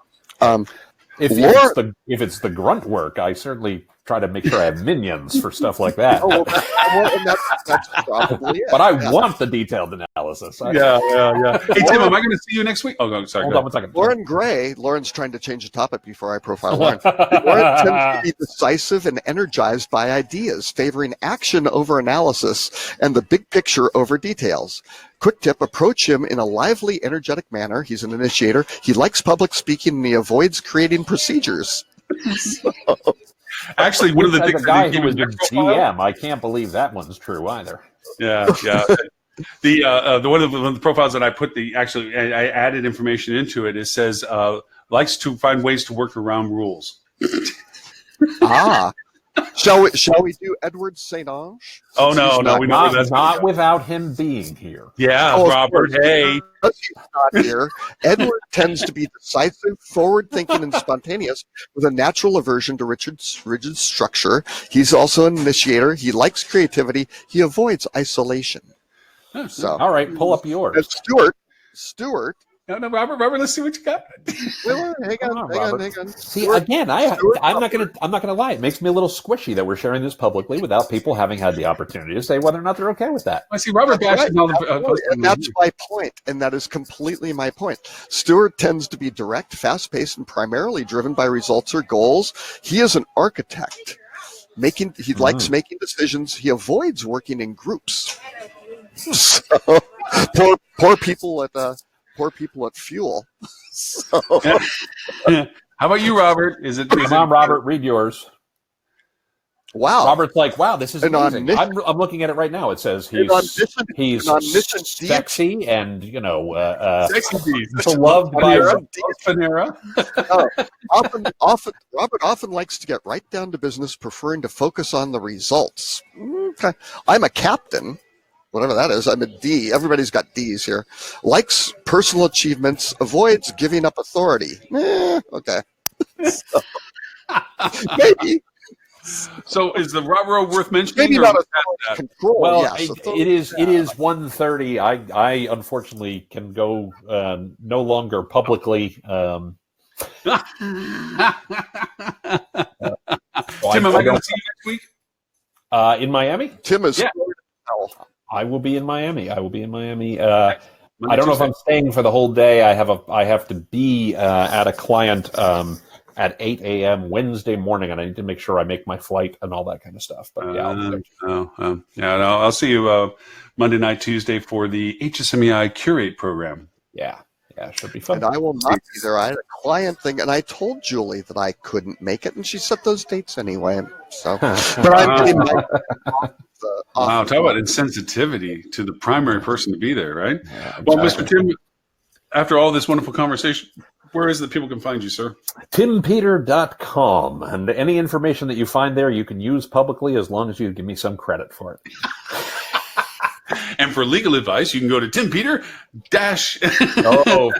D: If it's the grunt work, I certainly try to make sure I have minions for stuff like that.
B: That's probably it.
D: But I want the detailed analysis.
A: Yeah. Hey, Tim, am I going to see you next week? Oh, sorry.
D: Hold on 1 second.
B: Lauren's trying to change the topic before I profile Lauren. Lauren tends to be decisive and energized by ideas, favoring action over analysis and the big picture over details. Quick tip, approach him in a lively, energetic manner. He's an initiator. He likes public speaking, and he avoids creating procedures.
A: Actually, one of the things
D: guy who was a GM, I can't believe that one's true either.
A: Yeah. The one of the profiles that I put I added information into it. It says likes to find ways to work around rules.
B: Shall we do Edward St. Ange?
A: Oh no, we know that's
D: not without him being here.
A: Yeah, Robert. Hey,
B: he's not here. Edward tends to be decisive, forward-thinking, and spontaneous, with a natural aversion to rigid structure. He's also an initiator. He likes creativity. He avoids isolation. So,
D: all right, pull up
B: and
D: yours.
B: Stuart.
A: No, Robert, let's see what you got.
B: Hang on.
D: See,
B: Stuart,
D: again, I'm not gonna lie. It makes me a little squishy that we're sharing this publicly without people having had the opportunity to say whether or not they're okay with that.
A: I see Robert bashing all the.
B: And that's my point, and that is completely my point. Stuart tends to be direct, fast-paced, and primarily driven by results or goals. He is an architect. He likes making decisions. He avoids working in groups. So, poor people at Fuel. So.
A: How about you, Robert?
D: Come on, Robert, read yours.
B: Wow.
D: Robert's like, wow, this is amazing. I'm looking at it right now. It says he's sexy and,
A: sexy
D: beloved by
A: Panera.
B: Robert often likes to get right down to business, preferring to focus on the results. Okay. I'm a captain. Whatever that is, I'm a D. Everybody's got D's here. Likes personal achievements, avoids giving up authority. Okay. So, maybe.
A: So is the Robert worth mentioning?
B: Maybe not control.
D: Well,
B: yes,
D: it is 1:30. I unfortunately can go no longer publicly.
A: Tim, am I going to see you next week?
D: In Miami?
B: Tim is.
A: Yeah.
D: I will be in Miami. I don't know if I'm staying for the whole day. I have to be at a client at 8 a.m. Wednesday morning, and I need to make sure I make my flight and all that kind of stuff. But
A: I'll see you Monday night, Tuesday for the HSMEI Curate program.
D: Yeah, should be fun.
B: And I will not be there. I had a client thing, and I told Julie that I couldn't make it, and she set those dates anyway. So, but I'm in my.
A: Wow, talk about insensitivity to the primary person to be there, right? Yeah, well, Mr. Tim, after all this wonderful conversation, where is it that people can find you, sir?
D: TimPeter.com. And any information that you find there, you can use publicly as long as you give me some credit for it.
A: And for legal advice, you can go to TimPeter-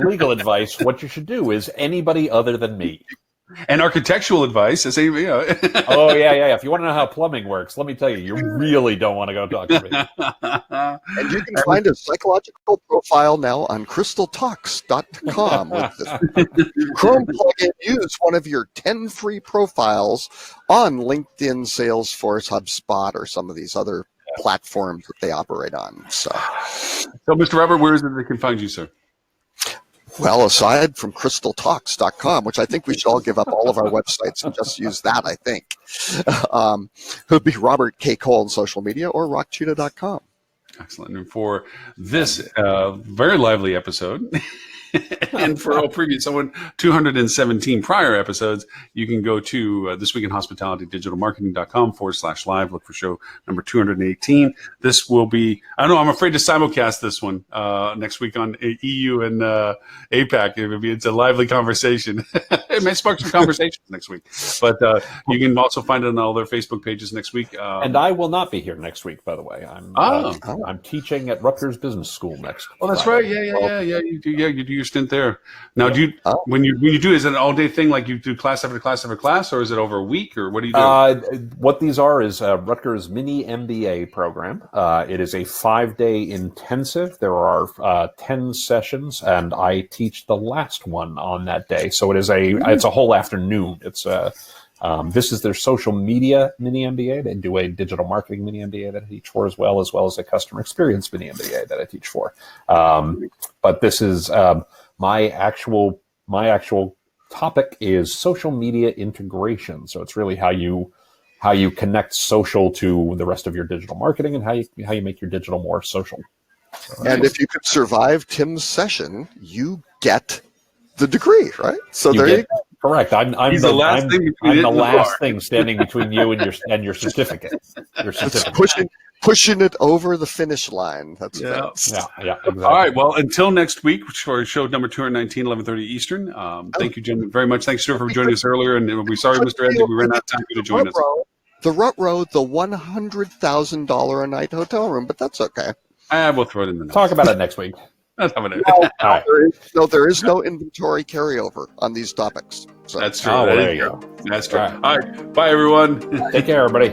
D: legal advice. What you should do is anybody other than me.
A: And architectural advice, as
D: Oh, yeah. If you want to know how plumbing works, let me tell you, you really don't want to go talk to me.
B: And you can find a psychological profile now on crystaltalks.com with this Chrome plugin. Use one of your 10 free profiles on LinkedIn, Salesforce, HubSpot, or some of these other platforms that they operate on. So,
A: Mr. Robert, where is it they can find you, sir?
B: Well, aside from crystaltalks.com, which I think we should all give up all of our websites and just use that, I think. It would be Robert K. Cole on social media or rockcheetah.com.
A: Excellent. And for this very lively episode, and for all previous 217 prior episodes, you can go to This Week in Hospitality, digitalmarketing.com/live. Look for show number 218. This will be, I don't know, I'm afraid to simulcast this one next week on EU and APAC. It's a lively conversation. It may spark some conversations next week. But you can also find it on all their Facebook pages next week.
D: And I will not be here next week, by the way. I'm teaching at Rutgers Business School next.
A: Oh, that's Friday. Right. Yeah. You do your stint there. Now, do you when you do, is it an all day thing? Like you do class after class after class, or is it over a week, or what do you do?
D: What these are is Rutgers Mini MBA program. It is a 5-day intensive. There are 10 sessions, and I teach the last one on that day. So it's a whole afternoon. This is their social media mini MBA. They do a digital marketing mini MBA that I teach for as well as a customer experience mini MBA that I teach for. But this is my actual topic is social media integration. So it's really how you connect social to the rest of your digital marketing and how you make your digital more social.
B: And if you could survive Tim's session, you get the degree, right? So there you go.
D: Correct. I'm the last thing standing between you and your certificate.
B: It's pushing it over the finish line. That's
D: yeah, exactly.
A: All right. Well, until next week for show number 219, 11:30 Eastern. Thank you, gentlemen, very much. Thanks, Stuart, for joining us earlier. And we're sorry, Mr. Edley, we ran out of time for you to join us.
B: The Rutrow, the $100,000 a night hotel room, but that's okay.
A: We'll throw it in the notes.
D: Talk about it next week.
B: There is no inventory carryover on these topics. So.
A: That's true.
D: There you go.
A: That's true. All right. Bye, everyone.
D: Take care, everybody.